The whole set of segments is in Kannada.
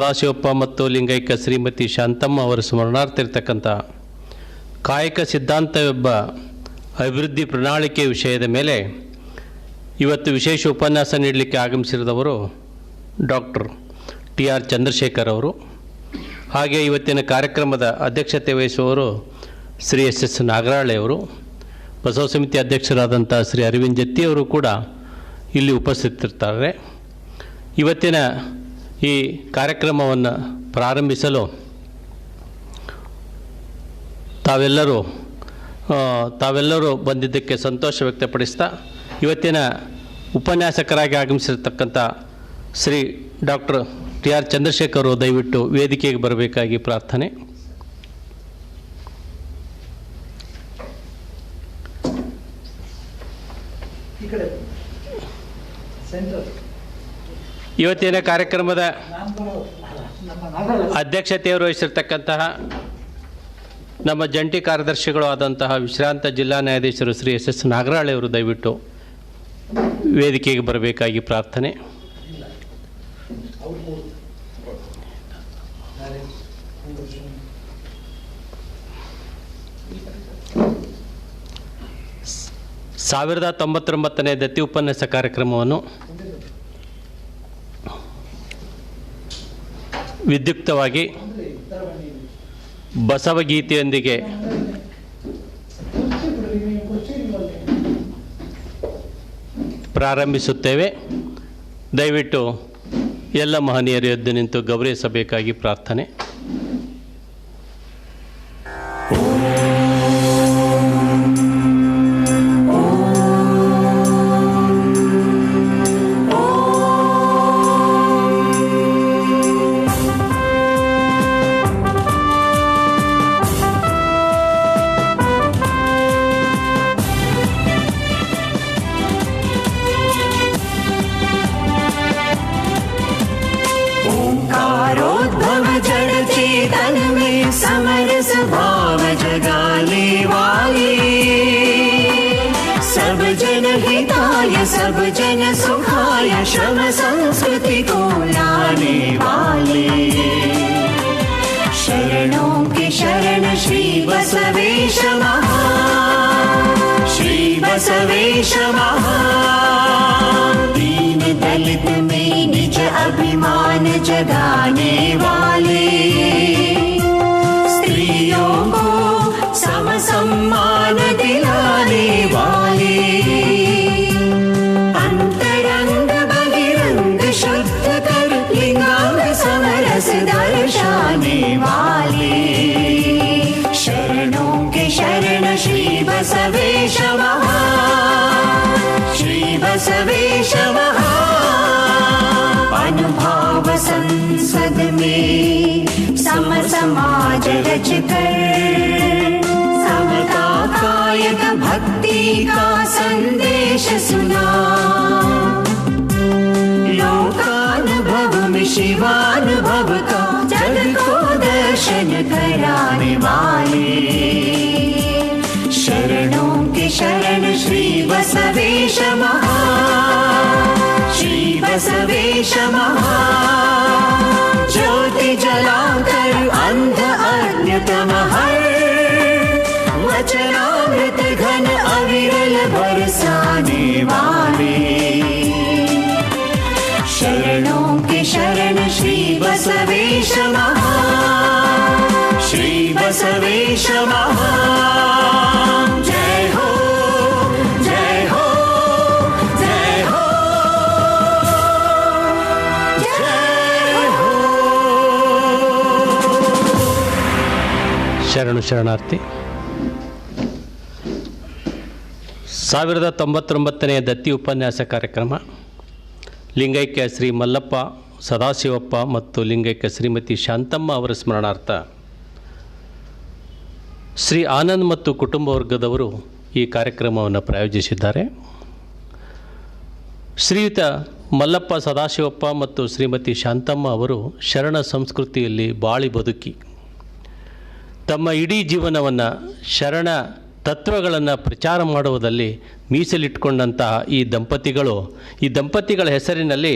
ಸದಾಶಿವಪ್ಪ ಮತ್ತು ಲಿಂಗೈಕ್ಯ ಶ್ರೀಮತಿ ಶಾಂತಮ್ಮ ಅವರ ಸ್ಮರಣಾರ್ಥ ಇರತಕ್ಕಂಥ ಕಾಯಕ ಸಿದ್ಧಾಂತವೆಂಬ ಅಭಿವೃದ್ಧಿ ಪ್ರಣಾಳಿಕೆ ವಿಷಯದ ಮೇಲೆ ಇವತ್ತು ವಿಶೇಷ ಉಪನ್ಯಾಸ ನೀಡಲಿಕ್ಕೆ ಆಗಮಿಸಿರುವವರು ಡಾಕ್ಟರ್ ಟಿ.ಆರ್. ಚಂದ್ರಶೇಖರ್ ಅವರು. ಹಾಗೆ ಇವತ್ತಿನ ಕಾರ್ಯಕ್ರಮದ ಅಧ್ಯಕ್ಷತೆ ವಹಿಸುವವರು ಶ್ರೀ ಎಸ್ ನಾಗರಾಳೆ ಅವರು. ಬಸವ ಸಮಿತಿ ಅಧ್ಯಕ್ಷರಾದಂಥ ಶ್ರೀ ಅರವಿಂದ್ ಜತ್ತಿ ಅವರು ಕೂಡ ಇಲ್ಲಿ ಉಪಸ್ಥಿತರಿರ್ತಾರೆ. ಇವತ್ತಿನ ಈ ಕಾರ್ಯಕ್ರಮವನ್ನು ಪ್ರಾರಂಭಿಸಲು ತಾವೆಲ್ಲರೂ ಬಂದಿದ್ದಕ್ಕೆ ಸಂತೋಷ ವ್ಯಕ್ತಪಡಿಸ್ತಾ ಇವತ್ತಿನ ಉಪನ್ಯಾಸಕರಾಗಿ ಆಗಮಿಸಿರ್ತಕ್ಕಂಥ ಶ್ರೀ ಡಾಕ್ಟರ್ ಟಿ.ಆರ್. ಚಂದ್ರಶೇಖರ್ ಅವರು ದಯವಿಟ್ಟು ವೇದಿಕೆಗೆ ಬರಬೇಕಾಗಿ ಪ್ರಾರ್ಥನೆ. ಇವತ್ತಿನ ಕಾರ್ಯಕ್ರಮದ ಅಧ್ಯಕ್ಷತೆಯನ್ನು ವಹಿಸಿರ್ತಕ್ಕಂತಹ ನಮ್ಮ ಜಂಟಿ ಕಾರ್ಯದರ್ಶಿಗಳು ಆದಂತಹ ವಿಶ್ರಾಂತ ಜಿಲ್ಲಾ ನ್ಯಾಯಾಧೀಶರು ಶ್ರೀ ಎಸ್ ನಾಗರಾಳೆ ಅವರು ದಯವಿಟ್ಟು ವೇದಿಕೆಗೆ ಬರಬೇಕಾಗಿ ಪ್ರಾರ್ಥನೆ. ಸಾವಿರದ 99ನೇ ದತ್ತಿ ಉಪನ್ಯಾಸ ಕಾರ್ಯಕ್ರಮವನ್ನು ವಿದ್ಯುಕ್ತವಾಗಿ ಬಸವಗೀತೆಯೊಂದಿಗೆ ಪ್ರಾರಂಭಿಸುತ್ತೇವೆ. ದಯವಿಟ್ಟು ಎಲ್ಲ ಮಹನೀಯರು ಎದ್ದು ನಿಂತು ಗೌರವಿಸಬೇಕಾಗಿ ಪ್ರಾರ್ಥನೆ. सब जन सुखाय श्रम संस्कृति को लाने वाले शरणों के शरण श्री बसवेश महान दीन दलित में निज अभिमान जगाने वाले स्त्रियों को सम सम्मान दिलाने वाले शुद्ध कर लिंगांग समरस दर्शाने वाले शरणों के शरण श्री बसवेश महान अनुभाव संसद में सम समाज रच कर समता कायक भक्ति का संदेश सुना लोकानुभव में शिवानुभव का जग को दर्शन कराने वाले शरणों के शरण श्री बसवेश महान ज्योति जलाकर अंध अज्ञतम हर वचनामृत घन अविरल बरसाने वाले शरणों के शरण श्री बसवेश महान जय हो जय हो जय हो जय हो। ಶರಣು ಶರಣಾರ್ಥಿ. 1099ನೇ ದತ್ತಿ ಉಪನ್ಯಾಸ ಕಾರ್ಯಕ್ರಮ ಲಿಂಗೈಕ್ಯ ಶ್ರೀ ಮಲ್ಲಪ್ಪ ಸದಾಶಿವಪ್ಪ ಮತ್ತು ಲಿಂಗೈಕ್ಯ ಶ್ರೀಮತಿ ಶಾಂತಮ್ಮ ಅವರ ಸ್ಮರಣಾರ್ಥ ಶ್ರೀ ಆನಂದ್ ಮತ್ತು ಕುಟುಂಬ ವರ್ಗದವರು ಈ ಕಾರ್ಯಕ್ರಮವನ್ನು ಪ್ರಾಯೋಜಿಸಿದ್ದಾರೆ. ಶ್ರೀಯುತ ಮಲ್ಲಪ್ಪ ಸದಾಶಿವಪ್ಪ ಮತ್ತು ಶ್ರೀಮತಿ ಶಾಂತಮ್ಮ ಅವರು ಶರಣ ಸಂಸ್ಕೃತಿಯಲ್ಲಿ ಬಾಳಿ ಬದುಕಿ ತಮ್ಮ ಇಡೀ ಜೀವನವನ್ನು ಶರಣ ತತ್ವಗಳನ್ನು ಪ್ರಚಾರ ಮಾಡುವುದಲ್ಲಿ ಮೀಸಲಿಟ್ಕೊಂಡಂತಹ ಈ ದಂಪತಿಗಳ ಹೆಸರಿನಲ್ಲಿ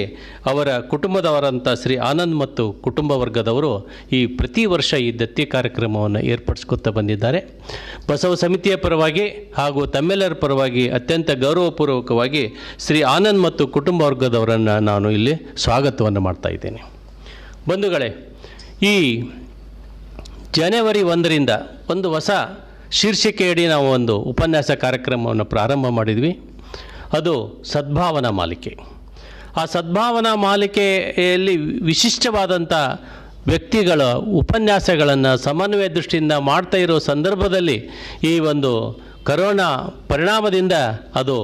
ಅವರ ಕುಟುಂಬದವರಂಥ ಶ್ರೀ ಆನಂದ್ ಮತ್ತು ಕುಟುಂಬ ವರ್ಗದವರು ಈ ಪ್ರತಿ ವರ್ಷ ಈ ದತ್ತಿ ಕಾರ್ಯಕ್ರಮವನ್ನು ಏರ್ಪಡಿಸ್ಕೊತಾ ಬಂದಿದ್ದಾರೆ. ಬಸವ ಸಮಿತಿಯ ಪರವಾಗಿ ಹಾಗೂ ತಮ್ಮೆಲ್ಲರ ಪರವಾಗಿ ಅತ್ಯಂತ ಗೌರವಪೂರ್ವಕವಾಗಿ ಶ್ರೀ ಆನಂದ್ ಮತ್ತು ಕುಟುಂಬ ವರ್ಗದವರನ್ನು ನಾನು ಇಲ್ಲಿ ಸ್ವಾಗತವನ್ನು ಮಾಡ್ತಾ ಇದ್ದೇನೆ. ಬಂಧುಗಳೇ, ಈ ಜನವರಿ 1ರಿಂದ ಒಂದು ಹೊಸ ಶೀರ್ಷಿಕೆಯಡಿ ನಾವು ಒಂದು ಉಪನ್ಯಾಸ ಕಾರ್ಯಕ್ರಮವನ್ನು ಪ್ರಾರಂಭ ಮಾಡಿದ್ವಿ. ಅದು ಸದ್ಭಾವನಾ ಮಾಲಿಕೆ. ಆ ಸದ್ಭಾವನಾ ಮಾಲಿಕೆಯಲ್ಲಿ ವಿಶಿಷ್ಟವಾದಂಥ ವ್ಯಕ್ತಿಗಳ ಉಪನ್ಯಾಸಗಳನ್ನು ಸಮನ್ವಯ ದೃಷ್ಟಿಯಿಂದ ಮಾಡ್ತಾ ಇರೋ ಸಂದರ್ಭದಲ್ಲಿ ಈ ಒಂದು ಕರೋನಾ ಪರಿಣಾಮದಿಂದ ಅದು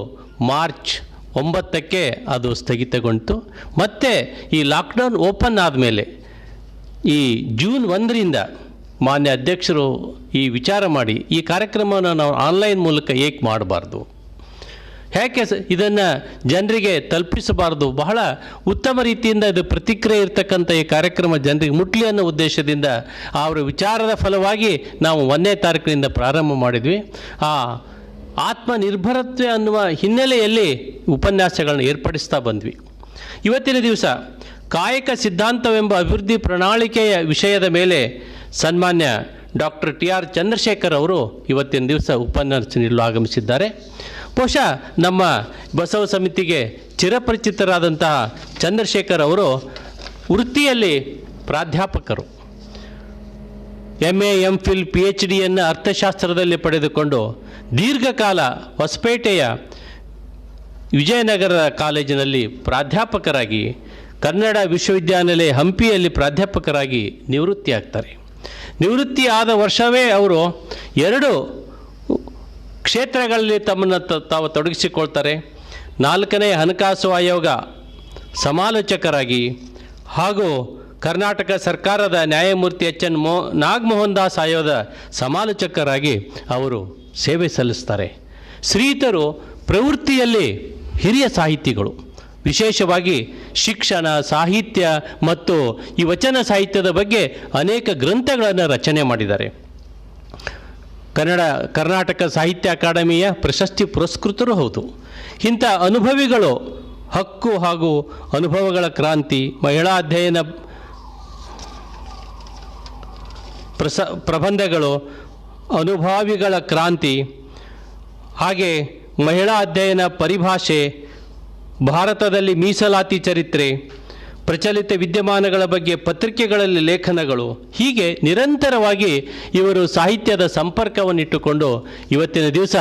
ಮಾರ್ಚ್ 9ಕ್ಕೆ ಅದು ಸ್ಥಗಿತಗೊಂಡಿತು. ಮತ್ತು ಈ ಲಾಕ್ಡೌನ್ ಓಪನ್ ಆದಮೇಲೆ ಈ ಜೂನ್ 1ರಿಂದ ಮಾನ್ಯ ಅಧ್ಯಕ್ಷರು ಈ ವಿಚಾರ ಮಾಡಿ ಈ ಕಾರ್ಯಕ್ರಮವನ್ನು ನಾವು ಆನ್ಲೈನ್ ಮೂಲಕ ಏಕೆ ಮಾಡಬಾರ್ದು, ಯಾಕೆ ಇದನ್ನು ಜನರಿಗೆ ತಲುಪಿಸಬಾರ್ದು, ಬಹಳ ಉತ್ತಮ ರೀತಿಯಿಂದ ಇದು ಪ್ರತಿಕ್ರಿಯೆ ಇರತಕ್ಕಂಥ ಈ ಕಾರ್ಯಕ್ರಮ ಜನರಿಗೆ ಮುಟ್ಲಿ ಅನ್ನೋ ಉದ್ದೇಶದಿಂದ ಅವರ ವಿಚಾರದ ಫಲವಾಗಿ ನಾವು 1ನೇ ತಾರೀಕಿನಿಂದ ಪ್ರಾರಂಭ ಮಾಡಿದ್ವಿ. ಆ ಆತ್ಮನಿರ್ಭರತೆ ಅನ್ನುವ ಹಿನ್ನೆಲೆಯಲ್ಲಿ ಉಪನ್ಯಾಸಗಳನ್ನು ಏರ್ಪಡಿಸ್ತಾ ಬಂದ್ವಿ. ಇವತ್ತಿನ ದಿವಸ ಕಾಯಕ ಸಿದ್ಧಾಂತವೆಂಬ ಅಭಿವೃದ್ಧಿ ಪ್ರಣಾಳಿಕೆಯ ವಿಷಯದ ಮೇಲೆ ಸನ್ಮಾನ್ಯ ಡಾಕ್ಟರ್ TR ಚಂದ್ರಶೇಖರ್ ಅವರು ಇವತ್ತಿನ ದಿವಸ ಉಪನ್ಯಾಸ ನೀಡಲು ಆಗಮಿಸಿದ್ದಾರೆ. ಬಹುಶಃ ನಮ್ಮ ಬಸವ ಸಮಿತಿಗೆ ಚಿರಪರಿಚಿತರಾದಂತಹ ಚಂದ್ರಶೇಖರ್ ಅವರು ವೃತ್ತಿಯಲ್ಲಿ ಪ್ರಾಧ್ಯಾಪಕರು. MA MPhil PhDಯನ್ನು ಅರ್ಥಶಾಸ್ತ್ರದಲ್ಲಿ ಪಡೆದುಕೊಂಡು ದೀರ್ಘಕಾಲ ಹೊಸಪೇಟೆಯ ವಿಜಯನಗರ ಕಾಲೇಜಿನಲ್ಲಿ ಪ್ರಾಧ್ಯಾಪಕರಾಗಿ, ಕನ್ನಡ ವಿಶ್ವವಿದ್ಯಾನಿಲಯ ಹಂಪಿಯಲ್ಲಿ ಪ್ರಾಧ್ಯಾಪಕರಾಗಿ ನಿವೃತ್ತಿ ಆಗ್ತಾರೆ. ನಿವೃತ್ತಿ ಆದ ವರ್ಷವೇ ಅವರು 2 ಕ್ಷೇತ್ರಗಳಲ್ಲಿ ತಮ್ಮನ್ನು ತಾವು ತೊಡಗಿಸಿಕೊಳ್ತಾರೆ. 4ನೇ ಹಣಕಾಸು ಆಯೋಗ ಸಮಾಲೋಚಕರಾಗಿ ಹಾಗೂ ಕರ್ನಾಟಕ ಸರ್ಕಾರದ ನ್ಯಾಯಮೂರ್ತಿ HN ನಾಗಮೋಹನ್ ದಾಸ್ ಆಯೋಗದ ಸಮಾಲೋಚಕರಾಗಿ ಅವರು ಸೇವೆ ಸಲ್ಲಿಸ್ತಾರೆ. ಶ್ರೀಯುತರು ಪ್ರವೃತ್ತಿಯಲ್ಲಿ ಹಿರಿಯ ಸಾಹಿತಿಗಳು. ವಿಶೇಷವಾಗಿ ಶಿಕ್ಷಣ, ಸಾಹಿತ್ಯ ಮತ್ತು ಈ ವಚನ ಸಾಹಿತ್ಯದ ಬಗ್ಗೆ ಅನೇಕ ಗ್ರಂಥಗಳನ್ನು ರಚನೆ ಮಾಡಿದ್ದಾರೆ. ಕರ್ನಾಟಕ ಸಾಹಿತ್ಯ ಅಕಾಡೆಮಿಯ ಪ್ರಶಸ್ತಿ ಪುರಸ್ಕೃತರೂ ಹೌದು. ಇಂಥ ಅನುಭವಿಗಳು ಹಕ್ಕು ಹಾಗೂ ಅನುಭವಗಳ ಕ್ರಾಂತಿ, ಮಹಿಳಾ ಅಧ್ಯಯನ ಪ್ರಬಂಧಗಳು, ಅನುಭಾವಿಗಳ ಕ್ರಾಂತಿ, ಹಾಗೆ ಮಹಿಳಾ ಅಧ್ಯಯನ ಪರಿಭಾಷೆ, ಭಾರತದಲ್ಲಿ ಮೀಸಲಾತಿ ಚರಿತ್ರೆ, ಪ್ರಚಲಿತ ವಿದ್ಯಮಾನಗಳ ಬಗ್ಗೆ ಪತ್ರಿಕೆಗಳಲ್ಲಿ ಲೇಖನಗಳು, ಹೀಗೆ ನಿರಂತರವಾಗಿ ಇವರು ಸಾಹಿತ್ಯದ ಸಂಪರ್ಕವನ್ನಿಟ್ಟುಕೊಂಡು ಇವತ್ತಿನ ದಿವಸ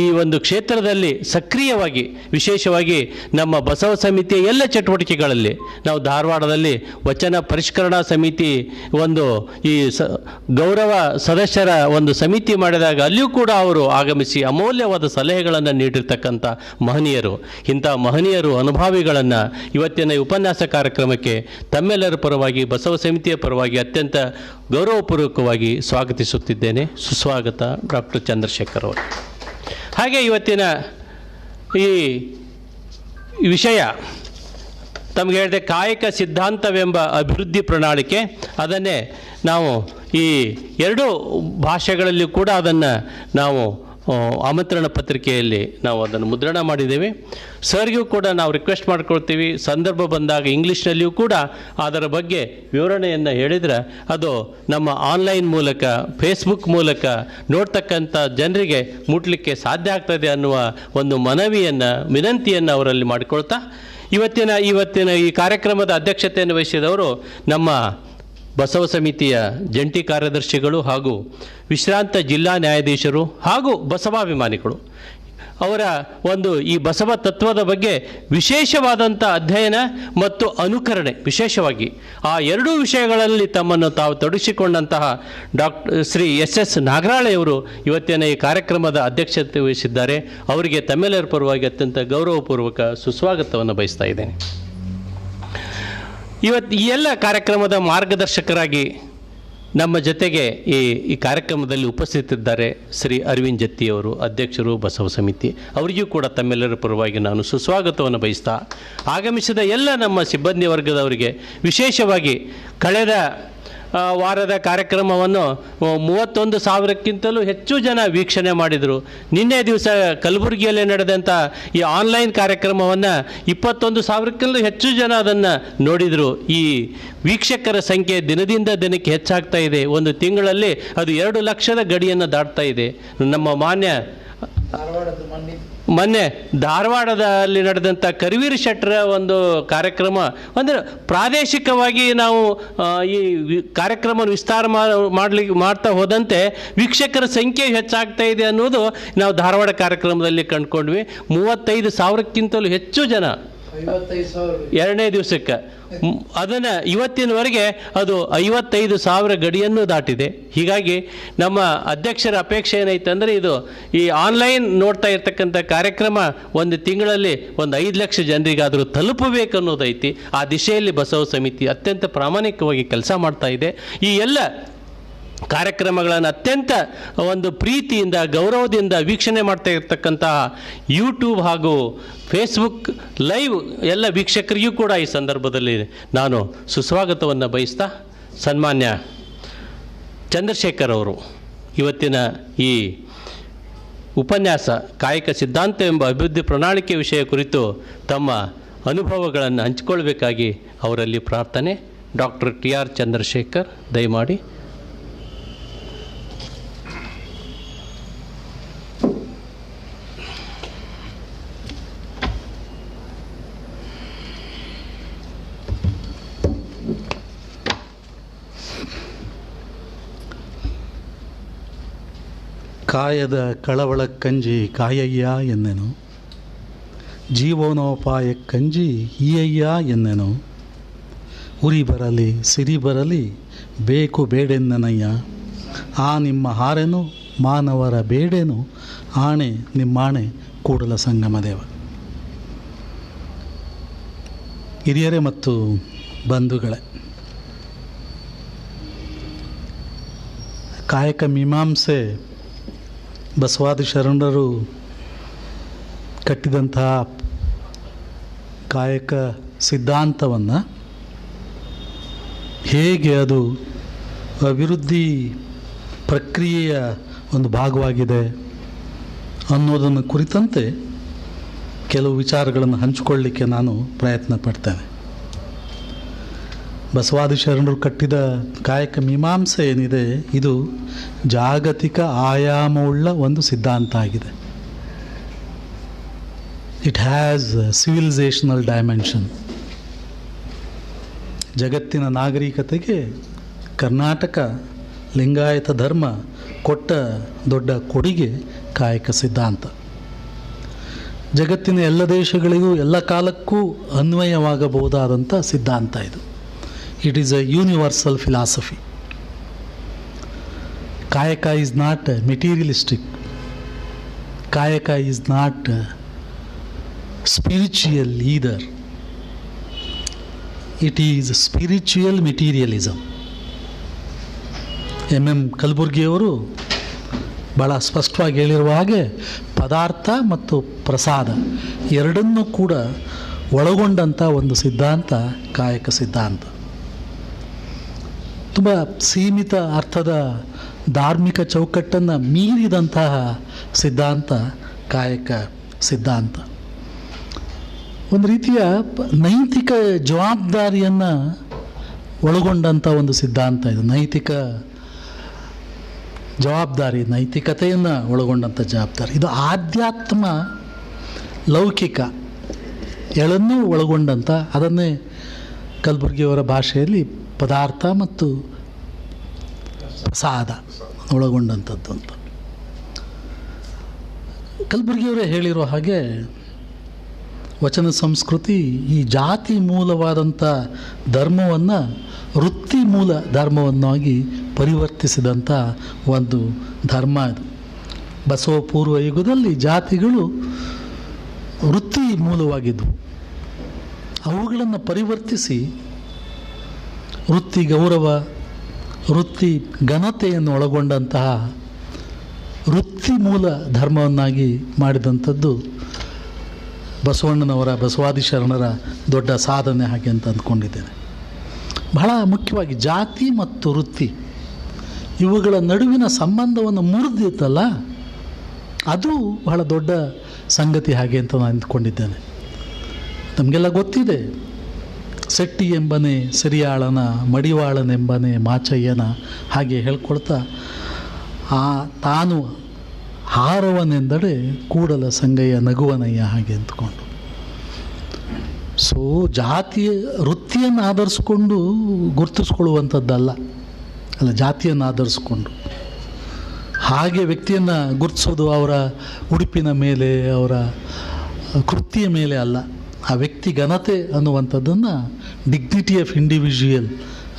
ಈ ಒಂದು ಕ್ಷೇತ್ರದಲ್ಲಿ ಸಕ್ರಿಯವಾಗಿ, ವಿಶೇಷವಾಗಿ ನಮ್ಮ ಬಸವ ಸಮಿತಿಯ ಎಲ್ಲ ಚಟುವಟಿಕೆಗಳಲ್ಲಿ, ನಾವು ಧಾರವಾಡದಲ್ಲಿ ವಚನ ಪರಿಷ್ಕರಣಾ ಸಮಿತಿ ಒಂದು ಈ ಗೌರವ ಸದಸ್ಯರ ಒಂದು ಸಮಿತಿ ಮಾಡಿದಾಗ ಅಲ್ಲಿಯೂ ಕೂಡ ಅವರು ಆಗಮಿಸಿ ಅಮೂಲ್ಯವಾದ ಸಲಹೆಗಳನ್ನು ನೀಡಿರ್ತಕ್ಕಂಥ ಮಹನೀಯರು. ಇಂಥ ಮಹನೀಯರು, ಅನುಭಾವಿಗಳನ್ನು ಇವತ್ತಿನ ಈ ಉಪನ್ಯಾಸ ಕಾರ್ಯಕ್ರಮಕ್ಕೆ ತಮ್ಮೆಲ್ಲರ ಪರವಾಗಿ, ಬಸವ ಸಮಿತಿಯ ಪರವಾಗಿ ಅತ್ಯಂತ ಗೌರವಪೂರ್ವಕವಾಗಿ ಸ್ವಾಗತಿಸುತ್ತಿದ್ದೇನೆ. ಸುಸ್ವಾಗತ ಡಾಕ್ಟರ್ ಚಂದ್ರಶೇಖರ್ ಅವರು. ಹಾಗೆ ಇವತ್ತಿನ ಈ ವಿಷಯ ತಮಗೆ ಹೇಳಿದೆ, ಕಾಯಕ ಸಿದ್ಧಾಂತವೆಂಬ ಅಭಿವೃದ್ಧಿ ಪ್ರಣಾಳಿಕೆ. ಅದನ್ನೇ ನಾವು ಈ 2 ಭಾಷೆಗಳಲ್ಲಿ ಕೂಡ ಅದನ್ನು ನಾವು ಆಮಂತ್ರಣ ಪತ್ರಿಕೆಯಲ್ಲಿ ನಾವು ಅದನ್ನು ಮುದ್ರಣ ಮಾಡಿದ್ದೇವೆ. ಸರ್ಗೂ ಕೂಡ ನಾವು ರಿಕ್ವೆಸ್ಟ್ ಮಾಡ್ಕೊಳ್ತೀವಿ, ಸಂದರ್ಭ ಬಂದಾಗ ಇಂಗ್ಲೀಷ್ನಲ್ಲಿಯೂ ಕೂಡ ಅದರ ಬಗ್ಗೆ ವಿವರಣೆಯನ್ನು ಹೇಳಿದರೆ ಅದು ನಮ್ಮ ಆನ್ಲೈನ್ ಮೂಲಕ, ಫೇಸ್ಬುಕ್ ಮೂಲಕ ನೋಡ್ತಕ್ಕಂಥ ಜನರಿಗೆ ಮುಟ್ಲಿಕ್ಕೆ ಸಾಧ್ಯ ಆಗ್ತದೆ ಅನ್ನುವ ಒಂದು ವಿನಂತಿಯನ್ನು ಅವರಲ್ಲಿ ಮಾಡಿಕೊಳ್ತಾ ಇವತ್ತಿನ ಈ ಕಾರ್ಯಕ್ರಮದ ಅಧ್ಯಕ್ಷತೆಯನ್ನು ವಹಿಸಿದವರು ನಮ್ಮ ಬಸವ ಸಮಿತಿಯ ಜಂಟಿ ಕಾರ್ಯದರ್ಶಿಗಳು ಹಾಗೂ ವಿಶ್ರಾಂತ ಜಿಲ್ಲಾ ನ್ಯಾಯಾಧೀಶರು ಹಾಗೂ ಬಸವಾಭಿಮಾನಿಗಳು. ಅವರ ಒಂದು ಈ ಬಸವ ತತ್ವದ ಬಗ್ಗೆ ವಿಶೇಷವಾದಂಥ ಅಧ್ಯಯನ ಮತ್ತು ಅನುಕರಣೆ, ವಿಶೇಷವಾಗಿ ಆ 2 ವಿಷಯಗಳಲ್ಲಿ ತಮ್ಮನ್ನು ತಾವು ತೊಡಗಿಸಿಕೊಂಡಂತಹ ಶ್ರೀ SS ನಾಗರಾಳೆಯವರು ಇವತ್ತಿನ ಈ ಕಾರ್ಯಕ್ರಮದ ಅಧ್ಯಕ್ಷತೆ ವಹಿಸಿದ್ದಾರೆ. ಅವರಿಗೆ ತಮ್ಮೆಲ್ಲರ ಪರವಾಗಿ ಅತ್ಯಂತ ಗೌರವಪೂರ್ವಕ ಸುಸ್ವಾಗತವನ್ನು ಬಯಸ್ತಾ ಇದ್ದೇನೆ. ಈ ಎಲ್ಲ ಕಾರ್ಯಕ್ರಮದ ಮಾರ್ಗದರ್ಶಕರಾಗಿ ನಮ್ಮ ಜೊತೆಗೆ ಈ ಕಾರ್ಯಕ್ರಮದಲ್ಲಿ ಉಪಸ್ಥಿತಿದ್ದಾರೆ ಶ್ರೀ ಅರವಿಂದ್ ಜತ್ತಿಯವರು, ಅಧ್ಯಕ್ಷರು ಬಸವ ಸಮಿತಿ. ಅವರಿಗೂ ಕೂಡ ತಮ್ಮೆಲ್ಲರ ಪರವಾಗಿ ನಾನು ಸುಸ್ವಾಗತವನ್ನು ಬಯಸ್ತಾ, ಆಗಮಿಸಿದ ಎಲ್ಲ ನಮ್ಮ ಸಿಬ್ಬಂದಿ ವರ್ಗದವರಿಗೆ, ವಿಶೇಷವಾಗಿ ಕಳೆದ ವಾರದ ಕಾರ್ಯಕ್ರಮವನ್ನು 31,000ಕ್ಕಿಂತಲೂ ಹೆಚ್ಚು ಜನ ವೀಕ್ಷಣೆ ಮಾಡಿದರು. ನಿನ್ನೆ ದಿವಸ ಕಲಬುರಗಿಯಲ್ಲಿ ನಡೆದಂಥ ಈ ಆನ್ಲೈನ್ ಕಾರ್ಯಕ್ರಮವನ್ನು 21,000ಕ್ಕಿಂತಲೂ ಹೆಚ್ಚು ಜನ ಅದನ್ನು ನೋಡಿದರು. ಈ ವೀಕ್ಷಕರ ಸಂಖ್ಯೆ ದಿನದಿಂದ ದಿನಕ್ಕೆ ಹೆಚ್ಚಾಗ್ತಾ ಇದೆ. ಒಂದು ತಿಂಗಳಲ್ಲಿ ಅದು 2 ಲಕ್ಷದ ಗಡಿಯನ್ನು ದಾಟ್ತಾ ಇದೆ. ನಮ್ಮ ಮೊನ್ನೆ ಧಾರವಾಡದಲ್ಲಿ ನಡೆದಂಥ ಕರವೀರ ಶೆಟ್ಟರ ಒಂದು ಕಾರ್ಯಕ್ರಮ, ಅಂದರೆ ಪ್ರಾದೇಶಿಕವಾಗಿ ನಾವು ಈ ಕಾರ್ಯಕ್ರಮ ವಿಸ್ತಾರ ಮಾಡ್ತಾ ಹೋದಂತೆ ವೀಕ್ಷಕರ ಸಂಖ್ಯೆ ಹೆಚ್ಚಾಗ್ತಾ ಇದೆ ಅನ್ನೋದು ನಾವು ಧಾರವಾಡ ಕಾರ್ಯಕ್ರಮದಲ್ಲಿ ಕಂಡುಕೊಂಡ್ವಿ. 35,000ಕ್ಕಿಂತಲೂ ಹೆಚ್ಚು ಜನ 2ನೇ ದಿವಸಕ್ಕೆ, ಅದನ್ನು ಇವತ್ತಿನವರೆಗೆ ಅದು 55,000 ಗಡಿಯನ್ನು ದಾಟಿದೆ. ಹೀಗಾಗಿ ನಮ್ಮ ಅಧ್ಯಕ್ಷರ ಅಪೇಕ್ಷೆ ಏನೈತೆ ಅಂದರೆ ಇದು ಈ ಆನ್ಲೈನ್ ನೋಡ್ತಾ ಇರ್ತಕ್ಕಂಥ ಕಾರ್ಯಕ್ರಮ ಒಂದು ತಿಂಗಳಲ್ಲಿ 5 ಲಕ್ಷ ಜನರಿಗಾದರೂ ತಲುಪಬೇಕು ಅನ್ನೋದೈತಿ. ಆ ದಿಶೆಯಲ್ಲಿ ಬಸವ ಸಮಿತಿ ಅತ್ಯಂತ ಪ್ರಾಮಾಣಿಕವಾಗಿ ಕೆಲಸ ಮಾಡ್ತಾ ಇದೆ. ಈ ಎಲ್ಲ ಕಾರ್ಯಕ್ರಮಗಳನ್ನು ಅತ್ಯಂತ ಒಂದು ಪ್ರೀತಿಯಿಂದ ಗೌರವದಿಂದ ವೀಕ್ಷಣೆ ಮಾಡ್ತಾ ಇರ್ತಕ್ಕಂತಹ ಯೂಟ್ಯೂಬ್ ಹಾಗೂ ಫೇಸ್ಬುಕ್ ಲೈವ್ ಎಲ್ಲ ವೀಕ್ಷಕರಿಗೂ ಕೂಡ ಈ ಸಂದರ್ಭದಲ್ಲಿ ನಾನು ಸುಸ್ವಾಗತವನ್ನು ಬಯಸ್ತಾ, ಸನ್ಮಾನ್ಯ ಚಂದ್ರಶೇಖರ್ ಅವರು ಇವತ್ತಿನ ಈ ಉಪನ್ಯಾಸ ಕಾಯಕ ಸಿದ್ಧಾಂತ ಎಂಬ ಅಭಿವೃದ್ಧಿ ಪ್ರಣಾಳಿಕೆ ವಿಷಯ ಕುರಿತು ತಮ್ಮ ಅನುಭವಗಳನ್ನು ಹಂಚಿಕೊಳ್ಬೇಕಾಗಿ ಅವರಲ್ಲಿ ಪ್ರಾರ್ಥನೆ. ಡಾಕ್ಟರ್ TR ಚಂದ್ರಶೇಖರ್, ದಯಮಾಡಿ. ಕಾಯದ ಕಳವಳ ಕಂಜಿ ಕಾಯಯ್ಯ ಎನ್ನೆನು, ಜೀವನೋಪಾಯ ಕಂಜಿ ಈಯಯ್ಯ ಎನ್ನೆನು. ಉರಿ ಬರಲಿ ಸಿರಿ ಬರಲಿ ಬೇಕು ಬೇಡೆನ್ನನಯ್ಯ, ಆ ನಿಮ್ಮ ಹಾರೆನು ಮಾನವರ ಬೇಡೇನು, ಆಣೆ ನಿಮ್ಮಾಣೆ ಕೂಡಲ ಸಂಗಮದೇವ. ಹಿರಿಯರೇ ಮತ್ತು ಬಂಧುಗಳೇ, ಕಾಯಕ ಮೀಮಾಂಸೆ ಬಸವಾದಿ ಶರಣರು ಕಟ್ಟಿದಂತಹ ಕಾಯಕ ಸಿದ್ಧಾಂತವನ್ನು ಹೇಗೆ ಅದು ಅಭಿವೃದ್ಧಿ ಪ್ರಕ್ರಿಯೆಯ ಒಂದು ಭಾಗವಾಗಿದೆ ಅನ್ನೋದನ್ನು ಕುರಿತಂತೆ ಕೆಲವು ವಿಚಾರಗಳನ್ನು ಹಂಚಿಕೊಳ್ಳಲಿಕ್ಕೆ ನಾನು ಪ್ರಯತ್ನ ಪಡ್ತೇನೆ. ಬಸವಾದಿ ಶರಣರು ಕಟ್ಟಿದ ಕಾಯಕ ಮೀಮಾಂಸೆ ಏನಿದೆ, ಇದು ಜಾಗತಿಕ ಆಯಾಮವುಳ್ಳ ಒಂದು ಸಿದ್ಧಾಂತ ಆಗಿದೆ. It has civilisational dimension. ಜಗತ್ತಿನ ನಾಗರಿಕತೆಗೆ ಕರ್ನಾಟಕ ಲಿಂಗಾಯತ ಧರ್ಮ ಕೊಟ್ಟ ದೊಡ್ಡ ಕೊಡುಗೆ ಕಾಯಕ ಸಿದ್ಧಾಂತ. ಜಗತ್ತಿನ ಎಲ್ಲ ದೇಶಗಳಿಗೂ ಎಲ್ಲ ಕಾಲಕ್ಕೂ ಅನ್ವಯವಾಗಬಹುದಾದಂಥ ಸಿದ್ಧಾಂತ ಇದು. It is a universal philosophy. Kayaka is not materialistic. Kayaka is not spiritual either. It is spiritual materialism. M.M. ಕಲಬುರ್ಗಿಯವರು ಭಾಳ ಸ್ಪಷ್ಟವಾಗಿ ಹೇಳಿರುವ ಹಾಗೆ ಪದಾರ್ಥ ಮತ್ತು ಪ್ರಸಾದ ಎರಡನ್ನೂ ಕೂಡ ಒಳಗೊಂಡಂಥ ಒಂದು ಸಿದ್ಧಾಂತ ಕಾಯಕ ಸಿದ್ಧಾಂತ. ತುಂಬ ಸೀಮಿತ ಅರ್ಥದ ಧಾರ್ಮಿಕ ಚೌಕಟ್ಟನ್ನು ಮೀರಿದಂತಹ ಸಿದ್ಧಾಂತ ಕಾಯಕ ಸಿದ್ಧಾಂತ. ಒಂದು ರೀತಿಯ ನೈತಿಕ ಜವಾಬ್ದಾರಿಯನ್ನು ಒಳಗೊಂಡಂಥ ಒಂದು ಸಿದ್ಧಾಂತ ಇದು. ನೈತಿಕ ಜವಾಬ್ದಾರಿ, ನೈತಿಕತೆಯನ್ನು ಒಳಗೊಂಡಂಥ ಜವಾಬ್ದಾರಿ ಇದು. ಆಧ್ಯಾತ್ಮ, ಲೌಕಿಕ ಎರಡನ್ನೂ ಒಳಗೊಂಡಂಥ, ಅದನ್ನೇ ಕಲಬುರ್ಗಿಯವರ ಭಾಷೆಯಲ್ಲಿ ಪದಾರ್ಥ ಮತ್ತು ಪ್ರಸಾದ ಒಳಗೊಂಡಂಥದ್ದು ಅಂತ. ಕಲಬುರ್ಗಿಯವರೇ ಹೇಳಿರೋ ಹಾಗೆ ವಚನ ಸಂಸ್ಕೃತಿ ಈ ಜಾತಿ ಮೂಲವಾದಂಥ ಧರ್ಮವನ್ನು ವೃತ್ತಿ ಮೂಲ ಧರ್ಮವನ್ನಾಗಿ ಪರಿವರ್ತಿಸಿದಂಥ ಒಂದು ಧರ್ಮ ಇದು. ಬಸವ ಪೂರ್ವ ಯುಗದಲ್ಲಿ ಜಾತಿಗಳು ವೃತ್ತಿ ಮೂಲವಾಗಿದ್ದವು. ಅವುಗಳನ್ನು ಪರಿವರ್ತಿಸಿ ವೃತ್ತಿ ಗೌರವ, ವೃತ್ತಿ ಘನತೆಯನ್ನು ಒಳಗೊಂಡಂತಹ ವೃತ್ತಿ ಮೂಲ ಧರ್ಮವನ್ನಾಗಿ ಮಾಡಿದಂಥದ್ದು ಬಸವಣ್ಣನವರ, ಬಸವಾದಿ ಶರಣರ ದೊಡ್ಡ ಸಾಧನೆ ಹಾಗೆ ಅಂತ ಅಂದ್ಕೊಂಡಿದ್ದೇನೆ. ಬಹಳ ಮುಖ್ಯವಾಗಿ ಜಾತಿ ಮತ್ತು ವೃತ್ತಿ ಇವುಗಳ ನಡುವಿನ ಸಂಬಂಧವನ್ನು ಮುರಿದಿತ್ತಲ್ಲ, ಅದು ಬಹಳ ದೊಡ್ಡ ಸಂಗತಿ ಹಾಗೆ ಅಂತ ನಾನು ಅಂದ್ಕೊಂಡಿದ್ದೇನೆ. ನಮಗೆಲ್ಲ ಗೊತ್ತಿದೆ, ಸೆಟ್ಟಿ ಎಂಬನೆ ಸಿರಿಯಾಳನ, ಮಡಿವಾಳನೆಂಬನೆ ಮಾಚಯ್ಯನ ಹಾಗೆ ಹೇಳ್ಕೊಳ್ತಾ ತಾನು ಹಾರವನೆಂದಡೆ ಕೂಡಲ ಸಂಗಯ್ಯ ನಗುವನಯ್ಯ ಹಾಗೆ ಅಂದ್ಕೊಂಡು. ಸೊ ಜಾತಿಯ ವೃತ್ತಿಯನ್ನು ಆಧರಿಸ್ಕೊಂಡು ಗುರುತಿಸ್ಕೊಳ್ಳುವಂಥದ್ದಲ್ಲ, ಅಲ್ಲ, ಜಾತಿಯನ್ನು ಆಧರಿಸ್ಕೊಂಡು ಹಾಗೆ ವ್ಯಕ್ತಿಯನ್ನು ಗುರುತಿಸೋದು ಅವರ ಉಡುಪಿನ ಮೇಲೆ, ಅವರ ಕೃತಿಯ ಮೇಲೆ ಅಲ್ಲ. ಆ ವ್ಯಕ್ತಿ ಘನತೆ ಅನ್ನುವಂಥದ್ದನ್ನು, ಡಿಗ್ನಿಟಿ ಆಫ್ ಇಂಡಿವಿಜುವಲ್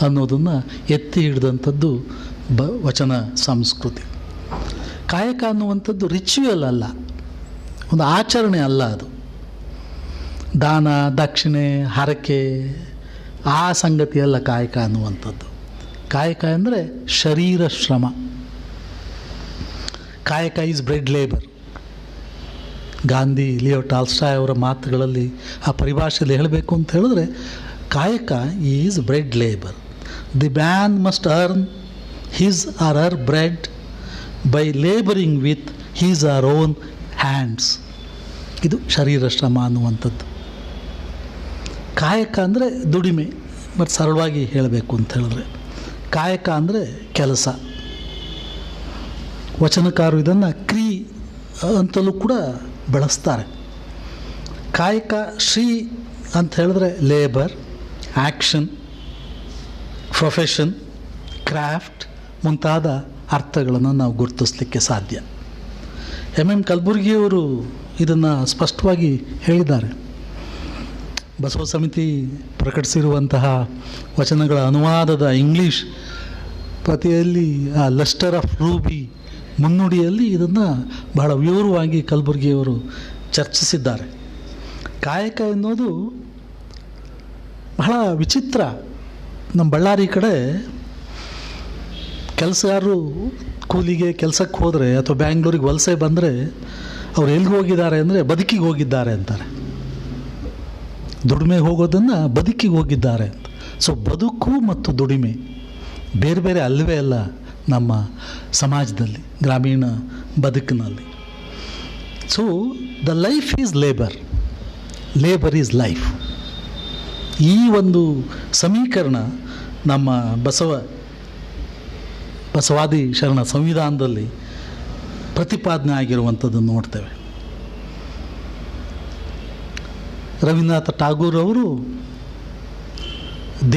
ಅನ್ನೋದನ್ನು ಎತ್ತಿ ಹಿಡಿದಂಥದ್ದು ವಚನ ಸಂಸ್ಕೃತಿ. ಕಾಯಕ ಅನ್ನುವಂಥದ್ದು ರಿಚುವಲ್ ಅಲ್ಲ, ಒಂದು ಆಚರಣೆ ಅಲ್ಲ. ಅದು ದಾನ, ದಕ್ಷಿಣೆ, ಹರಕೆ ಆ ಸಂಗತಿ ಅಲ್ಲ ಕಾಯಕ ಅನ್ನುವಂಥದ್ದು. ಕಾಯಕ ಅಂದರೆ ಶರೀರ ಶ್ರಮ. Kayaka is bread labour. Gandhi, Leo Tolstoy ಅವರ ಮಾತುಗಳಲ್ಲಿ ಆ ಪರಿಭಾಷೆಯಲ್ಲಿ ಹೇಳಬೇಕು ಅಂತ ಹೇಳಿದ್ರೆ, kayaka is bread labour. The man must earn his or her bread by labouring with his or own hands. ಇದು ಶರೀರ ಶ್ರಮ ಅನ್ನುವಂಥದ್ದು. ಕಾಯಕ ಅಂದರೆ ದುಡಿಮೆ. ಮತ್ತು ಸರಳವಾಗಿ ಹೇಳಬೇಕು ಅಂತ ಹೇಳಿದ್ರೆ, ಕಾಯಕ ಅಂದರೆ ಕೆಲಸ. ವಚನಕಾರರು ಇದನ್ನು ಕ್ರಿ ಅಂತಲೂ ಕೂಡ ಬಳಸ್ತಾರೆ. ಕಾಯಕ ಶ್ರೀ ಅಂತ ಹೇಳಿದ್ರೆ ಲೇಬರ್, ಆ್ಯಕ್ಷನ್, ಪ್ರೊಫೆಷನ್, ಕ್ರಾಫ್ಟ್ ಮುಂತಾದ ಅರ್ಥಗಳನ್ನು ನಾವು ಗುರುತಿಸಲಿಕ್ಕೆ ಸಾಧ್ಯ. ಎಂ ಕಲಬುರ್ಗಿಯವರು ಇದನ್ನು ಸ್ಪಷ್ಟವಾಗಿ ಹೇಳಿದ್ದಾರೆ. ಬಸವ ಸಮಿತಿ ಪ್ರಕಟಿಸಿರುವಂತಹ ವಚನಗಳ ಅನುವಾದದ ಇಂಗ್ಲೀಷ್ ಪ್ರತಿಯಲ್ಲಿ ಆ ಲಸ್ಟರ್ ಆಫ್ ರೂಬಿ ಮುನ್ನುಡಿಯಲ್ಲಿ ಇದನ್ನು ಬಹಳ ವಿವರವಾಗಿ ಕಲಬುರ್ಗಿಯವರು ಚರ್ಚಿಸಿದ್ದಾರೆ. ಕಾಯಕ ಎನ್ನುವುದು ಬಹಳ ವಿಚಿತ್ರ. ನಮ್ಮ ಬಳ್ಳಾರಿ ಕಡೆ ಕೆಲಸಗಾರರು ಕೂಲಿಗೆ ಕೆಲಸಕ್ಕೆ ಹೋದರೆ ಅಥವಾ ಬ್ಯಾಂಗ್ಳೂರಿಗೆ ವಲಸೆ ಬಂದರೆ ಅವ್ರು ಎಲ್ಲಿಗೆ ಹೋಗಿದ್ದಾರೆ ಅಂದರೆ ಬದುಕಿಗೆ ಹೋಗಿದ್ದಾರೆ ಅಂತಾರೆ. ದುಡಿಮೆಗೆ ಹೋಗೋದನ್ನು ಬದುಕಿಗೆ ಹೋಗಿದ್ದಾರೆ ಅಂತ. ಸೊ ಬದುಕು ಮತ್ತು ದುಡಿಮೆ ಬೇರೆ ಬೇರೆ ಅಲ್ಲವೇ ಅಲ್ಲ ನಮ್ಮ ಸಮಾಜದಲ್ಲಿ, ಗ್ರಾಮೀಣ ಬದುಕಿನಲ್ಲಿ. So the life is labour, labour is life. ಈ ಒಂದು ಸಮೀಕರಣ ನಮ್ಮ ಬಸವಾದಿ ಶರಣ ಸಂವಿಧಾನದಲ್ಲಿ ಪ್ರತಿಪಾದನೆ ಆಗಿರುವಂಥದ್ದನ್ನು ನೋಡ್ತೇವೆ. ರವೀಂದ್ರನಾಥ ಠಾಗೂರ್ ಅವರು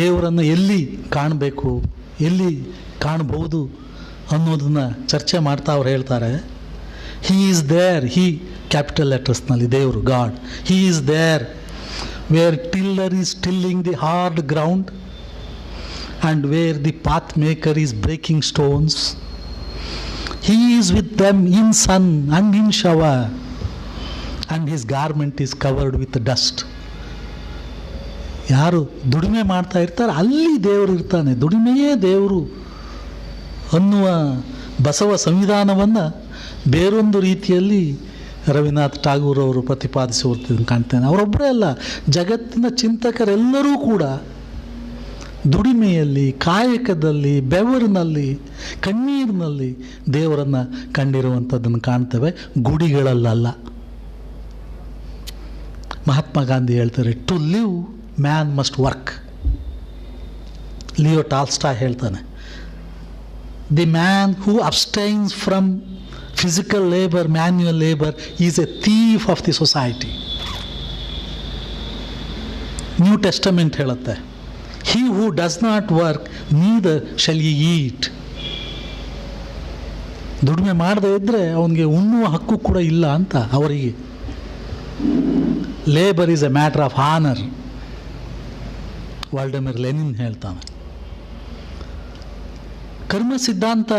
ದೇವರನ್ನು ಎಲ್ಲಿ ಕಾಣಬೇಕು, ಎಲ್ಲಿ ಕಾಣಬಹುದು ಅನ್ನೋದನ್ನು ಚರ್ಚೆ ಮಾಡ್ತಾ ಅವ್ರು ಹೇಳ್ತಾರೆ, he is there, he capital ಲೆಟರ್ಸ್ನಲ್ಲಿ ದೇವರು, God, he is there where tiller is tilling the hard ground and where the path maker is breaking stones. He is with them in sun and in shower and his garment is covered with dust. ಯಾರು ದುಡಿಮೆ ಮಾಡ್ತಾ ಇರ್ತಾರೆ ಅಲ್ಲಿ ದೇವರು ಇರ್ತಾನೆ, ದುಡಿಮೆಯೇ ದೇವರು ಅನ್ನುವ ಬಸವ ಸಂವಿಧಾನವನ್ನು ಬೇರೊಂದು ರೀತಿಯಲ್ಲಿ ರವೀಂದ್ರನಾಥ್ ಠಾಗೂರ್ ಅವರು ಪ್ರತಿಪಾದಿಸುವಂಥದ್ದನ್ನು ಕಾಣ್ತೇನೆ. ಅವರೊಬ್ಬರೇ ಅಲ್ಲ, ಜಗತ್ತಿನ ಚಿಂತಕರೆಲ್ಲರೂ ಕೂಡ ದುಡಿಮೆಯಲ್ಲಿ, ಕಾಯಕದಲ್ಲಿ, ಬೆವರಿನಲ್ಲಿ, ಕಣ್ಣೀರಿನಲ್ಲಿ ದೇವರನ್ನು ಕಂಡಿರುವಂಥದ್ದನ್ನು ಕಾಣ್ತೇವೆ, ಗುಡಿಗಳಲ್ಲ. ಮಹಾತ್ಮ ಗಾಂಧಿ ಹೇಳ್ತಾರೆ, to live man must work. Leo Tolstoy ಹೇಳ್ತಾನೆ, the man who abstains from physical labour, manual labour is a thief of the society. New Testament ಹೇಳುತ್ತೆ, he who does not work neither shall ye eat. ದುಡಿಮೆ ಮಾಡದೇ ಇದ್ದರೆ ಅವನಿಗೆ ಉಣ್ಣುವ ಹಕ್ಕು ಕೂಡ ಇಲ್ಲ ಅಂತ ಅವರಿಗೆ. Labour is a matter of honour, Vladimir Lenin ಹೇಳ್ತಾನೆ. ಕರ್ಮ ಸಿದ್ಧಾಂತ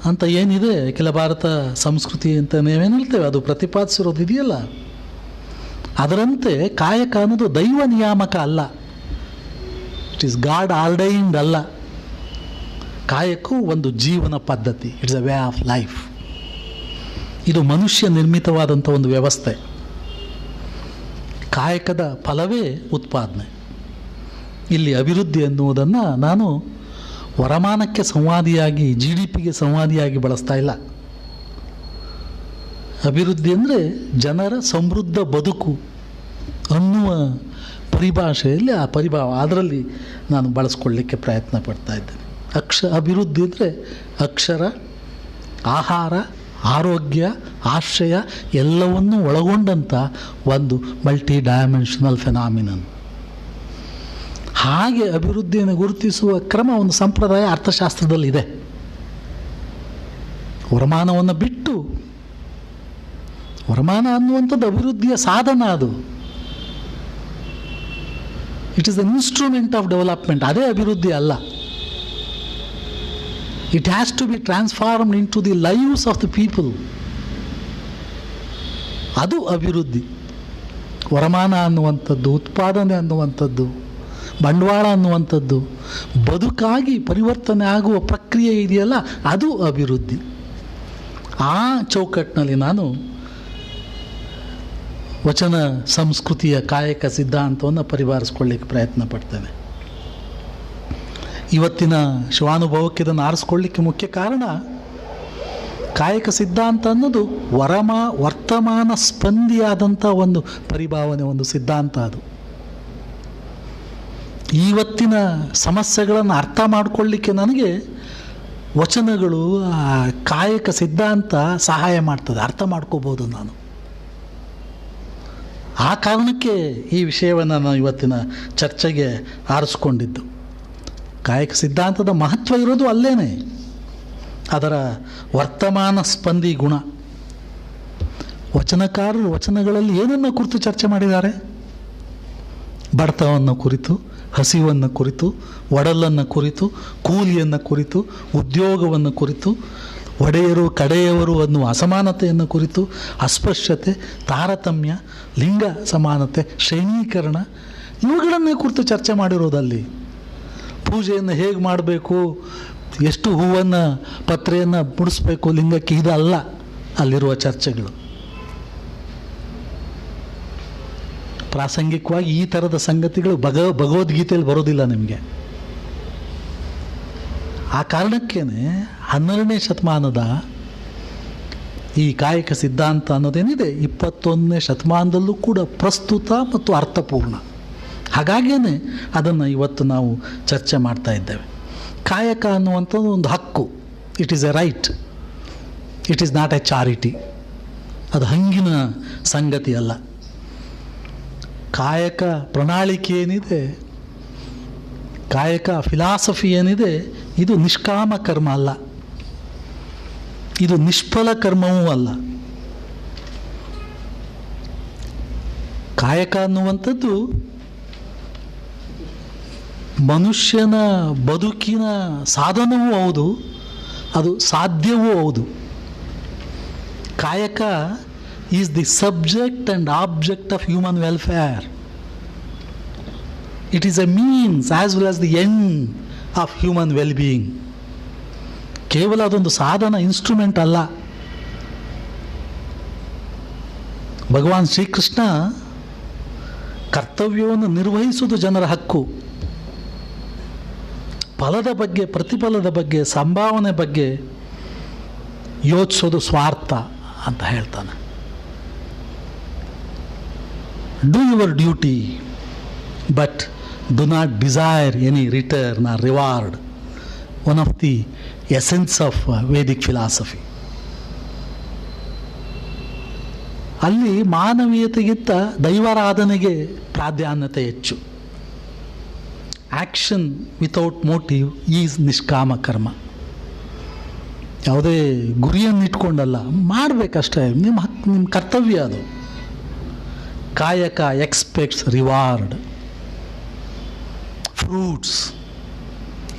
ಅಂತ ಏನಿದೆ ಕೆಲ ಭಾರತ ಸಂಸ್ಕೃತಿ ಅಂತ ನಾವೇನು ಹೇಳ್ತೇವೆ, ಅದು ಪ್ರತಿಪಾದಿಸಿರೋದು ಇದೆಯಲ್ಲ, ಅದರಂತೆ ಕಾಯಕ ಅನ್ನೋದು ದೈವ ನಿಯಾಮಕ ಅಲ್ಲ, ಇಟ್ ಈಸ್ ಗಾಡ್ ಆರ್ಡೈನ್ಡ್ ಅಲ್ಲ. ಕಾಯಕವು ಒಂದು ಜೀವನ ಪದ್ಧತಿ, it's A way of life. ಇದು ಮನುಷ್ಯ ನಿರ್ಮಿತವಾದಂಥ ಒಂದು ವ್ಯವಸ್ಥೆ. ಕಾಯಕದ ಫಲವೇ ಉತ್ಪಾದನೆ. ಇಲ್ಲಿ ಅಭಿವೃದ್ಧಿ ಎನ್ನುವುದನ್ನು ನಾನು ವರಮಾನಕ್ಕೆ ಸಂವಾದಿಯಾಗಿ GDPಗೆ ಸಂವಾದಿಯಾಗಿ ಬಳಸ್ತಾ ಇಲ್ಲ. ಅಭಿವೃದ್ಧಿ ಅಂದರೆ ಜನರ ಸಮೃದ್ಧ ಬದುಕು ಅನ್ನುವ ಪರಿಭಾಷೆಯಲ್ಲಿ ಆ ಅದರಲ್ಲಿ ನಾನು ಬಳಸ್ಕೊಳ್ಳಿಕ್ಕೆ ಪ್ರಯತ್ನ ಪಡ್ತಾ ಇದ್ದೇನೆ. ಅಭಿವೃದ್ಧಿ ಅಂದರೆ ಅಕ್ಷರ, ಆಹಾರ, ಆರೋಗ್ಯ, ಆಶ್ರಯ ಎಲ್ಲವನ್ನೂ ಒಳಗೊಂಡಂಥ ಒಂದು ಮಲ್ಟಿ ಡೈಮೆನ್ಷನಲ್ ಫೆನಾಮಿನನ್. ಹಾಗೆ ಅಭಿವೃದ್ಧಿಯನ್ನು ಗುರುತಿಸುವ ಕ್ರಮ ಒಂದು ಸಂಪ್ರದಾಯ ಅರ್ಥಶಾಸ್ತ್ರದಲ್ಲಿದೆ. ವರಮಾನವನ್ನು ಬಿಟ್ಟು, ವರಮಾನ ಅನ್ನುವಂಥದ್ದು ಅಭಿವೃದ್ಧಿಯ ಸಾಧನ, ಅದು it is an instrument of development. ಅದೇ ಅಭಿವೃದ್ಧಿ ಅಲ್ಲ. It has to be transformed in to the lives of the people. ಅದು ಅಭಿವೃದ್ಧಿ. ವರಮಾನ ಅನ್ನುವಂಥದ್ದು, ಉತ್ಪಾದನೆ ಅನ್ನುವಂಥದ್ದು, ಬಂಡವಾಳ ಅನ್ನುವಂಥದ್ದು ಬದುಕಾಗಿ ಪರಿವರ್ತನೆ ಆಗುವ ಪ್ರಕ್ರಿಯೆ ಇದೆಯಲ್ಲ, ಅದು ಅಭಿವೃದ್ಧಿ. ಆ ಚೌಕಟ್ಟಿನಲ್ಲಿ ನಾನು ವಚನ ಸಂಸ್ಕೃತಿಯ ಕಾಯಕ ಸಿದ್ಧಾಂತವನ್ನು ಪರಿಭಾರಿಸ್ಕೊಳ್ಳಿಕ್ಕೆ ಪ್ರಯತ್ನ ಪಡ್ತೇನೆ. ಇವತ್ತಿನ ಶಿವಾನುಭವಕ್ಕೆ ಇದನ್ನು ಆರಿಸ್ಕೊಳ್ಳಿಕ್ಕೆ ಮುಖ್ಯ ಕಾರಣ, ಕಾಯಕ ಸಿದ್ಧಾಂತ ಅನ್ನೋದು ವರ್ತಮಾನ ಸ್ಪಂದಿಯಾದಂಥ ಒಂದು ಪರಿಭಾವನೆ, ಒಂದು ಸಿದ್ಧಾಂತ. ಅದು ಇವತ್ತಿನ ಸಮಸ್ಯೆಗಳನ್ನು ಅರ್ಥ ಮಾಡಿಕೊಳ್ಳಿಕ್ಕೆ ನನಗೆ ವಚನಗಳು, ಕಾಯಕ ಸಿದ್ಧಾಂತ ಸಹಾಯ ಮಾಡ್ತದೆ, ಅರ್ಥ ಮಾಡ್ಕೋಬೋದು ನಾನು. ಆ ಕಾರಣಕ್ಕೆ ಈ ವಿಷಯವನ್ನು ನಾನು ಇವತ್ತಿನ ಚರ್ಚೆಗೆ ಆರಿಸ್ಕೊಂಡಿದ್ದು. ಕಾಯಕ ಸಿದ್ಧಾಂತದ ಮಹತ್ವ ಇರೋದು ಅಲ್ಲೇನೆ, ಅದರ ವರ್ತಮಾನ ಸ್ಪಂದಿ ಗುಣ. ವಚನಕಾರರು ವಚನಗಳಲ್ಲಿ ಏನನ್ನು ಕುರಿತು ಚರ್ಚೆ ಮಾಡಿದ್ದಾರೆ? ಬಡತನವನ್ನು ಕುರಿತು, ಹಸಿವನ್ನು ಕುರಿತು, ಒಡಲನ್ನು ಕುರಿತು, ಕೂಲಿಯನ್ನು ಕುರಿತು, ಉದ್ಯೋಗವನ್ನು ಕುರಿತು, ಒಡೆಯರು ಕಡೆಯವರು ಅನ್ನುವ ಅಸಮಾನತೆಯನ್ನು ಕುರಿತು, ಅಸ್ಪೃಶ್ಯತೆ, ತಾರತಮ್ಯ, ಲಿಂಗ ಸಮಾನತೆ, ಶ್ರೇಣೀಕರಣ, ಇವುಗಳನ್ನೇ ಕುರಿತು ಚರ್ಚೆ ಮಾಡಿರೋದಲ್ಲಿ. ಪೂಜೆಯನ್ನು ಹೇಗೆ ಮಾಡಬೇಕು, ಎಷ್ಟು ಹೂವನ್ನು ಪತ್ರೆಯನ್ನು ಮುಡಿಸ್ಬೇಕು ಲಿಂಗಕ್ಕೆ, ಇದಲ್ಲ ಅಲ್ಲಿರುವ ಚರ್ಚೆಗಳು. ಪ್ರಾಸಂಗಿಕವಾಗಿ ಈ ಥರದ ಸಂಗತಿಗಳು ಭಗವದ್ಗೀತೆಯಲ್ಲಿ ಬರೋದಿಲ್ಲ ನಿಮಗೆ. ಆ ಕಾರಣಕ್ಕೇನೆ 12ನೇ ಶತಮಾನದ ಈ ಕಾಯಕ ಸಿದ್ಧಾಂತ ಅನ್ನೋದೇನಿದೆ 21ನೇ ಶತಮಾನದಲ್ಲೂ ಕೂಡ ಪ್ರಸ್ತುತ ಮತ್ತು ಅರ್ಥಪೂರ್ಣ. ಹಾಗಾಗಿಯೇ ಅದನ್ನು ಇವತ್ತು ನಾವು ಚರ್ಚೆ ಮಾಡ್ತಾ ಇದ್ದೇವೆ. ಕಾಯಕ ಅನ್ನುವಂಥದ್ದು ಒಂದು ಹಕ್ಕು. It is A right, it is not A charity. ಅದು ಹಂಗಿನ ಸಂಗತಿ ಅಲ್ಲ. ಕಾಯಕ ಪ್ರಣಾಳಿಕೆ ಏನಿದೆ, ಕಾಯಕ ಫಿಲಾಸಫಿ ಏನಿದೆ, ಇದು ನಿಷ್ಕಾಮ ಕರ್ಮ ಅಲ್ಲ, ಇದು ನಿಷ್ಫಲ ಕರ್ಮವೂ ಅಲ್ಲ. ಕಾಯಕ ಅನ್ನುವಂಥದ್ದು ಮನುಷ್ಯನ ಬದುಕಿನ ಸಾಧನವೂ ಹೌದು, ಅದು ಸಾಧ್ಯವೂ ಹೌದು. ಕಾಯಕ is the subject and object of human welfare. It is A means as well as the end of human wellbeing. ಕೇವಲ ಅದೊಂದು ಸಾಧನ, ಇನ್ಸ್ಟ್ರೂಮೆಂಟ್ ಅಲ್ಲ. ಭಗವಾನ್ ಶ್ರೀಕೃಷ್ಣ ಕರ್ತವ್ಯವನ್ನು ನಿರ್ವಹಿಸುವುದು ಜನರ ಹಕ್ಕು. ಫಲದ ಬಗ್ಗೆ, ಪ್ರತಿಫಲದ ಬಗ್ಗೆ, ಸಂಭಾವನೆ ಬಗ್ಗೆ ಯೋಚಿಸೋದು ಸ್ವಾರ್ಥ ಅಂತ ಹೇಳ್ತಾನೆ. Do your duty but do not desire any return or reward. One of the essence of Vedic philosophy. ಅಲ್ಲಿ ಮಾನವೀಯತೆಗಿಂತ ದೈವಾರಾಧನೆಗೆ ಪ್ರಾಧಾನ್ಯತೆ ಹೆಚ್ಚು. ಆ್ಯಕ್ಷನ್ ವಿತೌಟ್ ಮೋಟಿವ್ ಈಸ್ ನಿಷ್ಕಾಮ ಕರ್ಮ. ಯಾವುದೇ ಗುರಿಯನ್ನು ಇಟ್ಕೊಂಡಲ್ಲ, ಮಾಡಬೇಕಷ್ಟೇ, ನಿಮ್ಮ ಕರ್ತವ್ಯ ಅದು. Kayaka expects reward, fruits.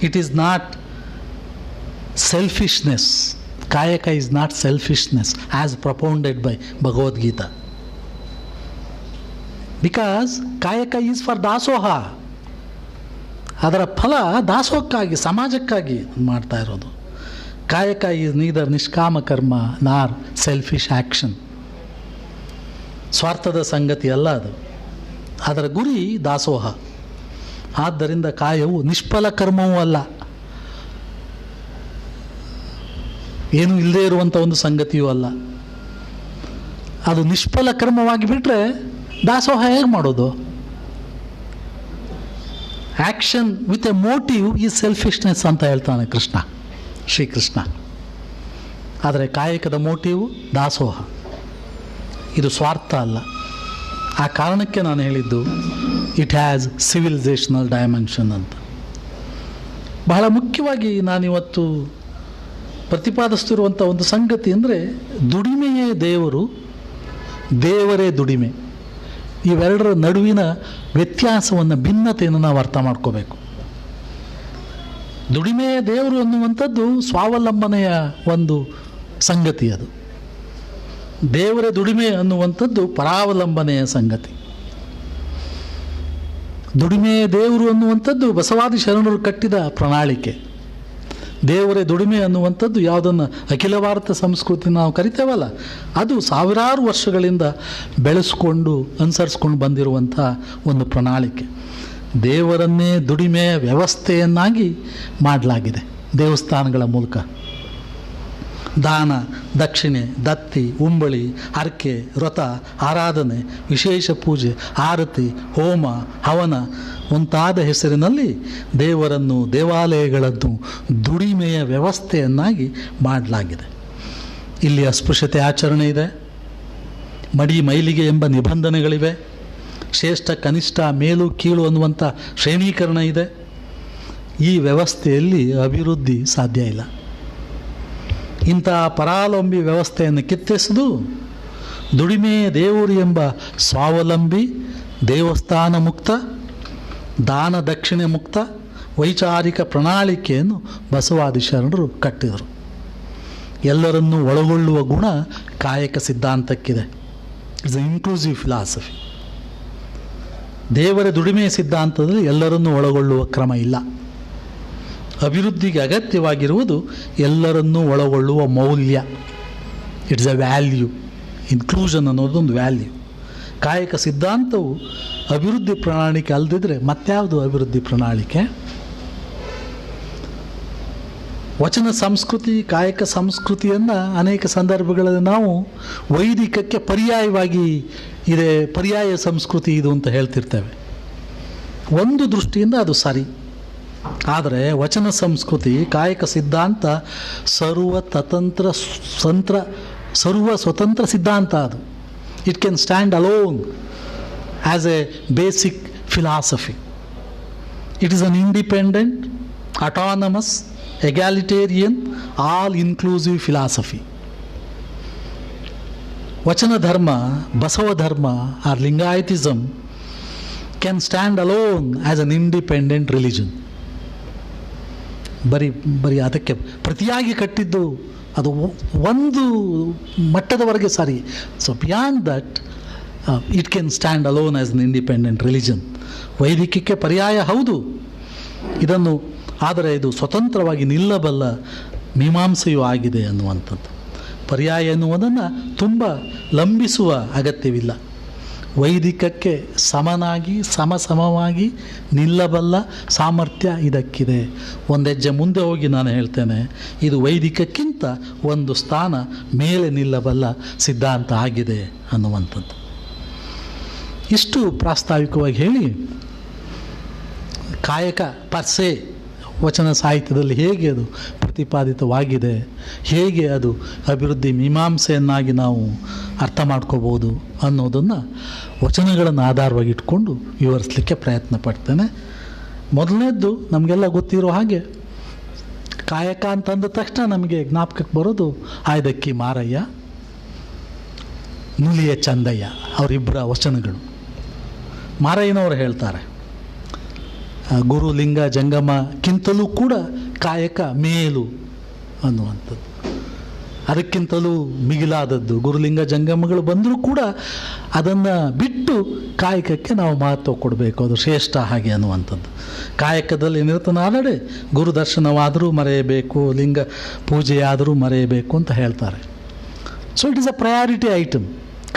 It is not selfishness. Kayaka is not selfishness as propounded by Bhagavad Gita. Because kayaka is for dasoha. ಅದರ ಫಲ ದಾಸೋಹಕ್ಕಾಗಿ, ಸಮಾಜಕ್ಕಾಗಿ ಮಾಡ್ತಾ ಇರೋದು. ಕಾಯಕ ಈಸ್ ನೀದರ್ ನಿಷ್ಕಾಮ ಕರ್ಮ ನಾರ್ ಸೆಲ್ಫಿಶ್ ಆ್ಯಕ್ಷನ್. ಸ್ವಾರ್ಥದ ಸಂಗತಿ ಅಲ್ಲ ಅದು. ಅದರ ಗುರಿ ದಾಸೋಹ. ಆದ್ದರಿಂದ ಕಾಯವು ನಿಷ್ಫಲ ಕರ್ಮವೂ ಅಲ್ಲ, ಏನೂ ಇಲ್ಲದೇ ಇರುವಂಥ ಒಂದು ಸಂಗತಿಯೂ ಅಲ್ಲ. ಅದು ನಿಷ್ಫಲ ಕರ್ಮವಾಗಿ ಬಿಟ್ಟರೆ ದಾಸೋಹ ಹೇಗೆ ಮಾಡೋದು? Action with A motive is selfishness ಅಂತ ಹೇಳ್ತಾನೆ ಕೃಷ್ಣ, ಶ್ರೀಕೃಷ್ಣ. ಆದರೆ ಕಾಯಕದ ಮೋಟಿವ್ ದಾಸೋಹ, ಇದು ಸ್ವಾರ್ಥ ಅಲ್ಲ. ಆ ಕಾರಣಕ್ಕೆ ನಾನು ಹೇಳಿದ್ದು ಇಟ್ ಹ್ಯಾಸ್ ಸಿವಿಲೈಸೇಷನಲ್ ಡೈಮೆನ್ಷನ್ ಅಂತ. ಬಹಳ ಮುಖ್ಯವಾಗಿ ನಾನಿವತ್ತು ಪ್ರತಿಪಾದಿಸ್ತಿರುವಂಥ ಒಂದು ಸಂಗತಿ ಅಂದರೆ ದುಡಿಮೆಯೇ ದೇವರು, ದೇವರೇ ದುಡಿಮೆ. ಇವೆರಡರ ನಡುವಿನ ವ್ಯತ್ಯಾಸವನ್ನು, ಭಿನ್ನತೆಯನ್ನು ನಾವು ಅರ್ಥ ಮಾಡ್ಕೋಬೇಕು. ದುಡಿಮೆಯೇ ದೇವರು ಅನ್ನುವಂಥದ್ದು ಸ್ವಾವಲಂಬನೆಯ ಒಂದು ಸಂಗತಿ. ಅದು ದೇವರೇ ದುಡಿಮೆ ಅನ್ನುವಂಥದ್ದು ಪರಾವಲಂಬನೆಯ ಸಂಗತಿ. ದುಡಿಮೆಯೇ ದೇವರು ಅನ್ನುವಂಥದ್ದು ಬಸವಾದಿ ಶರಣರು ಕಟ್ಟಿದ ಪ್ರಣಾಳಿಕೆ. ದೇವರೇ ದುಡಿಮೆ ಅನ್ನುವಂಥದ್ದು ಯಾವುದನ್ನು ಅಖಿಲ ಭಾರತ ಸಂಸ್ಕೃತಿ ನಾವು ಕರಿತೇವಲ್ಲ, ಅದು ಸಾವಿರಾರು ವರ್ಷಗಳಿಂದ ಬೆಳೆಸ್ಕೊಂಡು ಅನುಸರಿಸ್ಕೊಂಡು ಬಂದಿರುವಂಥ ಒಂದು ಪ್ರಣಾಳಿಕೆ. ದೇವರನ್ನೇ ದುಡಿಮೆಯ ವ್ಯವಸ್ಥೆಯನ್ನಾಗಿ ಮಾಡಲಾಗಿದೆ ದೇವಸ್ಥಾನಗಳ ಮೂಲಕ. ದಾನ, ದಕ್ಷಿಣೆ, ದತ್ತಿ, ಉಂಬಳಿ, ಹರಕೆ, ವ್ರತ, ಆರಾಧನೆ, ವಿಶೇಷ ಪೂಜೆ, ಆರತಿ, ಹೋಮ, ಹವನ ಮುಂತಾದ ಹೆಸರಿನಲ್ಲಿ ದೇವರನ್ನು, ದೇವಾಲಯಗಳನ್ನು ದುಡಿಮೆಯ ವ್ಯವಸ್ಥೆಯನ್ನಾಗಿ ಮಾಡಲಾಗಿದೆ. ಇಲ್ಲಿ ಅಸ್ಪೃಶ್ಯತೆ ಆಚರಣೆ ಇದೆ, ಮಡಿ ಮೈಲಿಗೆ ಎಂಬ ನಿಬಂಧನೆಗಳಿವೆ, ಶ್ರೇಷ್ಠ ಕನಿಷ್ಠ ಮೇಲು ಕೀಳು ಅನ್ನುವಂಥ ಶ್ರೇಣೀಕರಣ ಇದೆ. ಈ ವ್ಯವಸ್ಥೆಯಲ್ಲಿ ಅಭಿವೃದ್ಧಿ ಸಾಧ್ಯ ಇಲ್ಲ. ಇಂಥ ಪರಾವಲಂಬಿ ವ್ಯವಸ್ಥೆಯನ್ನು ಕಿತ್ತೆಸೆದು ದುಡಿಮೆಯ ದೇವರು ಎಂಬ ಸ್ವಾವಲಂಬಿ, ದೇವಸ್ಥಾನ ಮುಕ್ತ, ದಾನ ದಕ್ಷಿಣೆ ಮುಕ್ತ ವೈಚಾರಿಕ ಪ್ರಣಾಳಿಕೆಯನ್ನು ಬಸವಾದಿ ಶರಣರು ಕಟ್ಟಿದರು. ಎಲ್ಲರನ್ನೂ ಒಳಗೊಳ್ಳುವ ಗುಣ ಕಾಯಕ ಸಿದ್ಧಾಂತಕ್ಕಿದೆ. It's a inclusive philosophy. ದೇವರ ದುಡಿಮೆಯ ಸಿದ್ಧಾಂತದಲ್ಲಿ ಎಲ್ಲರನ್ನೂ ಒಳಗೊಳ್ಳುವ ಕ್ರಮ ಇಲ್ಲ. ಅಭಿವೃದ್ಧಿಗೆ ಅಗತ್ಯವಾಗಿರುವುದು ಎಲ್ಲರನ್ನೂ ಒಳಗೊಳ್ಳುವ ಮೌಲ್ಯ. It's A value. ಇನ್ಕ್ಲೂಷನ್ ಅನ್ನೋದೊಂದು ವ್ಯಾಲ್ಯೂ. ಕಾಯಕ ಸಿದ್ಧಾಂತವು ಅಭಿವೃದ್ಧಿ ಪ್ರಣಾಳಿಕೆ ಅಲ್ಲದಿದ್ದರೆ ಮತ್ಯಾವುದು ಅಭಿವೃದ್ಧಿ ಪ್ರಣಾಳಿಕೆ? ವಚನ ಸಂಸ್ಕೃತಿ, ಕಾಯಕ ಸಂಸ್ಕೃತಿಯನ್ನು ಅನೇಕ ಸಂದರ್ಭಗಳಲ್ಲಿ ನಾವು ವೈದಿಕಕ್ಕೆ ಪರ್ಯಾಯವಾಗಿ ಇದೆ, ಪರ್ಯಾಯ ಸಂಸ್ಕೃತಿ ಇದು ಅಂತ ಹೇಳ್ತಿರ್ತೇವೆ. ಒಂದು ದೃಷ್ಟಿಯಿಂದ ಅದು ಸರಿ. ಆದರೆ ವಚನ ಸಂಸ್ಕೃತಿ, ಕಾಯಕ ಸಿದ್ಧಾಂತ ಸರ್ವ ಸ್ವತಂತ್ರ ಸಿದ್ಧಾಂತ. ಅದು it can stand alone as a basic philosophy. It is an independent, autonomous, egalitarian, all inclusive philosophy. Vachana dharma, Basava dharma or Lingayatism can stand alone as an independent religion. ಬರೀ ಅದಕ್ಕೆ ಪ್ರತಿಯಾಗಿ ಕಟ್ಟಿದ್ದು ಅದು ಒಂದು ಮಟ್ಟದವರೆಗೆ ಸರಿ. So beyond that it can stand alone as an independent religion. ವೈದಿಕಕ್ಕೆ ಪರ್ಯಾಯ ಹೌದು ಇದನ್ನು, ಆದರೆ ಇದು ಸ್ವತಂತ್ರವಾಗಿ ನಿಲ್ಲಬಲ್ಲ ಮೀಮಾಂಸೆಯೂ ಆಗಿದೆ ಅನ್ನುವಂಥದ್ದು. ಪರ್ಯಾಯ ಎನ್ನುವುದನ್ನು ತುಂಬ ಲಂಬಿಸುವ ಅಗತ್ಯವಿಲ್ಲ. ವೈದಿಕಕ್ಕೆ ಸಮನಾಗಿ ಸಮವಾಗಿ ನಿಲ್ಲಬಲ್ಲ ಸಾಮರ್ಥ್ಯ ಇದಕ್ಕಿದೆ. ಒಂದೆಜ್ಜೆ ಮುಂದೆ ಹೋಗಿ ನಾನು ಹೇಳ್ತೇನೆ, ಇದು ವೈದಿಕಕ್ಕಿಂತ ಒಂದು ಸ್ಥಾನ ಮೇಲೆ ನಿಲ್ಲಬಲ್ಲ ಸಿದ್ಧಾಂತ ಆಗಿದೆ ಅನ್ನುವಂಥದ್ದು. ಇಷ್ಟು ಪ್ರಾಸ್ತಾವಿಕವಾಗಿ ಹೇಳಿ, ಕಾಯಕ ಪರ್ಸೆ ವಚನ ಸಾಹಿತ್ಯದಲ್ಲಿ ಹೇಗೆ ಅದು ಪ್ರತಿಪಾದಿತವಾಗಿದೆ, ಹೇಗೆ ಅದು ಅಭಿವೃದ್ಧಿ ಮೀಮಾಂಸೆಯನ್ನಾಗಿ ನಾವು ಅರ್ಥ ಮಾಡ್ಕೋಬೋದು ಅನ್ನೋದನ್ನು ವಚನಗಳನ್ನು ಆಧಾರವಾಗಿ ಇಟ್ಕೊಂಡು ವಿವರಿಸಲಿಕ್ಕೆ ಪ್ರಯತ್ನ ಪಡ್ತೇನೆ. ಮೊದಲನೇದ್ದು ನಮಗೆಲ್ಲ ಗೊತ್ತಿರೋ ಹಾಗೆ, ಕಾಯಕ ಅಂತಂದ ತಕ್ಷಣ ನಮಗೆ ಜ್ಞಾಪಕಕ್ಕೆ ಬರೋದು ಆಯ್ದಕ್ಕಿ ಮಾರಯ್ಯ, ನುಲಿಯ ಚಂದಯ್ಯ, ಅವರಿಬ್ಬರ ವಚನಗಳು. ಮಾರಯ್ಯನವರು ಹೇಳ್ತಾರೆ, ಗುರು ಲಿಂಗ ಜಂಗಮಕ್ಕಿಂತಲೂ ಕೂಡ ಕಾಯಕ ಮೇಲು ಅನ್ನುವಂಥದ್ದು. ಅದಕ್ಕಿಂತಲೂ ಮಿಗಿಲಾದದ್ದು ಗುರುಲಿಂಗ ಜಂಗಮಗಳು ಬಂದರೂ ಕೂಡ ಅದನ್ನು ಬಿಟ್ಟು ಕಾಯಕಕ್ಕೆ ನಾವು ಮಹತ್ವ ಕೊಡಬೇಕು, ಅದು ಶ್ರೇಷ್ಠ ಹಾಗೆ ಅನ್ನುವಂಥದ್ದು. ಕಾಯಕದಲ್ಲಿ ನಿರತನಾದಡೆ ಗುರು ದರ್ಶನವಾದರೂ ಮರೆಯಬೇಕು, ಲಿಂಗ ಪೂಜೆಯಾದರೂ ಮರೆಯಬೇಕು ಅಂತ ಹೇಳ್ತಾರೆ. So it is a priority item.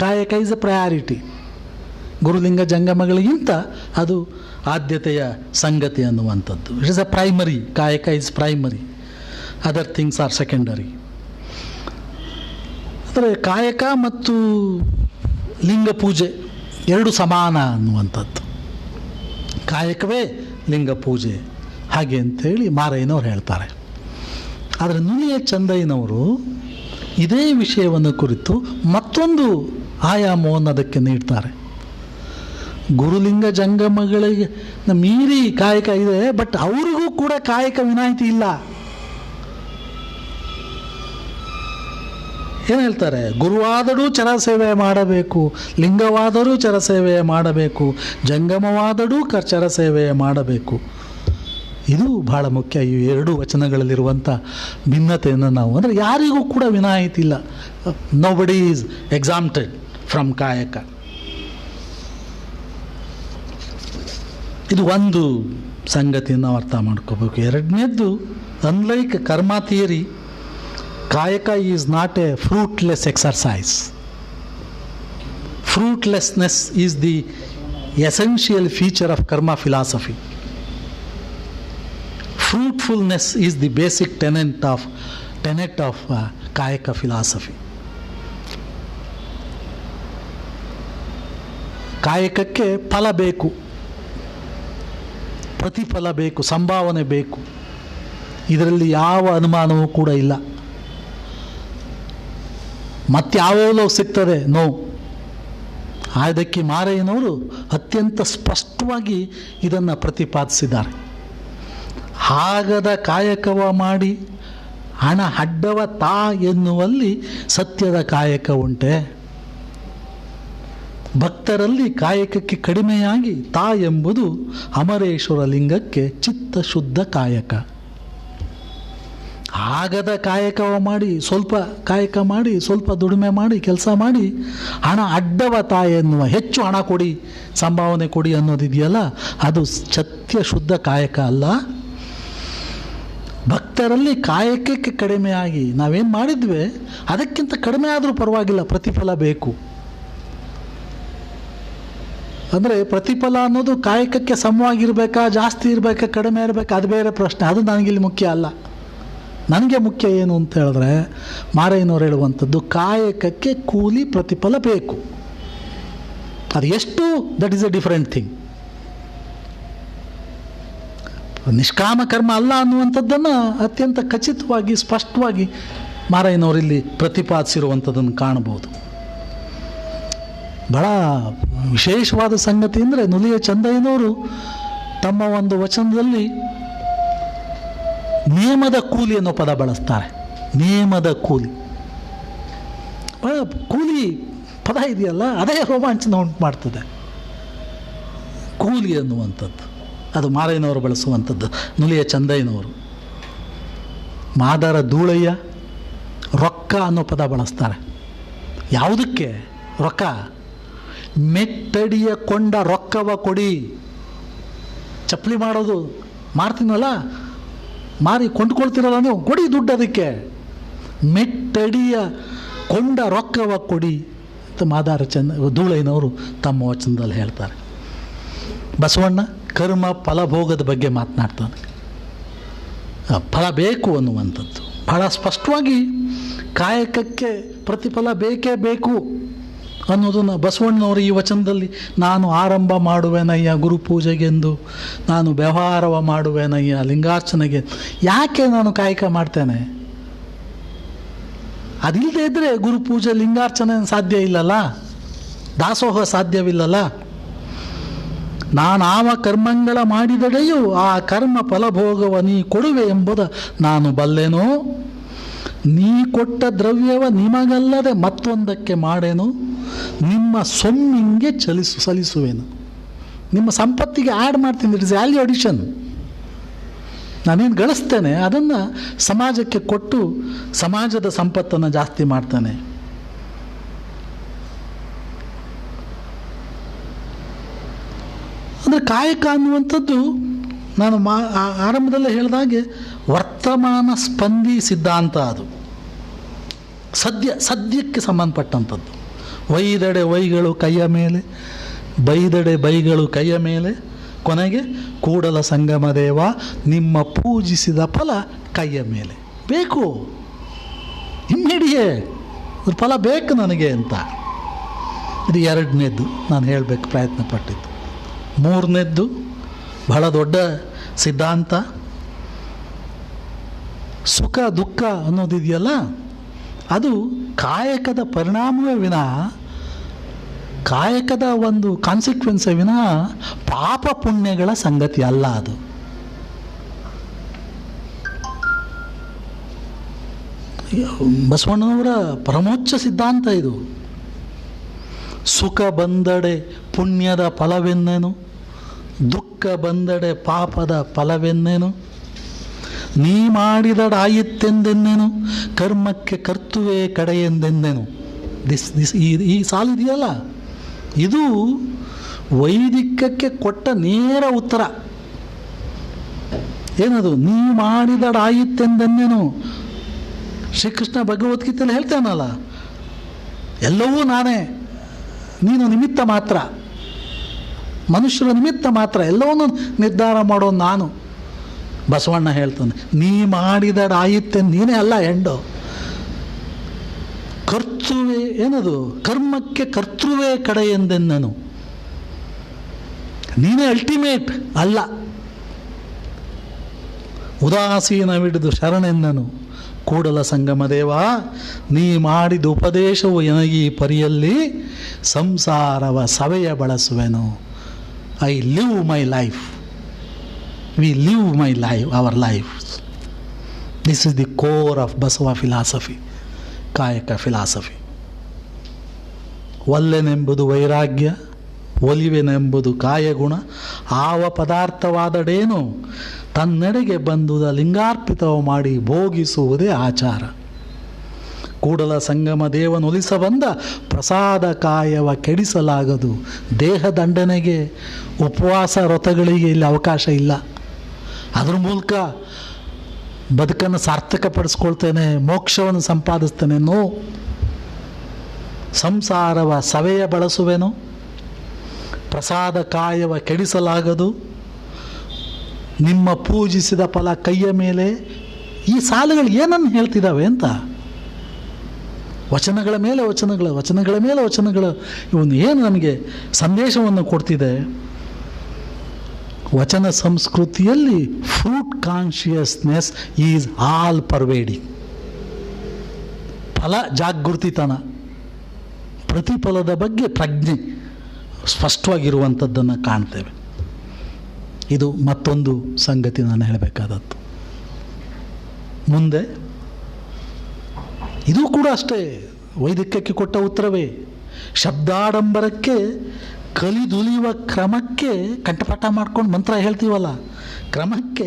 ಕಾಯಕ ಈಸ್ ಅ ಪ್ರಯಾರಿಟಿ. ಗುರುಲಿಂಗ ಜಂಗಮಗಳಿಗಿಂತ ಅದು ಆದ್ಯತೆಯ ಸಂಗತಿ ಅನ್ನುವಂಥದ್ದು. ಇಟ್ ಇಸ್ ಅ ಪ್ರೈಮರಿ, ಕಾಯಕ is primary, other things are secondary. ಅಂದರೆ ಕಾಯಕ ಮತ್ತು ಲಿಂಗ ಪೂಜೆ ಎರಡು ಸಮಾನ ಅನ್ನುವಂಥದ್ದು. ಕಾಯಕವೇ ಲಿಂಗ ಪೂಜೆ ಹಾಗೆ ಅಂಥೇಳಿ ಮಾರಯ್ಯನವ್ರು ಹೇಳ್ತಾರೆ. ಆದರೆ ನುಲಿಯ ಚಂದಯ್ಯನವರು ಇದೇ ವಿಷಯವನ್ನು ಕುರಿತು ಮತ್ತೊಂದು ಆಯಾಮವನ್ನು ಅದಕ್ಕೆ ನೀಡ್ತಾರೆ. ಗುರುಲಿಂಗ ಜಂಗಮಗಳಿಗೆ ಮೀರಿ ಕಾಯಕ ಇದೆ, ಬಟ್ ಅವರಿಗೂ ಕೂಡ ಕಾಯಕ ವಿನಾಯಿತಿ ಇಲ್ಲ. ಏನು ಹೇಳ್ತಾರೆ? ಗುರುವಾದರೂ ಚರಸೇವೆ ಮಾಡಬೇಕು, ಲಿಂಗವಾದರೂ ಚರಸೇವೆ ಮಾಡಬೇಕು, ಜಂಗಮವಾದರೂ ಚರಸೇವೆ ಮಾಡಬೇಕು. ಇದು ಬಹಳ ಮುಖ್ಯ. ಈ ಎರಡು ವಚನಗಳಲ್ಲಿರುವಂಥ ಭಿನ್ನತೆಯನ್ನು ನಾವು, ಅಂದರೆ ಯಾರಿಗೂ ಕೂಡ ವಿನಾಯಿತಿ ಇಲ್ಲ. ನೋಬಡಿ ಈಸ್ ಎಕ್ಸಾಮ್ಟೆಡ್ ಫ್ರಮ್ ಕಾಯಕ. ಇದು ಒಂದು ಸಂಗತಿಯನ್ನು ನಾವು ಅರ್ಥ ಮಾಡ್ಕೋಬೇಕು. ಎರಡನೇದ್ದು, unlike karma theory, kayaka is not a fruitless exercise. Fruitlessness is the essential feature of karma philosophy. Fruitfulness is the basic tenet of kayaka philosophy. ಕಾಯಕಕ್ಕೆ ಫಲ ಬೇಕು, ಪ್ರತಿಫಲ ಬೇಕು, ಸಂಭಾವನೆ ಬೇಕು. ಇದರಲ್ಲಿ ಯಾವ ಅನುಮಾನವೂ ಕೂಡ ಇಲ್ಲ. ಮತ್ಯಾವೆಲ್ಲೋ ಸಿಗ್ತದೆ, ನೋ. ಅದಕ್ಕೆ ಮಾರಯ್ಯನವರು ಅತ್ಯಂತ ಸ್ಪಷ್ಟವಾಗಿ ಇದನ್ನು ಪ್ರತಿಪಾದಿಸಿದ್ದಾರೆ. ಹಾಗದ ಕಾಯಕವ ಮಾಡಿ ಹಣ ಅಡ್ಡವ ತಾ ಎನ್ನುವಲ್ಲಿ ಸತ್ಯದ ಕಾಯಕ ಉಂಟೆ. ಭಕ್ತರಲ್ಲಿ ಕಾಯಕಕ್ಕೆ ಕಡಿಮೆಯಾಗಿ ತಾ ಎಂಬುದು ಅಮರೇಶ್ವರ ಲಿಂಗಕ್ಕೆ ಚಿತ್ತ ಶುದ್ಧ ಕಾಯಕ. ಆಗದ ಕಾಯಕವ ಮಾಡಿ, ಸ್ವಲ್ಪ ಕಾಯಕ ಮಾಡಿ, ಸ್ವಲ್ಪ ದುಡಿಮೆ ಮಾಡಿ, ಕೆಲಸ ಮಾಡಿ ಹಣ ಅಡ್ಡವ ತಾ ಎನ್ನುವ, ಹೆಚ್ಚು ಹಣ ಕೊಡಿ, ಸಂಭಾವನೆ ಕೊಡಿ ಅನ್ನೋದಿದೆಯಲ್ಲ, ಅದು ಸತ್ಯ ಶುದ್ಧ ಕಾಯಕ ಅಲ್ಲ. ಭಕ್ತರಲ್ಲಿ ಕಾಯಕಕ್ಕೆ ಕಡಿಮೆಯಾಗಿ ನಾವೇನು ಮಾಡಿದ್ವಿ ಅದಕ್ಕಿಂತ ಕಡಿಮೆ ಆದರೂ ಪರವಾಗಿಲ್ಲ, ಪ್ರತಿಫಲ ಬೇಕು. ಅಂದರೆ ಪ್ರತಿಫಲ ಅನ್ನೋದು ಕಾಯಕಕ್ಕೆ ಸಮವಾಗಿರಬೇಕಾ, ಜಾಸ್ತಿ ಇರಬೇಕಾ, ಕಡಿಮೆ ಇರಬೇಕಾ, ಅದು ಬೇರೆ ಪ್ರಶ್ನೆ. ಅದು ನನಗಿಲ್ಲಿ ಮುಖ್ಯ ಅಲ್ಲ. ನನಗೆ ಮುಖ್ಯ ಏನು ಅಂತ ಹೇಳಿದ್ರೆ, ಮಾರಯ್ಯನವ್ರು ಹೇಳುವಂಥದ್ದು ಕಾಯಕಕ್ಕೆ ಕೂಲಿ ಪ್ರತಿಫಲ ಬೇಕು. ಅದು ಎಷ್ಟು, that is A different thing. ನಿಷ್ಕಾಮ ಕರ್ಮ ಅಲ್ಲ ಅನ್ನುವಂಥದ್ದನ್ನು ಅತ್ಯಂತ ಖಚಿತವಾಗಿ, ಸ್ಪಷ್ಟವಾಗಿ ಮಾರಯ್ಯನವರಲ್ಲಿ ಪ್ರತಿಪಾದಿಸಿರುವಂಥದ್ದನ್ನು ಕಾಣಬಹುದು. ಬಹಳ ವಿಶೇಷವಾದ ಸಂಗತಿ ಅಂದರೆ, ನುಲಿಯ ಚಂದಯ್ಯನವರು ತಮ್ಮ ಒಂದು ವಚನದಲ್ಲಿ ನೇಮದ ಕೂಲಿ ಅನ್ನೋ ಪದ ಬಳಸ್ತಾರೆ. ನೇಮದ ಕೂಲಿ, ಬಹಳ ಕೂಲಿ ಪದ ಇದೆಯಲ್ಲ, ಅದೇ ರೋಮಾಂಚನ ಉಂಟು ಮಾಡ್ತದೆ. ಕೂಲಿ ಅನ್ನುವಂಥದ್ದು ಅದು ಮಾರಯ್ಯನವರು ಬಳಸುವಂಥದ್ದು, ನುಲಿಯ ಚಂದಯ್ಯನವರು. ಮಾದರ ಧೂಳಯ್ಯ ರೊಕ್ಕ ಅನ್ನೋ ಪದ ಬಳಸ್ತಾರೆ. ಯಾವುದಕ್ಕೆ ರೊಕ್ಕ? ಮೆಟ್ಟಡಿಯ ಕೊಂಡ ರೊಕ್ಕವ ಕೊಡಿ. ಚಪ್ಪಲಿ ಮಾಡೋದು ಮಾಡ್ತೀನಲ್ಲ, ಮಾರಿ ಕೊಂಡ್ಕೊಳ್ತಿರಲ್ಲ ನೀವು, ಕೊಡಿ ದುಡ್ಡು ಅದಕ್ಕೆ. ಮೆಟ್ಟಡಿಯ ಕೊಂಡ ರೊಕ್ಕವ ಕೊಡಿ ಅಂತ ಮಾದಾರ ಧೂಳಯ್ಯನವರು ತಮ್ಮ ವಚನದಲ್ಲಿ ಹೇಳ್ತಾರೆ. ಬಸವಣ್ಣ ಕರ್ಮ ಫಲಭೋಗದ ಬಗ್ಗೆ ಮಾತನಾಡ್ತಾನೆ. ಫಲ ಬೇಕು ಅನ್ನುವಂಥದ್ದು ಬಹಳ ಸ್ಪಷ್ಟವಾಗಿ ಕಾಯಕಕ್ಕೆ ಪ್ರತಿಫಲ ಬೇಕೇ ಬೇಕು ಅನ್ನೋದನ್ನು ಬಸವಣ್ಣನವರು ಈ ವಚನದಲ್ಲಿ, ನಾನು ಆರಂಭ ಮಾಡುವೆನಯ್ಯ ಗುರುಪೂಜೆಗೆಂದು, ನಾನು ವ್ಯವಹಾರವ ಮಾಡುವೆನಯ್ಯ ಲಿಂಗಾರ್ಚನೆಗೆ. ಯಾಕೆ ನಾನು ಕಾಯಕ ಮಾಡ್ತೇನೆ? ಅದಿಲ್ಲದೆ ಇದ್ದರೆ ಗುರುಪೂಜೆ ಲಿಂಗಾರ್ಚನೆ ಸಾಧ್ಯ ಇಲ್ಲಲ್ಲ, ದಾಸೋಹ ಸಾಧ್ಯವಿಲ್ಲಲ್ಲ. ನಾನಾವ ಕರ್ಮಗಳ ಮಾಡಿದಡೆಯೂ ಆ ಕರ್ಮ ಫಲಭೋಗವ ನೀ ಕೊಡುವೆ ಎಂಬುದ ನಾನು ಬಲ್ಲೆನೋ. ನೀ ಕೊಟ್ಟ ದ್ರವ್ಯವ ನಿಮಗಲ್ಲದೆ ಮತ್ತೊಂದಕ್ಕೆ ಮಾಡೇನು, ನಿಮ್ಮ ಸೊಮ್ಮಿಂಗೆ ಸಲ್ಲಿಸುವೆನು. ನಿಮ್ಮ ಸಂಪತ್ತಿಗೆ ಆ್ಯಡ್ ಮಾಡ್ತೀನಿ, ಇಟ್ ಇಸ್ ವ್ಯಾಲ್ಯೂ ಅಡಿಷನ್. ನಾನೇನು ಗಳಿಸ್ತೇನೆ ಅದನ್ನು ಸಮಾಜಕ್ಕೆ ಕೊಟ್ಟು ಸಮಾಜದ ಸಂಪತ್ತನ್ನು ಜಾಸ್ತಿ ಮಾಡ್ತಾನೆ. ಅಂದರೆ ಕಾಯಕ ಅನ್ನುವಂಥದ್ದು ನಾನು ಆರಂಭದಲ್ಲೇ ಹೇಳಿದಾಗೆ ವರ್ತಮಾನ ಸ್ಪಂದಿ ಸಿದ್ಧಾಂತ. ಅದು ಸದ್ಯಕ್ಕೆ ಸಂಬಂಧಪಟ್ಟಂಥದ್ದು. ಒಯ್ದಡೆ ಒಯ್ಗಳು ಕೈಯ ಮೇಲೆ, ಬೈದಡೆ ಬೈಗಳು ಕೈಯ ಮೇಲೆ, ಕೊನೆಗೆ ಕೂಡಲ ಸಂಗಮ ದೇವ ನಿಮ್ಮ ಪೂಜಿಸಿದ ಫಲ ಕೈಯ ಮೇಲೆ ಬೇಕು, ಇಮ್ಮಿಡಿಯೇಟ್ ಫಲ ಬೇಕು ನನಗೆ ಅಂತ. ಇದು ಎರಡನೇದ್ದು ನಾನು ಹೇಳಬೇಕು ಪ್ರಯತ್ನ ಪಟ್ಟಿದ್ದು. ಮೂರನೇದ್ದು ಬಹಳ ದೊಡ್ಡ ಸಿದ್ಧಾಂತ. ಸುಖ ದುಃಖ ಅನ್ನೋದಿದೆಯಲ್ಲ, ಅದು ಕಾಯಕದ ಪರಿಣಾಮವೇ ವಿನಃ, ಕಾಯಕದ ಒಂದು ಕಾನ್ಸಿಕ್ವೆನ್ಸೇ ವಿನಃ ಪಾಪ ಪುಣ್ಯಗಳ ಸಂಗತಿ ಅಲ್ಲ. ಅದು ಬಸವಣ್ಣನವರ ಪರಮೋಚ್ಚ ಸಿದ್ಧಾಂತ ಇದು. ಸುಖ ಬಂದಡೆ ಪುಣ್ಯದ ಫಲವೆನ್ನೇನು, ದುಃಖ ಬಂದಡೆ ಪಾಪದ ಫಲವೆನ್ನೇನು, ನೀ ಮಾಡಿದಡಾಯಿತೆಂದೆನ್ನೇನು, ಕರ್ಮಕ್ಕೆ ಕರ್ತುವೆ ಕಡೆಯೆಂದೆನ್ನೇನು. ಈ ಸಾಲಿದೆಯಲ್ಲ, ಇದು ವೈದಿಕಕ್ಕೆ ಕೊಟ್ಟ ನೇರ ಉತ್ತರ. ಏನದು? ನೀ ಮಾಡಿದಡಾಯಿತೆಂದೆನ್ನೇನು. ಶ್ರೀಕೃಷ್ಣ ಭಗವದ್ಗೀತೆಯಲ್ಲಿ ಹೇಳ್ತಾನಲ್ಲ, ಎಲ್ಲವೂ ನಾನೇ, ನೀನು ನಿಮಿತ್ತ ಮಾತ್ರ, ಮನುಷ್ಯರ ನಿಮಿತ್ತ ಮಾತ್ರ, ಎಲ್ಲವನ್ನೂ ನಿರ್ಧಾರ ಮಾಡೋ ನಾನು. ಬಸವಣ್ಣ ಹೇಳ್ತಾನೆ, ನೀ ಮಾಡಿದಡಾಯಿತೆ, ನೀನೇ ಅಲ್ಲ ಎಂಡೋ. ಕರ್ತೃವೇ ಏನದು? ಕರ್ಮಕ್ಕೆ ಕರ್ತೃವೇ ಕಡೆ ಎಂದೆನ್ನನು. ನೀನೇ ಅಲ್ಟಿಮೇಟ್ ಅಲ್ಲ. ಉದಾಸೀನವಿಡಿದು ಶರಣೆನ್ನನು. ಕೂಡಲ ಸಂಗಮ ದೇವ ನೀ ಮಾಡಿದ ಉಪದೇಶವು ಎನಗೀ ಪರಿಯಲ್ಲಿ ಸಂಸಾರವ ಸವೆಯ ಬಳಸುವೆನು. I live my life, we live my life, our life. This is the core of Basava philosophy, kayaka philosophy. ಒಲ್ಲೆನೆಂಬುದು ವೈರಾಗ್ಯ, ಒಲಿವೆನೆಂಬುದು ಕಾಯಗುಣ, ಆವ ಪದಾರ್ಥವಾದಡೇನು ತನ್ನೆಡೆಗೆ ಬಂದುದ ಲಿಂಗಾರ್ಪಿತವ ಮಾಡಿ ಭೋಗಿಸುವುದೇ ಆಚಾರ. ಕೂಡಲ ಸಂಗಮ ದೇವನೊಲಿಸ ಬಂದ ಪ್ರಸಾದ ಕಾಯವ ಕೆಡಿಸಲಾಗದು. ದೇಹ ದಂಡನೆಗೆ, ಉಪವಾಸ ವ್ರತಗಳಿಗೆ ಇಲ್ಲಿ ಅವಕಾಶ ಇಲ್ಲ. ಅದ್ರ ಮೂಲಕ ಬದುಕನ್ನು ಸಾರ್ಥಕಪಡಿಸ್ಕೊಳ್ತೇನೆ, ಮೋಕ್ಷವನ್ನು ಸಂಪಾದಿಸ್ತೇನೆ. ನೋ. ಸಂಸಾರವ ಸವೆಯ ಬಳಸುವೆನು, ಪ್ರಸಾದ ಕಾಯವ ಕೆಡಿಸಲಾಗದು, ನಿಮ್ಮ ಪೂಜಿಸಿದ ಫಲ ಕೈಯ ಮೇಲೆ. ಈ ಸಾಲುಗಳು ಏನನ್ನು ಹೇಳ್ತಿದ್ದಾವೆ ಅಂತ? ವಚನಗಳ ಮೇಲೆ ವಚನಗಳು, ವಚನಗಳ ಮೇಲೆ ವಚನಗಳು. ಇವನು ಏನು ನಮಗೆ ಸಂದೇಶವನ್ನು ಕೊಡ್ತಿದೆ? ವಚನ ಸಂಸ್ಕೃತಿಯಲ್ಲಿ fruit consciousness is all pervading. ಫಲ ಜಾಗೃತಿತನ, ಪ್ರತಿಫಲದ ಬಗ್ಗೆ ಪ್ರಜ್ಞೆ ಸ್ಪಷ್ಟವಾಗಿರುವಂಥದ್ದನ್ನು ಕಾಣ್ತೇವೆ. ಇದು ಮತ್ತೊಂದು ಸಂಗತಿ ನಾನು ಹೇಳಬೇಕಾದದ್ದು. ಮುಂದೆ ಇದು ಕೂಡ ಅಷ್ಟೇ ವೈದಿಕಕ್ಕೆ ಕೊಟ್ಟ ಉತ್ತರವೇ. ಶಬ್ದಾಡಂಬರಕ್ಕೆ, ಕಲಿದುಲಿಯುವ ಕ್ರಮಕ್ಕೆ ಕಂಠಪಾಠ ಮಾಡ್ಕೊಂಡು ಮಂತ್ರ ಹೇಳ್ತೀವಲ್ಲ, ಕ್ರಮಕ್ಕೆ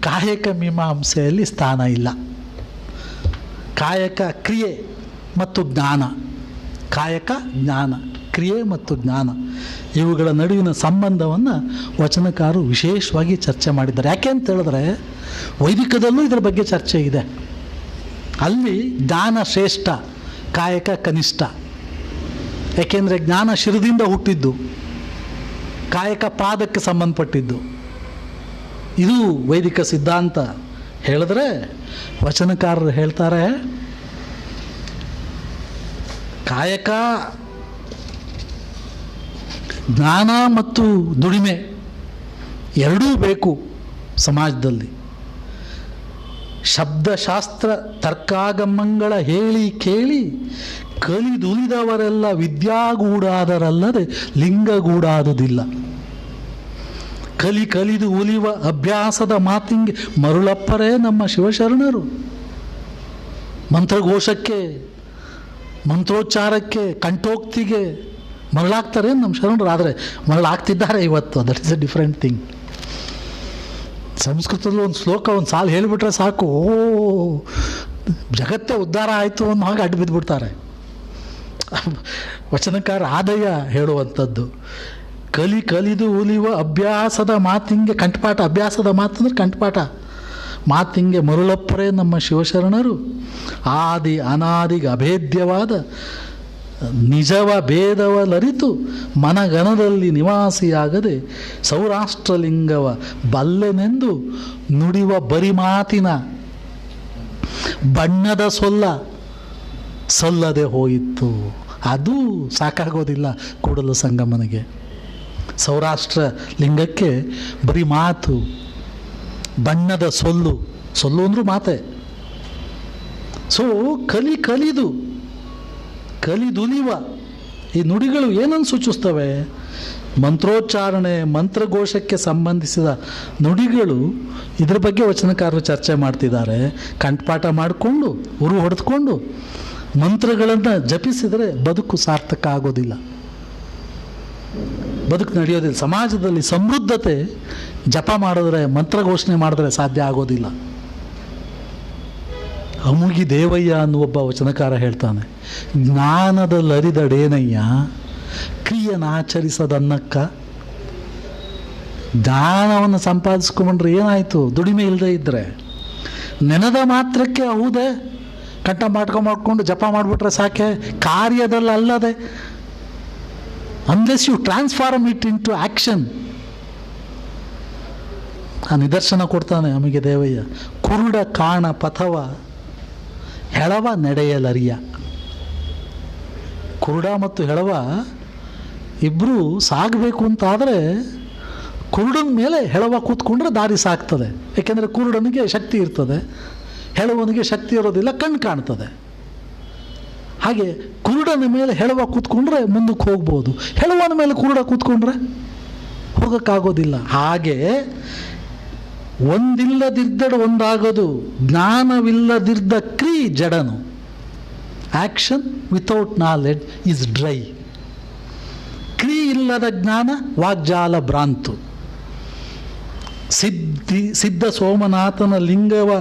ಕಾಯಕ ಮೀಮಾಂಸೆಯಲ್ಲಿ ಸ್ಥಾನ ಇಲ್ಲ. ಕಾಯಕ ಕ್ರಿಯೆ ಮತ್ತು ಜ್ಞಾನ, ಕಾಯಕ ಜ್ಞಾನ, ಕ್ರಿಯೆ ಮತ್ತು ಜ್ಞಾನ, ಇವುಗಳ ನಡುವಿನ ಸಂಬಂಧವನ್ನು ವಚನಕಾರರು ವಿಶೇಷವಾಗಿ ಚರ್ಚೆ ಮಾಡಿದ್ದಾರೆ. ಯಾಕೆ ಅಂತ ಹೇಳಿದ್ರೆ ವೈದಿಕದಲ್ಲೂ ಇದರ ಬಗ್ಗೆ ಚರ್ಚೆ ಇದೆ. ಅಲ್ಲಿ ಜ್ಞಾನ ಶ್ರೇಷ್ಠ, ಕಾಯಕ ಕನಿಷ್ಠ. ಯಾಕೆಂದರೆ ಜ್ಞಾನ ಶಿರದಿಂದ ಹುಟ್ಟಿದ್ದು, ಕಾಯಕ ಪಾದಕ್ಕೆ ಸಂಬಂಧಪಟ್ಟಿದ್ದು. ಇದು ವೈದಿಕ ಸಿದ್ಧಾಂತ. ಹೇಳಿದ್ರೆ ವಚನಕಾರರು ಹೇಳ್ತಾರೆ, ಕಾಯಕ, ಜ್ಞಾನ ಮತ್ತು ದುಡಿಮೆ ಎರಡೂ ಬೇಕು ಸಮಾಜದಲ್ಲಿ. ಶಬ್ದಶಾಸ್ತ್ರ ತರ್ಕಾಗಮಗಳ ಹೇಳಿ ಕೇಳಿ ಕಲಿದುಲಿದವರೆಲ್ಲ ವಿದ್ಯಾಗೂಡಾದರಲ್ಲದೆ ಲಿಂಗಗೂಡಾದುದಿಲ್ಲ. ಕಲಿದು ಉಲಿವ ಅಭ್ಯಾಸದ ಮಾತಿಂಗೆ ಮರುಳಪ್ಪರೇ ನಮ್ಮ ಶಿವಶರಣರು. ಮಂತ್ರಘೋಷಕ್ಕೆ, ಮಂತ್ರೋಚ್ಚಾರಕ್ಕೆ, ಕಂಠೋಕ್ತಿಗೆ ಮರಳಾಗ್ತಾರೆ ನಮ್ಮ ಶರಣರು. ಆದರೆ ಮರಳಾಗ್ತಿದ್ದಾರೆ ಇವತ್ತು. That is A different thing. ಸಂಸ್ಕೃತದಲ್ಲಿ ಒಂದು ಶ್ಲೋಕ, ಒಂದು ಸಾಲು ಹೇಳಿಬಿಟ್ರೆ ಸಾಕು, ಓ ಜಗತ್ತೇ ಉದ್ಧಾರ ಆಯಿತು ಅನ್ನೋ ಹಾಗೆ ಅಡ್ಡು ಬಿದ್ದುಬಿಡ್ತಾರೆ. ವಚನಕಾರ ಆದಯ ಹೇಳುವಂಥದ್ದು, ಕಲಿದು ಉಲಿಯುವ ಅಭ್ಯಾಸದ ಮಾತಿಂಗೆ ಕಂಠಪಾಠ. ಅಭ್ಯಾಸದ ಮಾತಂದ್ರೆ ಕಂಠಪಾಠ. ಮಾತಿಂಗೆ ಮರುಳಪ್ಪರೇ ನಮ್ಮ ಶಿವಶರಣರು. ಆದಿ ಅನಾದಿಗೆ ಅಭೇದ್ಯವಾದ ನಿಜವ ಭೇದವಲರಿತು ಮನಗಣದಲ್ಲಿ ನಿವಾಸಿಯಾಗದೆ ಸೌರಾಷ್ಟ್ರಲಿಂಗವ ಬಲ್ಲೆನೆಂದು ನುಡಿವ ಬರಿ ಮಾತಿನ ಬಣ್ಣದ ಸೊಲ್ಲದೆ ಹೋಯಿತು. ಅದು ಸಾಕಾಗೋದಿಲ್ಲ ಕೂಡಲ ಸಂಗಮನಿಗೆ. ಸೌರಾಷ್ಟ್ರ ಲಿಂಗಕ್ಕೆ ಬರೀ ಮಾತು, ಬಣ್ಣದ ಸೊಲ್ಲು ಅಂದ್ರೂ ಮಾತೆ. ಸೊ ಕಲಿದುಲಿವ ಈ ನುಡಿಗಳು ಏನನ್ನು ಸೂಚಿಸ್ತವೆ? ಮಂತ್ರೋಚ್ಚಾರಣೆ, ಮಂತ್ರಘೋಷಕ್ಕೆ ಸಂಬಂಧಿಸಿದ ನುಡಿಗಳು. ಇದರ ಬಗ್ಗೆ ವಚನಕಾರರು ಚರ್ಚೆ ಮಾಡ್ತಿದ್ದಾರೆ. ಕಂಠಪಾಠ ಮಾಡಿಕೊಂಡು ಉರು ಹೊಡೆದುಕೊಂಡು ಮಂತ್ರಗಳನ್ನು ಜಪಿಸಿದರೆ ಬದುಕು ಸಾರ್ಥಕ ಆಗೋದಿಲ್ಲ, ಬದುಕು ನಡೆಯೋದಿಲ್ಲ. ಸಮಾಜದಲ್ಲಿ ಸಮೃದ್ಧತೆ ಜಪ ಮಾಡಿದ್ರೆ, ಮಂತ್ರಘೋಷಣೆ ಮಾಡಿದ್ರೆ ಸಾಧ್ಯ ಆಗೋದಿಲ್ಲ. ಅಮುಗಿ ದೇವಯ್ಯ ಅನ್ನುವ ಒಬ್ಬ ವಚನಕಾರ ಹೇಳ್ತಾನೆ, ಜ್ಞಾನದಲ್ಲರಿದಡೇನಯ್ಯ ಕ್ರಿಯನಾಚರಿಸದನ್ನಕ್ಕ. ಜ್ಞಾನವನ್ನು ಸಂಪಾದಿಸ್ಕೊಂಡ್ರೆ ಏನಾಯಿತು? ದುಡಿಮೆ ಇಲ್ಲದೆ ಇದ್ದರೆ ನೆನೆದ ಮಾತ್ರಕ್ಕೆ ಹೌದೇ ಕಂಠ ಮಾಡ್ಕೊಂಡು ಜಪ ಮಾಡಿಬಿಟ್ರೆ ಸಾಕೆ, ಕಾರ್ಯದಲ್ಲಲ್ಲದೆ. Unless you transform it into action. ಆ ನಿದರ್ಶನ ಕೊಡ್ತಾನೆ ಅಮಿಗೆ ದೇವಯ್ಯ. ಕುರುಡ ಕಾಣ ಪಥವ ಹೆಳವ ನಡೆಯಲರಿಯ. ಕುರುಡ ಮತ್ತು ಹೆಳವ ಇಬ್ಬರು ಸಾಗಬೇಕು ಅಂತಾದರೆ ಕುರುಡನ ಮೇಲೆ ಹೆಳವ ಕೂತ್ಕೊಂಡ್ರೆ ದಾರಿ ಸಾಕ್ತದೆ. ಏಕೆಂದರೆ ಕುರುಡನಿಗೆ ಶಕ್ತಿ ಇರ್ತದೆ, ಹೆಳವನಿಗೆ ಶಕ್ತಿ ಇರೋದಿಲ್ಲ, ಕಣ್ಣು ಕಾಣ್ತದೆ. ಹಾಗೆ ಕುರುಡನ ಮೇಲೆ ಹೆಳವ ಕೂತ್ಕೊಂಡ್ರೆ ಮುಂದಕ್ಕೆ ಹೋಗ್ಬೋದು, ಹೆಳವನ ಮೇಲೆ ಕುರುಡ ಕೂತ್ಕೊಂಡ್ರೆ ಹೋಗೋಕ್ಕಾಗೋದಿಲ್ಲ. ಹಾಗೆ ಒಂದಿಲ್ಲದಿದ್ದಡು ಒಂದಾಗೋದು, ಜ್ಞಾನವಿಲ್ಲದಿದ್ದ ಕ್ರೀ ಜಡನು. Action without knowledge is dry. ಕ್ರೀ ಇಲ್ಲದ ಜ್ಞಾನ ವಾಗ್ಜಾಲ ಭ್ರಾಂತು. ಸಿದ್ಧ ಸೋಮನಾಥನ ಲಿಂಗವ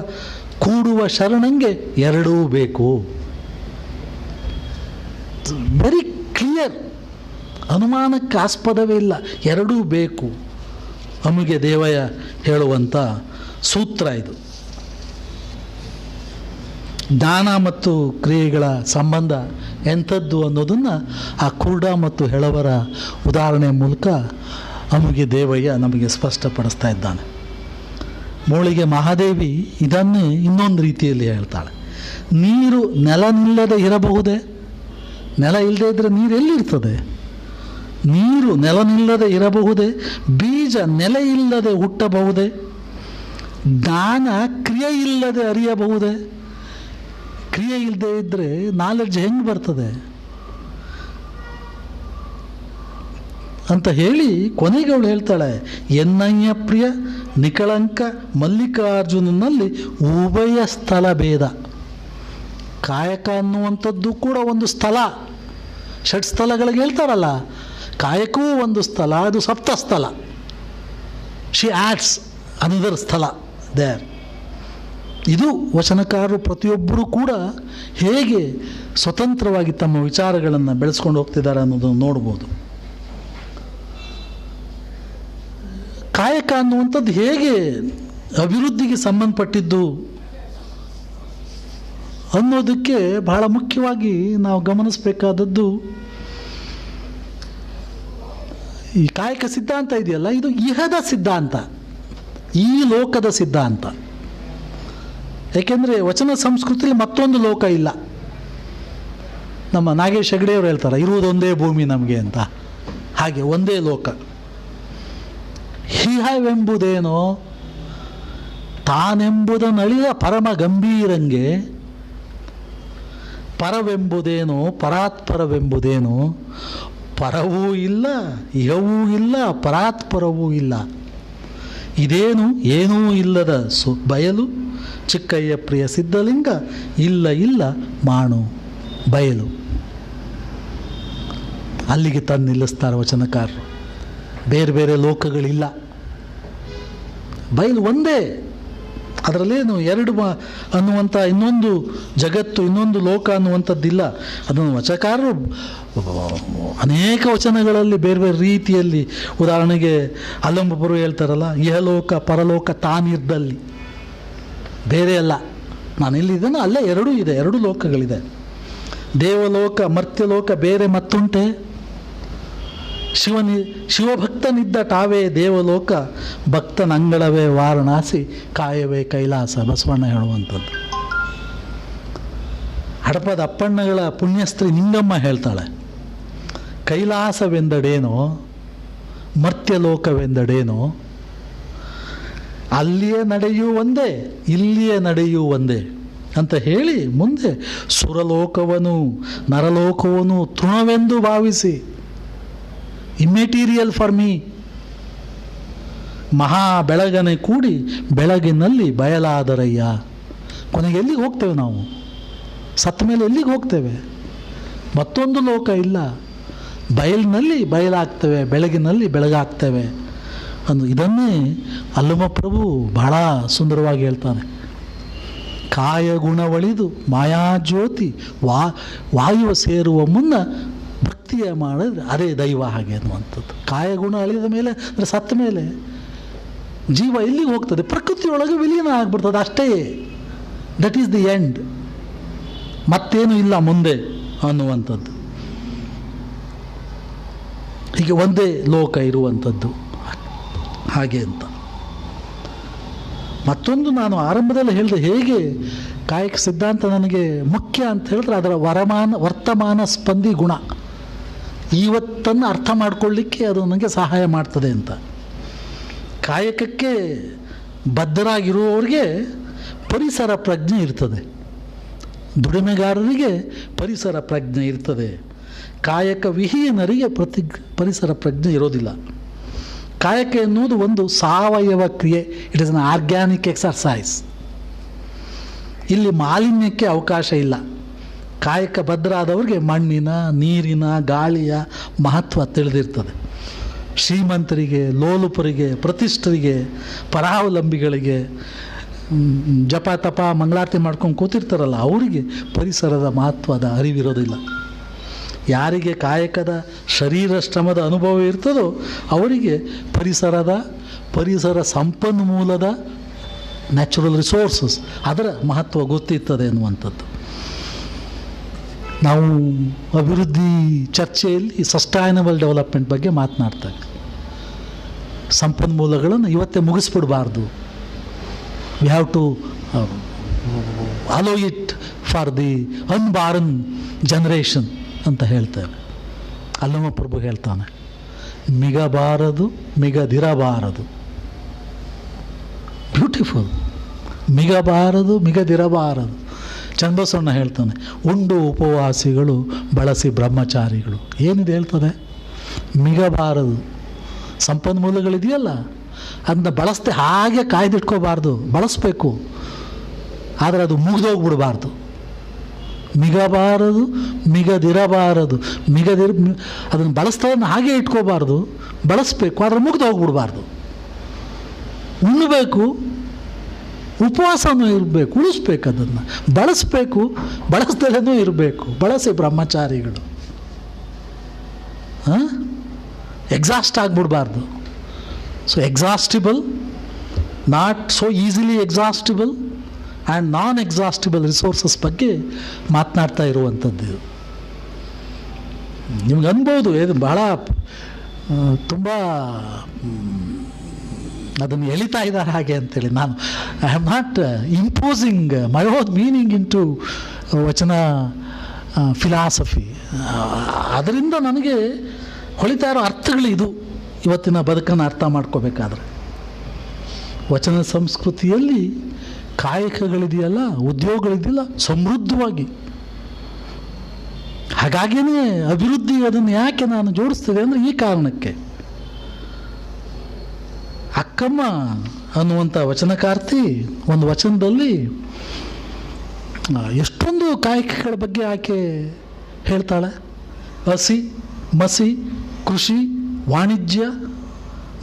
ಕೂಡುವ ಶರಣಂಗೆ ಎರಡೂ ಬೇಕು. ವೆರಿ ಕ್ಲಿಯರ್, ಅನುಮಾನಕ್ಕೆ ಆಸ್ಪದವೇ ಇಲ್ಲ, ಎರಡೂ ಬೇಕು. ಅಮುಗೆ ದೇವಯ್ಯ ಹೇಳುವಂಥ ಸೂತ್ರ ಇದು. ಜ್ಞಾನ ಮತ್ತು ಕ್ರಿಯೆಗಳ ಸಂಬಂಧ ಎಂಥದ್ದು ಅನ್ನೋದನ್ನು ಆ ಕುರುಡ ಮತ್ತು ಹೆಳವರ ಉದಾಹರಣೆ ಮೂಲಕ ಅಮುಗೆ ದೇವಯ್ಯ ನಮಗೆ ಸ್ಪಷ್ಟಪಡಿಸ್ತಾ ಇದ್ದಾನೆ. ಮೋಳಿಗೆ ಮಹಾದೇವಿ ಇದನ್ನೇ ಇನ್ನೊಂದು ರೀತಿಯಲ್ಲಿ ಹೇಳ್ತಾಳೆ. ನೀರು ನೆಲ ನಿಲ್ಲದೆ ಇರಬಹುದೇ? ನೆಲ ಇಲ್ಲದೆ ಇದ್ದರೆ ನೀರು ಎಲ್ಲಿರ್ತದೆ? ನೀರು ನೆಲ ನಿಲ್ಲದೆ ಇರಬಹುದೇ? ಬೀಜ ನೆಲೆ ಇಲ್ಲದೆ ಹುಟ್ಟಬಹುದೇ? ಜ್ಞಾನ ಕ್ರಿಯೆ ಇಲ್ಲದೆ ಅರಿಯಬಹುದೇ? ಕ್ರಿಯೆ ಇಲ್ಲದೆ ಇದ್ದರೆ ನಾಲೆಡ್ಜ್ ಹೆಂಗೆ ಬರ್ತದೆ ಅಂತ ಹೇಳಿ ಕೊನೆಗೆ ಅವಳು ಹೇಳ್ತಾಳೆ, ಎನ್ನಯ್ಯ ಪ್ರಿಯ ನಿಕಳಂಕ ಮಲ್ಲಿಕಾರ್ಜುನನಲ್ಲಿ ಉಭಯ ಸ್ಥಳ ಭೇದ. ಕಾಯಕ ಅನ್ನುವಂಥದ್ದು ಕೂಡ ಒಂದು ಸ್ಥಳ. ಷಟ್ ಸ್ಥಳಗಳಿಗೆ ಹೇಳ್ತಾರಲ್ಲ, ಕಾಯಕವೂ ಒಂದು ಸ್ಥಳ, ಅದು ಸಪ್ತ ಸ್ಥಳ. ಶಿ ಆಡ್ಸ್ ಅನದರ್ ಸ್ಥಳ ದೇರ್. ಇದು ವಚನಕಾರರು ಪ್ರತಿಯೊಬ್ಬರೂ ಕೂಡ ಹೇಗೆ ಸ್ವತಂತ್ರವಾಗಿ ತಮ್ಮ ವಿಚಾರಗಳನ್ನು ಬೆಳೆಸ್ಕೊಂಡು ಹೋಗ್ತಿದ್ದಾರೆ ಅನ್ನೋದನ್ನು ನೋಡ್ಬೋದು. ಕಾಯಕ ಅನ್ನುವಂಥದ್ದು ಹೇಗೆ ಅಭಿವೃದ್ಧಿಗೆ ಸಂಬಂಧಪಟ್ಟಿದ್ದು ಅನ್ನೋದಕ್ಕೆ ಬಹಳ ಮುಖ್ಯವಾಗಿ ನಾವು ಗಮನಿಸಬೇಕಾದದ್ದು ಈ ಕಾಯಕ ಸಿದ್ಧಾಂತ ಇದೆಯಲ್ಲ, ಇದು ಇಹದ ಸಿದ್ಧಾಂತ, ಈ ಲೋಕದ ಸಿದ್ಧಾಂತ. ಏಕೆಂದರೆ ವಚನ ಸಂಸ್ಕೃತಿಯಲ್ಲಿ ಮತ್ತೊಂದು ಲೋಕ ಇಲ್ಲ. ನಮ್ಮ ನಾಗೇಶ್ ಹೆಗಡೆಯವರು ಹೇಳ್ತಾರೆ, ಇರುವುದೊಂದೇ ಭೂಮಿ ನಮಗೆ ಅಂತ. ಹಾಗೆ ಒಂದೇ ಲೋಕ. ಹಿಹವೆಂಬುದೇನೋ ತಾನೆಂಬುದನ್ನಳಿದ ಪರಮ ಗಂಭೀರಂಗೆ, ಪರವೆಂಬುದೇನೋ ಪರಾತ್ಪರವೆಂಬುದೇನೋ, ಪರವೂ ಇಲ್ಲ ಇಹವೂ ಇಲ್ಲ ಪರಾತ್ಪರವೂ ಇಲ್ಲ, ಇದೇನು ಏನೂ ಇಲ್ಲದ ಬಯಲು ಚಿಕ್ಕಯ್ಯ ಪ್ರಿಯ ಸಿದ್ಧಲಿಂಗ, ಇಲ್ಲ ಮಾಣು ಬಯಲು. ಅಲ್ಲಿಗೆ ತಂದು ನಿಲ್ಲಿಸ್ತಾರೆ ವಚನಕಾರರು. ಬೇರೆ ಬೇರೆ ಲೋಕಗಳಿಲ್ಲ, ಬಯಲು ಒಂದೇ. ಅದರಲ್ಲೇನು ಎರಡು ಅನ್ನುವಂಥ ಇನ್ನೊಂದು ಜಗತ್ತು, ಇನ್ನೊಂದು ಲೋಕ ಅನ್ನುವಂಥದ್ದಿಲ್ಲ. ಅದನ್ನು ವಚನಕಾರರು ಅನೇಕ ವಚನಗಳಲ್ಲಿ ಬೇರೆ ಬೇರೆ ರೀತಿಯಲ್ಲಿ, ಉದಾಹರಣೆಗೆ ಅಲ್ಲಂಬೊಬ್ಬರು ಹೇಳ್ತಾರಲ್ಲ, ಇಹಲೋಕ ಪರಲೋಕ ತಾನಿರ್ದಲ್ಲಿ, ಬೇರೆ ಅಲ್ಲ, ನಾನು ಎಲ್ಲಿದ್ದೇನೋ ಅಲ್ಲೇ ಎರಡೂ ಇದೆ, ಎರಡು ಲೋಕಗಳಿದೆ. ದೇವಲೋಕ ಮರ್ತ್ಯಲೋಕ ಬೇರೆ ಮತ್ತುಂಟೆ? ಶಿವಭಕ್ತನಿದ್ದ ಟಾವೇ ದೇವಲೋಕ, ಭಕ್ತನಂಗಳವೇ ವಾರಣಾಸಿ, ಕಾಯವೇ ಕೈಲಾಸ, ಬಸವಣ್ಣ ಹೇಳುವಂಥದ್ದು. ಹಡಪದ ಅಪ್ಪಣ್ಣಗಳ ಪುಣ್ಯಸ್ತ್ರೀ ನಿಂಗಮ್ಮ ಹೇಳ್ತಾಳೆ, ಕೈಲಾಸವೆಂದಡೇನೋ, ಮರ್ತ್ಯಲೋಕವೆಂದಡೇನೋ, ಅಲ್ಲಿಯೇ ನಡೆಯೂ ಒಂದೇ, ಇಲ್ಲಿಯೇ ನಡೆಯೂ ಒಂದೇ ಅಂತ ಹೇಳಿ ಮುಂದೆ ಸುರಲೋಕವನು ನರಲೋಕವನು ತೃಣವೆಂದು ಭಾವಿಸಿ, ಇಮ್ಮೆಟೀರಿಯಲ್ ಫಾರ್ ಮೀ, ಮಹಾ ಬೆಳಗನೆ ಕೂಡಿ ಬೆಳಗಿನಲ್ಲಿ ಬಯಲಾದರಯ್ಯ. ಕೊನೆಗೆ ಎಲ್ಲಿಗೆ ಹೋಗ್ತೇವೆ ನಾವು? ಸತ್ತ ಮೇಲೆ ಎಲ್ಲಿಗೆ ಹೋಗ್ತೇವೆ? ಮತ್ತೊಂದು ಲೋಕ ಇಲ್ಲ. ಬಯಲಿನಲ್ಲಿ ಬಯಲಾಗ್ತೇವೆ, ಬೆಳಗಿನಲ್ಲಿ ಬೆಳಗಾಗ್ತೇವೆ ಅಂದು ಇದನ್ನೇ ಅಲ್ಲಮಪ್ರಭು ಬಹಳ ಸುಂದರವಾಗಿ ಹೇಳ್ತಾನೆ. ಕಾಯಗುಣವಳಿದು ಮಾಯಾಜ್ಯೋತಿ ವಾಯುವ ಸೇರುವ ಮುನ್ನ ಭಕ್ತಿಯ ಮಾಡಿದ್ರೆ ಅದೇ ದೈವ ಹಾಗೆ ಅನ್ನುವಂಥದ್ದು. ಕಾಯಗುಣ ಅಳಿದ ಮೇಲೆ ಅಂದರೆ ಸತ್ತ ಮೇಲೆ ಜೀವ ಎಲ್ಲಿಗೆ ಹೋಗ್ತದೆ? ಪ್ರಕೃತಿಯೊಳಗೆ ವಿಲೀನ ಆಗ್ಬಿಡ್ತದೆ ಅಷ್ಟೇ. That is the end. ಮತ್ತೇನು ಇಲ್ಲ ಮುಂದೆ ಅನ್ನುವಂಥದ್ದು. ಹೀಗೆ ಒಂದೇ ಲೋಕ ಇರುವಂಥದ್ದು ಹಾಗೆ ಅಂತ. ಮತ್ತೊಂದು ನಾನು ಆರಂಭದಲ್ಲಿ ಹೇಳಿದೆ, ಹೇಗೆ ಕಾಯಕ ಸಿದ್ಧಾಂತ ನನಗೆ ಮುಖ್ಯ ಅಂತ ಹೇಳಿದ್ರೆ ಅದರ ವರ್ತಮಾನ ಸ್ಪಂದಿ ಗುಣ, ಇವತ್ತನ್ನು ಅರ್ಥ ಮಾಡಿಕೊಳ್ಳಿಕ್ಕೆ ಅದು ನನಗೆ ಸಹಾಯ ಮಾಡ್ತದೆ ಅಂತ. ಕಾಯಕಕ್ಕೆ ಬದ್ಧರಾಗಿರುವವರಿಗೆ ಪರಿಸರ ಪ್ರಜ್ಞೆ ಇರ್ತದೆ, ದುಡಿಮೆಗಾರರಿಗೆ ಪರಿಸರ ಪ್ರಜ್ಞೆ ಇರ್ತದೆ. ಕಾಯಕ ವಿಹೀನರಿಗೆ ಪರಿಸರ ಪ್ರಜ್ಞೆ ಇರೋದಿಲ್ಲ. ಕಾಯಕ ಎನ್ನುವುದು ಒಂದು ಸಾವಯವ ಕ್ರಿಯೆ. It is an organic exercise. ಇಲ್ಲಿ ಮಾಲಿನ್ಯಕ್ಕೆ ಅವಕಾಶ ಇಲ್ಲ. ಕಾಯಕ ಬದ್ಧರಾದವ್ರಿಗೆ ಮಣ್ಣಿನ, ನೀರಿನ, ಗಾಳಿಯ ಮಹತ್ವ ತಿಳಿದಿರ್ತದೆ. ಶ್ರೀಮಂತರಿಗೆ, ಲೋಲುಪರಿಗೆ, ಪ್ರತಿಷ್ಠರಿಗೆ, ಪರಾವಲಂಬಿಗಳಿಗೆ, ಜಪ ತಪ ಮಂಗಳಾರತಿ ಮಾಡ್ಕೊಂಡು ಕೂತಿರ್ತಾರಲ್ಲ, ಅವರಿಗೆ ಪರಿಸರದ ಮಹತ್ವದ ಅರಿವಿರೋದಿಲ್ಲ. ಯಾರಿಗೆ ಕಾಯಕದ ಶರೀರ ಶ್ರಮದ ಅನುಭವ ಇರ್ತದೋ ಅವರಿಗೆ ಪರಿಸರ ಸಂಪನ್ಮೂಲದ ನ್ಯಾಚುರಲ್ ರಿಸೋರ್ಸಸ್ ಅದರ ಮಹತ್ವ ಗೊತ್ತಿರ್ತದೆ ಅನ್ನುವಂಥದ್ದು. ನಾವು ಅಭಿವೃದ್ಧಿ ಚರ್ಚೆಯಲ್ಲಿ ಸಸ್ಟೈನಬಲ್ ಡೆವಲಪ್ಮೆಂಟ್ ಬಗ್ಗೆ ಮಾತನಾಡ್ತೇವೆ. ಸಂಪನ್ಮೂಲಗಳನ್ನು ಇವತ್ತೇ ಮುಗಿಸ್ಬಿಡಬಾರ್ದು. We have to allow it for the unborn generation ಅಂತ ಹೇಳ್ತೇವೆ. ಅಲ್ಲಮಪ್ರಭು ಹೇಳ್ತಾನೆ, ಮಿಗಬಾರದು ಮಿಗದಿರಬಾರದು. ಬ್ಯೂಟಿಫುಲ್. ಮಿಗಬಾರದು ಮಿಗದಿರಬಾರದು. ಚನ್ನಬಸವಣ್ಣ ಹೇಳ್ತಾನೆ, ಉಂಡು ಉಪವಾಸಿಗಳು ಬಳಸಿ ಬ್ರಹ್ಮಚಾರಿಗಳು. ಏನಿದೆ ಹೇಳ್ತದೆ? ಮಿಗಬಾರದು. ಸಂಪನ್ಮೂಲಗಳಿದೆಯಲ್ಲ ಅದನ್ನ ಬಳಸದೆ ಹಾಗೆ ಕಾಯ್ದಿಟ್ಕೋಬಾರ್ದು, ಬಳಸಬೇಕು. ಆದರೆ ಅದು ಮುಗಿದೋಗ್ಬಿಡಬಾರ್ದು. ಮಿಗಬಾರದು ಮಿಗದಿರಬಾರದು. ಅದನ್ನು ಬಳಸ್ತಾ ಹಾಗೆ ಇಟ್ಕೋಬಾರ್ದು, ಬಳಸಬೇಕು. ಆದರೆ ಮುಗ್ದು ಹೋಗ್ಬಿಡ್ಬಾರ್ದು. ಉಣ್ಣಬೇಕು, ಉಪವಾಸನೂ ಇರಬೇಕು, ಉಳಿಸ್ಬೇಕು, ಅದನ್ನು ಬಳಸಬೇಕು, ಬಳಸ್ದಲೂ ಇರಬೇಕು. ಬಳಸಿ ಬ್ರಹ್ಮಚಾರಿಗಳು. ಎಕ್ಸಾಸ್ಟ್ ಆಗಿಬಿಡ್ಬಾರ್ದು. So exhaustible, not so easily exhaustible and non exhaustible resources ಬಗ್ಗೆ ಮಾತನಾಡ್ತಾ ಇರುವಂಥದ್ದು. ನಿಮ್ಗೆ ಅನ್ಬೋದು ಇದು ಬಹಳ ತುಂಬ ಅದನ್ನು ಎಳಿತಾ ಇದ್ದಾರೆ ಹಾಗೆ ಅಂತೇಳಿ. ನಾನು I am not imposing my own meaning in to vachana philosophy. ಅದರಿಂದ ನನಗೆ ಹೊಳಿತಾ ಇರೋ ಅರ್ಥಗಳು ಇದು. ಇವತ್ತಿನ ಬದುಕನ್ನು ಅರ್ಥ ಮಾಡ್ಕೋಬೇಕಾದ್ರೆ ವಚನ ಸಂಸ್ಕೃತಿಯಲ್ಲಿ ಕಾಯಕಗಳಿದೆಯಲ್ಲ, ಉದ್ಯೋಗಗಳಿದೆಯಲ್ಲ ಸಮೃದ್ಧವಾಗಿ. ಹಾಗಾಗಿಯೇ ಅಭಿವೃದ್ಧಿ ಅದನ್ನು ಯಾಕೆ ನಾನು ಜೋಡಿಸ್ತಿದೆ ಅಂದರೆ ಈ ಕಾರಣಕ್ಕೆ. ಅಕ್ಕಮ್ಮ ಅನ್ನುವಂಥ ವಚನಕಾರ್ತಿ ಒಂದು ವಚನದಲ್ಲಿ ಎಷ್ಟೊಂದು ಕಾಯಕಗಳ ಬಗ್ಗೆ ಆಕೆ ಹೇಳ್ತಾಳೆ. ಹಸಿ ಮಸಿ ಕೃಷಿ ವಾಣಿಜ್ಯ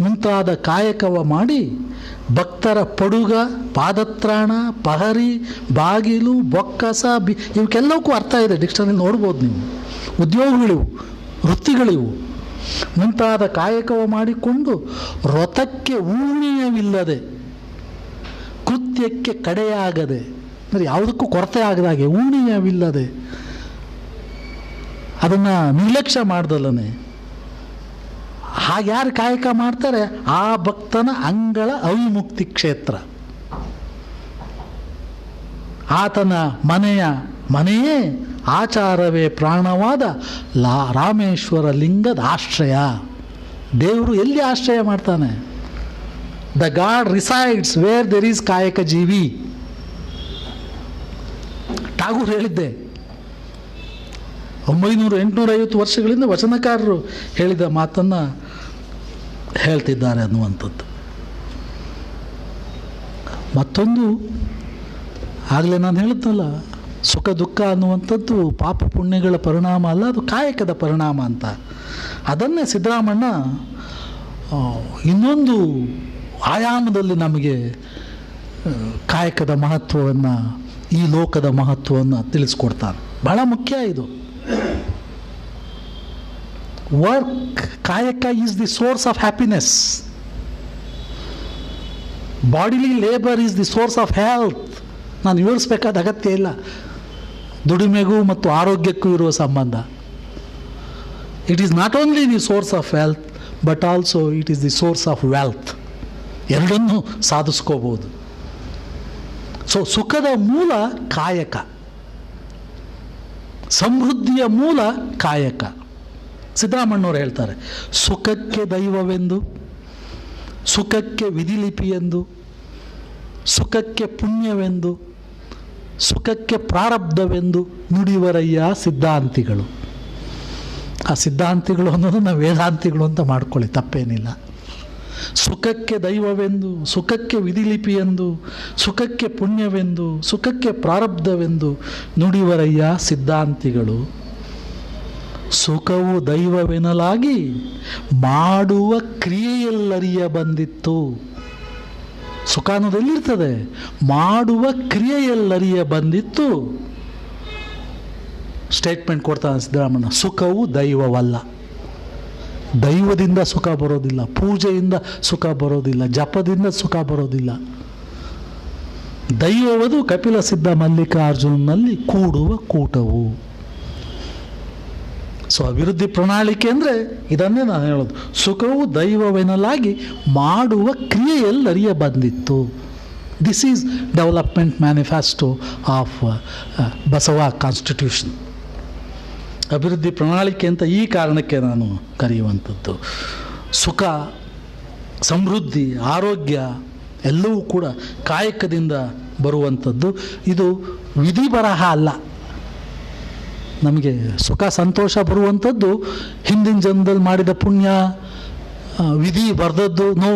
ಮುಂತಾದ ಕಾಯಕವ ಮಾಡಿ ಭಕ್ತರ ಪಡುಗ ಪಾದತ್ರಾಣ ಪಹರಿ ಬಾಗಿಲು ಬೊಕ್ಕಸ ಇವಕ್ಕೆಲ್ಲವಕ್ಕೂ ಅರ್ಥ ಇದೆ, ಡಿಕ್ಷನರಿ ನೋಡ್ಬೋದು ನೀವು. ಉದ್ಯೋಗಗಳಿವು, ವೃತ್ತಿಗಳಿವು. ಮುಂತಾದ ಕಾಯಕವ ಮಾಡಿಕೊಂಡು ವ್ರತಕ್ಕೆ ಊಣಿಯವಿಲ್ಲದೆ ಕೃತ್ಯಕ್ಕೆ ಕಡೆಯಾಗದೆ, ಅಂದರೆ ಯಾವುದಕ್ಕೂ ಕೊರತೆ ಆಗದಾಗೆ ಊಣಿಯವಿಲ್ಲದೆ ಅದನ್ನು ನಿರ್ಲಕ್ಷ್ಯ ಮಾಡ್ದಲ್ಲನೆ ಹಾಗೆ ಯಾರು ಕಾಯಕ ಮಾಡ್ತಾರೆ ಆ ಭಕ್ತನ ಅಂಗಳ ಅವಿಮುಕ್ತಿ ಕ್ಷೇತ್ರ. ಆತನ ಮನೆಯೇ ಆಚಾರವೇ ಪ್ರಾಣವಾದ ರಾಮೇಶ್ವರ ಲಿಂಗದ ಆಶ್ರಯ. ದೇವರು ಎಲ್ಲಿ ಆಶ್ರಯ ಮಾಡ್ತಾನೆ? The god resides where there is ಕಾಯಕ ಜೀವಿ. ಟಾಗೂರ್ ಹೇಳಿದ್ದೆ, 900-850 ವರ್ಷಗಳಿಂದ ವಚನಕಾರರು ಹೇಳಿದ ಮಾತನ್ನು ಹೇಳ್ತಿದ್ದಾರೆ ಅನ್ನುವಂಥದ್ದು. ಮತ್ತೊಂದು ಆಗಲೇ ನಾನು ಹೇಳಿದ್ನಲ್ಲ, ಸುಖ ದುಃಖ ಅನ್ನುವಂಥದ್ದು ಪಾಪ ಪುಣ್ಯಗಳ ಪರಿಣಾಮ ಅಲ್ಲ, ಅದು ಕಾಯಕದ ಪರಿಣಾಮ ಅಂತ. ಅದನ್ನೇ ಸಿದ್ದರಾಮಣ್ಣ ಇನ್ನೊಂದು ಆಯಾಮದಲ್ಲಿ ನಮಗೆ ಕಾಯಕದ ಮಹತ್ವವನ್ನು, ಈ ಲೋಕದ ಮಹತ್ವವನ್ನು ತಿಳಿಸ್ಕೊಡ್ತಾನೆ. ಬಹಳ ಮುಖ್ಯ ಇದು. ವರ್ಕ್, ಕಾಯಕ is the source of happiness. Bodily labour is the source of health. ನಾನು ವಿವರಿಸಬೇಕಾದ ಅಗತ್ಯ ಇಲ್ಲ ದುಡಿಮೆಗೂ ಮತ್ತು ಆರೋಗ್ಯಕ್ಕೂ ಇರುವ ಸಂಬಂಧ. It is not only the source of health but also it is the source of wealth. ಎರಡನ್ನೂ ಸಾಧಿಸ್ಕೋಬೋದು. ಸೊ ಸುಖದ ಮೂಲ ಕಾಯಕ, ಸಮೃದ್ಧಿಯ ಮೂಲ ಕಾಯಕ. ಸಿದ್ದರಾಮಣ್ಣವ್ರು ಹೇಳ್ತಾರೆ, ಸುಖಕ್ಕೆ ದೈವವೆಂದು, ಸುಖಕ್ಕೆ ವಿಧಿಲಿಪಿಯೆಂದು, ಸುಖಕ್ಕೆ ಪುಣ್ಯವೆಂದು, ಸುಖಕ್ಕೆ ಪ್ರಾರಬ್ಧವೆಂದು ನುಡಿವರಯ್ಯ ಸಿದ್ಧಾಂತಿಗಳು. ಆ ಸಿದ್ಧಾಂತಿಗಳು ಅನ್ನೋದನ್ನು ವೇದಾಂತಿಗಳು ಅಂತ ಮಾಡ್ಕೊಳ್ಳಿ, ತಪ್ಪೇನಿಲ್ಲ. ಸುಖಕ್ಕೆ ದೈವವೆಂದು, ಸುಖಕ್ಕೆ ವಿಧಿಲಿಪಿಯೆಂದು, ಸುಖಕ್ಕೆ ಪುಣ್ಯವೆಂದು, ಸುಖಕ್ಕೆ ಪ್ರಾರಬ್ಧವೆಂದು ನುಡಿವರಯ್ಯ ಸಿದ್ಧಾಂತಿಗಳು. ಸುಖವು ದೈವವೆನಲಾಗಿ ಮಾಡುವ ಕ್ರಿಯೆಯಲ್ಲರಿಯ ಬಂದಿತ್ತು. ಸುಖ ಅನ್ನೋದು ಎಲ್ಲಿರ್ತದೆ? ಮಾಡುವ ಕ್ರಿಯೆಯಲ್ಲರಿಯ ಬಂದಿತ್ತು. ಸ್ಟೇಟ್ಮೆಂಟ್ ಕೊಡ್ತಾನೆ ಸಿದ್ದರಾಮಣ್ಣ, ಸುಖವು ದೈವವಲ್ಲ. ದೈವದಿಂದ ಸುಖ ಬರೋದಿಲ್ಲ, ಪೂಜೆಯಿಂದ ಸುಖ ಬರೋದಿಲ್ಲ, ಜಪದಿಂದ ಸುಖ ಬರೋದಿಲ್ಲ. ದೈವವದು ಕಪಿಲ ಸಿದ್ಧ ಮಲ್ಲಿಕಾರ್ಜುನಲ್ಲಿ ಕೂಡುವ ಕೂಟವು. ಸೊ ಅಭಿವೃದ್ಧಿ ಪ್ರಣಾಳಿಕೆ ಅಂದರೆ ಇದನ್ನೇ ನಾನು ಹೇಳೋದು. ಸುಖವು ದೈವವೆನಲಾಗಿ ಮಾಡುವ ಕ್ರಿಯೆಯಲ್ಲರಿಯ ಬಂದಿತ್ತು. This is development manifesto of Basava constitution. ಅಭಿವೃದ್ಧಿ ಪ್ರಣಾಳಿಕೆ ಅಂತ ಈ ಕಾರಣಕ್ಕೆ ನಾನು ಕರೆಯುವಂಥದ್ದು. ಸುಖ, ಸಮೃದ್ಧಿ, ಆರೋಗ್ಯ ಎಲ್ಲವೂ ಕೂಡ ಕಾಯಕದಿಂದ ಬರುವಂಥದ್ದು. ಇದು ವಿಧಿ ಬರಹ ಅಲ್ಲ. ನಮಗೆ ಸುಖ ಸಂತೋಷ ಬರುವಂಥದ್ದು ಹಿಂದಿನ ಜನ್ಮದಲ್ಲಿ ಮಾಡಿದ ಪುಣ್ಯ, ವಿಧಿ ಬರೆದದ್ದು, ನೋ,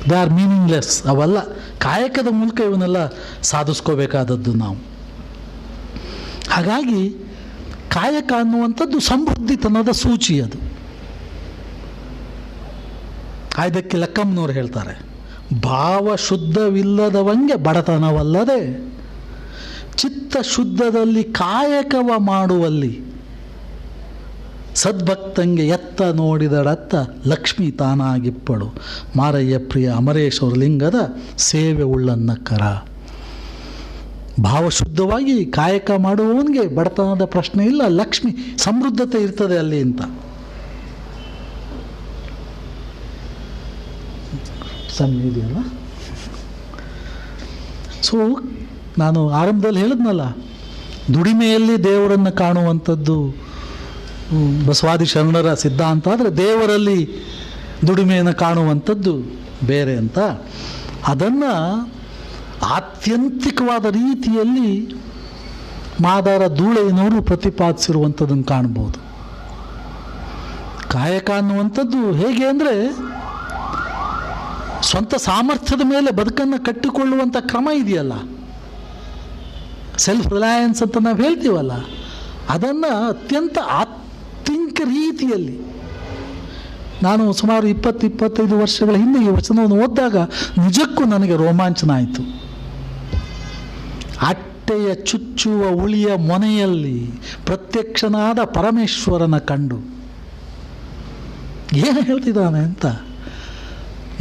ದೇ ಆರ್ ಮೀನಿಂಗ್ಲೆಸ್. ಅವೆಲ್ಲ ಕಾಯಕದ ಮೂಲಕ ಇವನ್ನೆಲ್ಲ ಸಾಧಿಸ್ಕೋಬೇಕಾದದ್ದು ನಾವು. ಹಾಗಾಗಿ ಕಾಯಕ ಅನ್ನುವಂಥದ್ದು ಸಮೃದ್ಧಿತನದ ಸೂಚಿ. ಅದು ಇದಕ್ಕೆ ಲಕ್ಕಮ್ಮನವ್ರು ಹೇಳ್ತಾರೆ, ಭಾವ ಶುದ್ಧವಿಲ್ಲದವಂಗೆ ಬಡತನವಲ್ಲದೆ ಚಿತ್ತ ಶುದ್ಧದಲ್ಲಿ ಕಾಯಕವ ಮಾಡುವಲ್ಲಿ ಸದ್ಭಕ್ತಂಗೆ ಎತ್ತ ನೋಡಿದಡತ್ತ ಲಕ್ಷ್ಮೀ ತಾನಾಗಿಪ್ಪಳು. ಮಾರಯ್ಯ ಪ್ರಿಯ ಅಮರೇಶ್ವರ ಲಿಂಗದ ಸೇವೆ ಉಳ್ಳನ್ನಕ್ಕರ. ಭಾವಶುದ್ಧವಾಗಿ ಕಾಯಕ ಮಾಡುವವನಿಗೆ ಬಡತನದ ಪ್ರಶ್ನೆ ಇಲ್ಲ, ಲಕ್ಷ್ಮಿ ಸಮೃದ್ಧತೆ ಇರ್ತದೆ ಅಲ್ಲಿ ಅಂತ. ಇದೆಯಲ್ಲ. ಸೊ ನಾನು ಆರಂಭದಲ್ಲಿ ಹೇಳಿದ್ನಲ್ಲ, ದುಡಿಮೆಯಲ್ಲಿ ದೇವರನ್ನು ಕಾಣುವಂಥದ್ದು ಬಸವಾದಿ ಶರಣರ ಸಿದ್ಧಾಂತ. ಆದರೆ ದೇವರಲ್ಲಿ ದುಡಿಮೆಯನ್ನು ಕಾಣುವಂಥದ್ದು ಬೇರೆ ಅಂತ. ಅದನ್ನು ಆತ್ಯಂತಿಕವಾದ ರೀತಿಯಲ್ಲಿ ಮಾದಾರ ಧೂಳೆಯನವರು ಪ್ರತಿಪಾದಿಸಿರುವಂಥದ್ದನ್ನು ಕಾಣ್ಬೋದು. ಕಾಯಕ ಅನ್ನುವಂಥದ್ದು ಹೇಗೆ ಅಂದರೆ, ಸ್ವಂತ ಸಾಮರ್ಥ್ಯದ ಮೇಲೆ ಬದುಕನ್ನು ಕಟ್ಟಿಕೊಳ್ಳುವಂಥ ಕ್ರಮ ಇದೆಯಲ್ಲ, ಸೆಲ್ಫ್ ರಿಲಯನ್ಸ್ ಅಂತ ನಾವು ಹೇಳ್ತೀವಲ್ಲ, ಅದನ್ನು ಅತ್ಯಂತ ಆತ್ಮಿಕ ರೀತಿಯಲ್ಲಿ. ನಾನು ಸುಮಾರು 20-25 ವರ್ಷಗಳ ಹಿಂದೆ ಈ ವಚನವನ್ನು ಓದಿದಾಗ ನಿಜಕ್ಕೂ ನನಗೆ ರೋಮಾಂಚನ ಆಯಿತು. ಅಟ್ಟೆಯ ಚುಚ್ಚುವ ಉಳಿಯ ಮೊನೆಯಲ್ಲಿ ಪ್ರತ್ಯಕ್ಷನಾದ ಪರಮೇಶ್ವರನ ಕಂಡು. ಏನು ಹೇಳ್ತಿದ್ದಾನೆ ಅಂತ,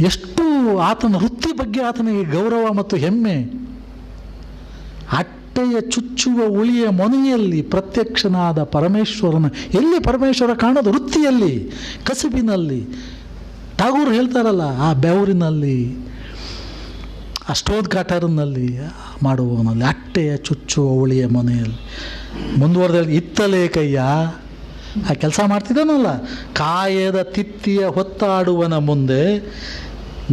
ಎಷ್ಟು ಆತನ ವೃತ್ತಿ ಬಗ್ಗೆ ಆತನಿಗೆ ಗೌರವ ಮತ್ತು ಹೆಮ್ಮೆ. ಅಟ್ಟೆಯ ಚುಚ್ಚುವ ಉಳಿಯ ಮೊನೆಯಲ್ಲಿ ಪ್ರತ್ಯಕ್ಷನಾದ ಪರಮೇಶ್ವರನ. ಎಲ್ಲಿ ಪರಮೇಶ್ವರ ಕಾಣೋದು? ವೃತ್ತಿಯಲ್ಲಿ, ಕಸುಬಿನಲ್ಲಿ. ಟಾಗೂರ್ ಹೇಳ್ತಾರಲ್ಲ, ಆ ಬೆವರಿನಲ್ಲಿ, ಅಷ್ಟೋದ್ಘಾಟರನಲ್ಲಿ ಮಾಡುವವನಲ್ಲಿ, ಅಟ್ಟೆಯ ಚುಚ್ಚುವ ಉಳಿಯ ಮೊನೆಯಲ್ಲಿ. ಮುಂದುವರೆದ ಇತ್ತಲೇ ಕೈಯ ಆ ಕೆಲಸ ಮಾಡ್ತಿದ್ದಾನಲ್ಲ, ಕಾಯದ ತಿತ್ತಿಯ ಹೊತ್ತಾಡುವನ ಮುಂದೆ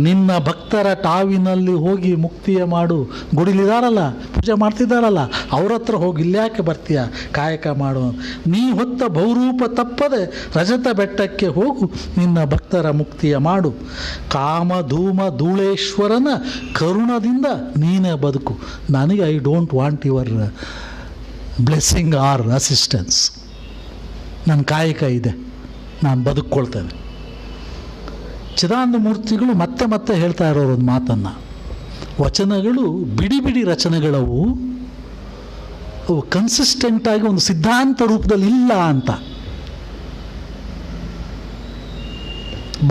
ನಿನ್ನ ಭಕ್ತರ ಟಾವಿನಲ್ಲಿ ಹೋಗಿ ಮುಕ್ತಿಯ ಮಾಡು. ಗುಡಿಲಿದಾರಲ್ಲ, ಪೂಜೆ ಮಾಡ್ತಿದ್ದಾರಲ್ಲ, ಅವ್ರ ಹತ್ರ ಹೋಗಿ ಇಲ್ಯಾಕೆ ಬರ್ತೀಯ ಕಾಯಕ ಮಾಡುವ. ನೀ ಹೊತ್ತ ಬಹುರೂಪ ತಪ್ಪದೆ ರಜತ ಬೆಟ್ಟಕ್ಕೆ ಹೋಗು, ನಿನ್ನ ಭಕ್ತರ ಮುಕ್ತಿಯ ಮಾಡು. ಕಾಮ ಧೂಮ ಧೂಳೇಶ್ವರನ ಕರುಣದಿಂದ ನೀನೇ ಬದುಕು. ನನಗೆ I don't want your blessing or assistance. ನನ್ನ ಕಾಯಕ ಇದೆ, ನಾನು ಬದುಕ್ಕೊಳ್ತೇನೆ. ಚಿದಾನಂದ ಮೂರ್ತಿಗಳು ಮತ್ತೆ ಮತ್ತೆ ಹೇಳ್ತಾ ಇರೋರು ಒಂದು ಮಾತನ್ನು, ವಚನಗಳು ಬಿಡಿ ಬಿಡಿ ರಚನೆಗಳವು, ಅವು ಕನ್ಸಿಸ್ಟೆಂಟಾಗಿ ಒಂದು ಸಿದ್ಧಾಂತ ರೂಪದಲ್ಲಿ ಇಲ್ಲ ಅಂತ.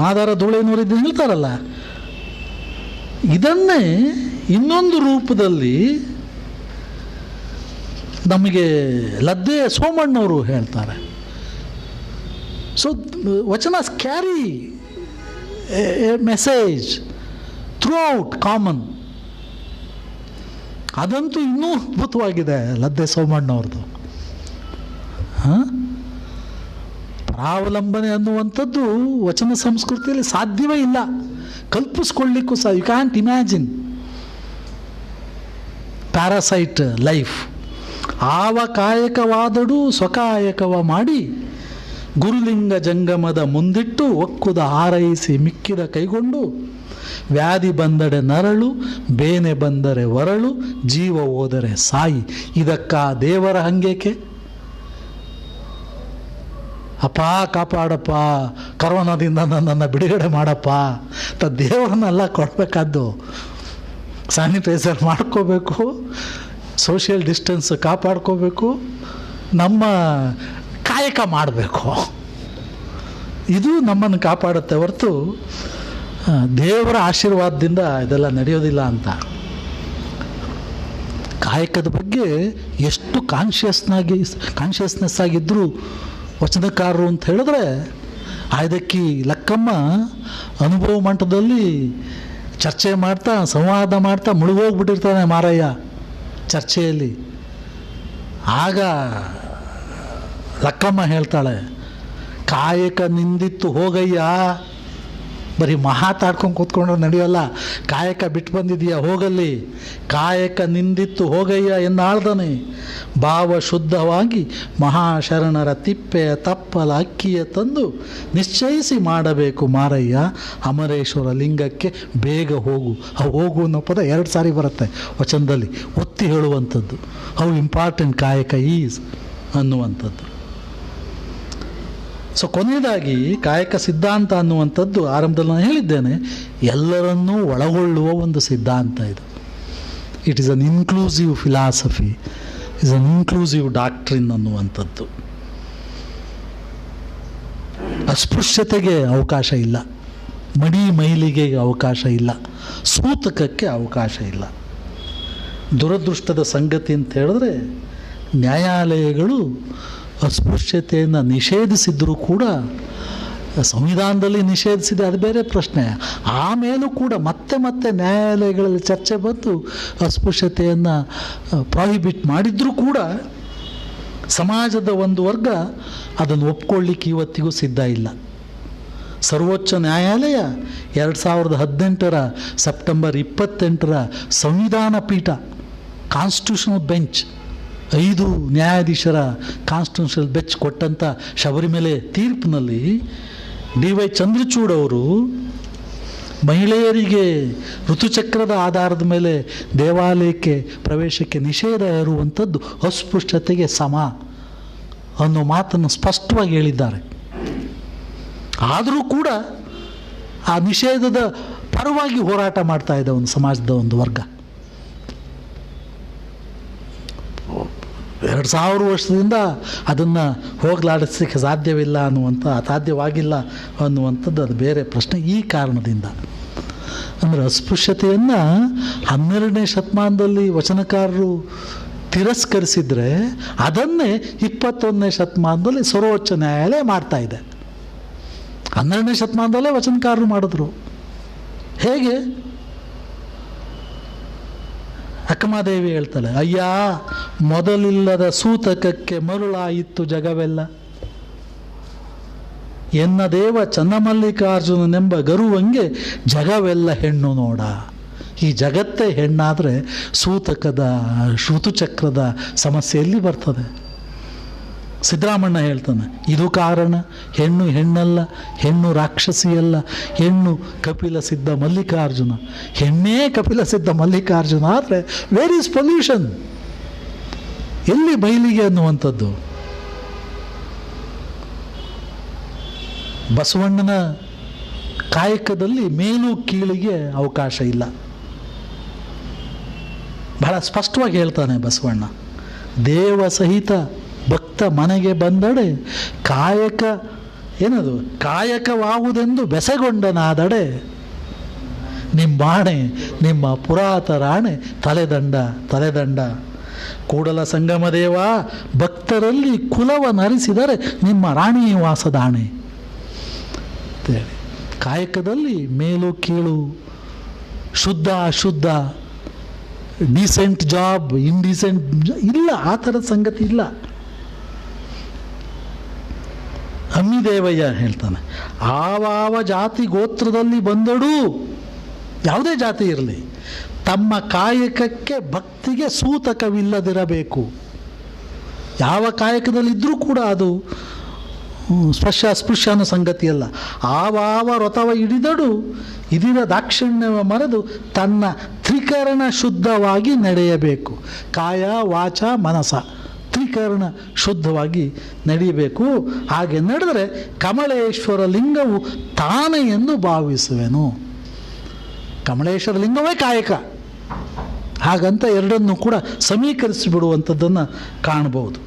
ಮಾದಾರ ಧೂಳೇನವರಿದ್ದು ಹೇಳ್ತಾರಲ್ಲ, ಇದನ್ನೇ ಇನ್ನೊಂದು ರೂಪದಲ್ಲಿ ನಮಗೆ ಲದ್ದೆ ಸೋಮಣ್ಣವರು ಹೇಳ್ತಾರೆ. ಸೊ ವಚನ carry A message through out common. ಅದಂತೂ ಇನ್ನೂ ಅದ್ಭುತವಾಗಿದೆ ಲದ್ದೆ ಸೋಮಣ್ಣವ್ರದ್ದು. ಪರಾವಲಂಬನೆ ಅನ್ನುವಂಥದ್ದು ವಚನ ಸಂಸ್ಕೃತಿಯಲ್ಲಿ ಸಾಧ್ಯವೇ ಇಲ್ಲ, ಕಲ್ಪಿಸ್ಕೊಳ್ಳಿಕ್ಕೂ ಸಹ. You can't imagine parasite life. ಆವ ಕಾಯಕವಾದಡು ಸ್ವಕಾಯಕವ ಮಾಡಿ ಗುರುಲಿಂಗ ಜಂಗಮದ ಮುಂದಿಟ್ಟು ಒಕ್ಕುದ ಹಾರೈಸಿ ಮಿಕ್ಕಿದ ಕೈಗೊಂಡು ವ್ಯಾಧಿ ಬಂದಡೆ ನರಳು ಬೇನೆ ಬಂದರೆ ವರಳು ಜೀವ ಹೋದರೆ ಸಾಯಿ. ಇದಕ್ಕ ದೇವರ ಹಂಗೇಕೆ? ಅಪ್ಪ ಕಾಪಾಡಪ್ಪ, ಕರೋನಾದಿಂದ ನನ್ನನ್ನು ಬಿಡುಗಡೆ ಮಾಡಪ್ಪ ಅಂತ ದೇವರನ್ನೆಲ್ಲ ಕೊಡಬೇಕಾದ್ದು. ಸ್ಯಾನಿಟೈಸರ್ ಮಾಡ್ಕೋಬೇಕು, ಸೋಷಿಯಲ್ ಡಿಸ್ಟೆನ್ಸ್ ಕಾಪಾಡ್ಕೋಬೇಕು, ನಮ್ಮ ಕಾಯಕ ಮಾಡಬೇಕು. ಇದು ನಮ್ಮನ್ನು ಕಾಪಾಡುತ್ತೆ ಹೊರತು ದೇವರ ಆಶೀರ್ವಾದದಿಂದ ಇದೆಲ್ಲ ನಡೆಯೋದಿಲ್ಲ ಅಂತ. ಕಾಯಕದ ಬಗ್ಗೆ ಎಷ್ಟು ಕಾನ್ಷಿಯಸ್ನೆಸ್ ಆಗಿದ್ದರು ವಚನಕಾರರು ಅಂತ ಹೇಳಿದ್ರೆ, ಆಯ್ದಕ್ಕಿ ಲಕ್ಕಮ್ಮ ಅನುಭವ ಮಟ್ಟದಲ್ಲಿ ಚರ್ಚೆ ಮಾಡ್ತಾ ಸಂವಾದ ಮಾಡ್ತಾ ಮುಳುಗೋಗ್ಬಿಟ್ಟಿರ್ತಾನೆ ಮಾರಯ್ಯ ಚರ್ಚೆಯಲ್ಲಿ. ಆಗ ಲಕ್ಕಮ್ಮ ಹೇಳ್ತಾಳೆ, ಕಾಯಕ ನಿಂದಿತ್ತು ಹೋಗಯ್ಯ. ಬರೀ ಮಾತಾಡ್ಕೊಂಡು ಕೂತ್ಕೊಂಡ್ರೆ ನಡೆಯೋಲ್ಲ, ಕಾಯಕ ಬಿಟ್ಟು ಬಂದಿದೀಯ ಹೋಗಲ್ಲಿ. ಕಾಯಕ ನಿಂದಿತ್ತು ಹೋಗಯ್ಯ ಎನ್ನಾಳ್ದನೆ ಭಾವ ಶುದ್ಧವಾಗಿ ಮಹಾಶರಣರ ತಿಪ್ಪೆಯ ತಪ್ಪಲ ಅಕ್ಕಿಯ ತಂದು ನಿಶ್ಚಯಿಸಿ ಮಾಡಬೇಕು ಮಾರಯ್ಯ. ಅಮರೇಶ್ವರ ಲಿಂಗಕ್ಕೆ ಬೇಗ ಹೋಗು. ಆ ಹೋಗು ಅನ್ನೋ ಪದ 2 ಸಾರಿ ಬರುತ್ತೆ ವಚನದಲ್ಲಿ, ಒತ್ತಿ ಹೇಳುವಂಥದ್ದು ಹೌ ಇಂಪಾರ್ಟೆಂಟ್ ಕಾಯಕ ಈಸ್ ಅನ್ನುವಂಥದ್ದು. ಸೊ ಕೊನೆಯದಾಗಿ ಕಾಯಕ ಸಿದ್ಧಾಂತ ಅನ್ನುವಂಥದ್ದು ಆರಂಭದಲ್ಲಿ ನಾನು ಹೇಳಿದ್ದೇನೆ, ಎಲ್ಲರನ್ನೂ ಒಳಗೊಳ್ಳುವ ಒಂದು ಸಿದ್ಧಾಂತ ಇದು. It is an inclusive philosophy, is an inclusive doctrine ಅನ್ನುವಂಥದ್ದು. ಅಸ್ಪೃಶ್ಯತೆಗೆ ಅವಕಾಶ ಇಲ್ಲ, ಮಡಿ ಮೈಲಿಗೆಗೆ ಅವಕಾಶ ಇಲ್ಲ, ಸೂತಕಕ್ಕೆ ಅವಕಾಶ ಇಲ್ಲ. ದುರದೃಷ್ಟದ ಸಂಗತಿ ಅಂತ ಹೇಳಿದ್ರೆ, ನ್ಯಾಯಾಲಯಗಳು ಅಸ್ಪೃಶ್ಯತೆಯನ್ನು ನಿಷೇಧಿಸಿದ್ರೂ ಕೂಡ, ಸಂವಿಧಾನದಲ್ಲಿ ನಿಷೇಧಿಸಿದೆ ಅದು ಬೇರೆ ಪ್ರಶ್ನೆ, ಆಮೇಲೂ ಕೂಡ ಮತ್ತೆ ಮತ್ತೆ ನ್ಯಾಯಾಲಯಗಳಲ್ಲಿ ಚರ್ಚೆ ಬಂದು ಅಸ್ಪೃಶ್ಯತೆಯನ್ನು ಪ್ರಾಹಿಬಿಟ್ ಮಾಡಿದ್ರೂ ಕೂಡ ಸಮಾಜದ ಒಂದು ವರ್ಗ ಅದನ್ನು ಒಪ್ಕೊಳ್ಳಿಕ್ಕೆ ಇವತ್ತಿಗೂ ಸಿದ್ಧ ಇಲ್ಲ. ಸರ್ವೋಚ್ಚ ನ್ಯಾಯಾಲಯ 2018 ಸೆಪ್ಟೆಂಬರ್ 28 ಸಂವಿಧಾನ ಪೀಠ, ಕಾನ್ಸ್ಟಿಟ್ಯೂಷನಲ್ ಬೆಂಚ್, 5 ನ್ಯಾಯಾಧೀಶರ ಕಾನ್ಸ್ಟಿಟ್ಯೂಷನಲ್ ಬೆಂಚ್ ಕೊಟ್ಟಂಥ ಶಬರಿಮಲೆ ತೀರ್ಪಿನಲ್ಲಿ ಡಿ.ವೈ. ಚಂದ್ರಚೂಡ್ ಅವರು ಮಹಿಳೆಯರಿಗೆ ಋತುಚಕ್ರದ ಆಧಾರದ ಮೇಲೆ ದೇವಾಲಯಕ್ಕೆ ಪ್ರವೇಶಕ್ಕೆ ನಿಷೇಧ ಇರುವಂಥದ್ದು ಅಸ್ಪೃಶ್ಯತೆಗೆ ಸಮ ಅನ್ನೋ ಮಾತನ್ನು ಸ್ಪಷ್ಟವಾಗಿ ಹೇಳಿದ್ದಾರೆ. ಆದರೂ ಕೂಡ ಆ ನಿಷೇಧದ ಪರವಾಗಿ ಹೋರಾಟ ಮಾಡ್ತಾ ಇದೆ ಒಂದು ಸಮಾಜದ ಒಂದು ವರ್ಗ. 2000 ವರ್ಷದಿಂದ ಅದನ್ನು ಹೋಗಲಾಡಿಸಲಿಕ್ಕೆ ಸಾಧ್ಯವಿಲ್ಲ ಅಸಾಧ್ಯವಾಗಿಲ್ಲ ಅನ್ನುವಂಥದ್ದು ಅದು ಬೇರೆ ಪ್ರಶ್ನೆ. ಈ ಕಾರಣದಿಂದ ಅಂದರೆ ಅಸ್ಪೃಶ್ಯತೆಯನ್ನು 12ನೇ ಶತಮಾನದಲ್ಲಿ ವಚನಕಾರರು ತಿರಸ್ಕರಿಸಿದ್ರೆ ಅದನ್ನೇ 21ನೇ ಶತಮಾನದಲ್ಲಿ ಸರ್ವೋಚ್ಚ ನ್ಯಾಯಾಲಯ ಮಾಡ್ತಾ ಇದೆ. 12ನೇ ಶತಮಾನದಲ್ಲೇ ವಚನಕಾರರು ಮಾಡಿದ್ರು. ಹೇಗೆ? ಅಕ್ಕಮಾದೇವಿ ಹೇಳ್ತಾಳೆ, ಅಯ್ಯ ಮೊದಲಿಲ್ಲದ ಸೂತಕಕ್ಕೆ ಮರುಳಾಯಿತ್ತು ಜಗವೆಲ್ಲ, ಎನ್ನ ದೇವ ಚನ್ನಮಲ್ಲಿಕಾರ್ಜುನನೆಂಬ ಗರುವಂಗೆ ಜಗವೆಲ್ಲ ಹೆಣ್ಣು ನೋಡ. ಈ ಜಗತ್ತೇ ಹೆಣ್ಣಾದರೆ ಸೂತಕದ ಋತುಚಕ್ರದ ಸಮಸ್ಯೆ ಎಲ್ಲಿ ಬರ್ತದೆ? ಸಿದ್ದರಾಮಣ್ಣ ಹೇಳ್ತಾನೆ, ಇದು ಕಾರಣ. ಹೆಣ್ಣು ಹೆಣ್ಣಲ್ಲ, ಹೆಣ್ಣು ರಾಕ್ಷಸಿಯಲ್ಲ, ಹೆಣ್ಣು ಕಪಿಲ ಸಿದ್ಧ ಮಲ್ಲಿಕಾರ್ಜುನ. ಹೆಣ್ಣೇ ಕಪಿಲ ಸಿದ್ಧ ಮಲ್ಲಿಕಾರ್ಜುನ ಆದರೆ ವೇರ್ ಈಸ್ ಪೊಲ್ಯೂಷನ್? ಎಲ್ಲಿ ಬಯಲಿಗೆ ಅನ್ನುವಂಥದ್ದು? ಬಸವಣ್ಣನ ಕಾಯಕದಲ್ಲಿ ಮೇಲು ಕೀಳಿಗೆ ಅವಕಾಶ ಇಲ್ಲ. ಬಹಳ ಸ್ಪಷ್ಟವಾಗಿ ಹೇಳ್ತಾನೆ ಬಸವಣ್ಣ, ದೇವ ಸಹಿತ ಭಕ್ತ ಮನೆಗೆ ಬಂದಡೆ ಕಾಯಕ ಏನದು ಕಾಯಕವಾವುದೆಂದು ಬೆಸೆಗೊಂಡನಾದಡೆ, ನಿಮ್ಮಾಣೆ ನಿಮ್ಮ ಪುರಾತ ರಾಣೆ ತಲೆದಂಡ ತಲೆದಂಡ. ಕೂಡಲ ಸಂಗಮ ದೇವ ಭಕ್ತರಲ್ಲಿ ಕುಲವನರಿಸಿದರೆ ನಿಮ್ಮ ರಾಣಿ ವಾಸದಾಣೆ ಅಂತೇಳಿ. ಕಾಯಕದಲ್ಲಿ ಮೇಲು ಕೀಳು, ಶುದ್ಧ ಅಶುದ್ಧ, ಡೀಸೆಂಟ್ ಜಾಬ್ ಇಂಡೀಸೆಂಟ್ ಇಲ್ಲ, ಆ ಥರದ ಸಂಗತಿ ಇಲ್ಲ. ಅಮ್ಮಿದೇವಯ್ಯ ಹೇಳ್ತಾನೆ, ಆವಾವ ಜಾತಿ ಗೋತ್ರದಲ್ಲಿ ಬಂದಡೂ, ಯಾವುದೇ ಜಾತಿ ಇರಲಿ, ತಮ್ಮ ಕಾಯಕಕ್ಕೆ ಭಕ್ತಿಗೆ ಸೂತಕವಿಲ್ಲದಿರಬೇಕು. ಯಾವ ಕಾಯಕದಲ್ಲಿದ್ದರೂ ಕೂಡ ಅದು ಸ್ಪರ್ಶ ಅನ್ನೋ ಸಂಗತಿಯಲ್ಲ. ಆವಾವ ವ್ರತವ ಹಿಡಿದಡು ಇದಿರ ದಾಕ್ಷಿಣ್ಯವ ಮರೆದು ತನ್ನ ತ್ರಿಕರಣ ಶುದ್ಧವಾಗಿ ನಡೆಯಬೇಕು. ಕಾಯ ವಾಚ ಮನಸ ತ್ರಿಕರಣ ಶುದ್ಧವಾಗಿ ನಡೆಯಬೇಕು. ಹಾಗೆ ನಡೆದರೆ ಕಮಲೇಶ್ವರ ಲಿಂಗವು ತಾನೇ ಎಂದು ಭಾವಿಸುವೆನು. ಕಮಲೇಶ್ವರ ಲಿಂಗವೇ ಕಾಯಕ. ಹಾಗಂತ ಎರಡನ್ನೂ ಕೂಡ ಸಮೀಕರಿಸಿಬಿಡುವಂಥದ್ದನ್ನು ಕಾಣಬಹುದು.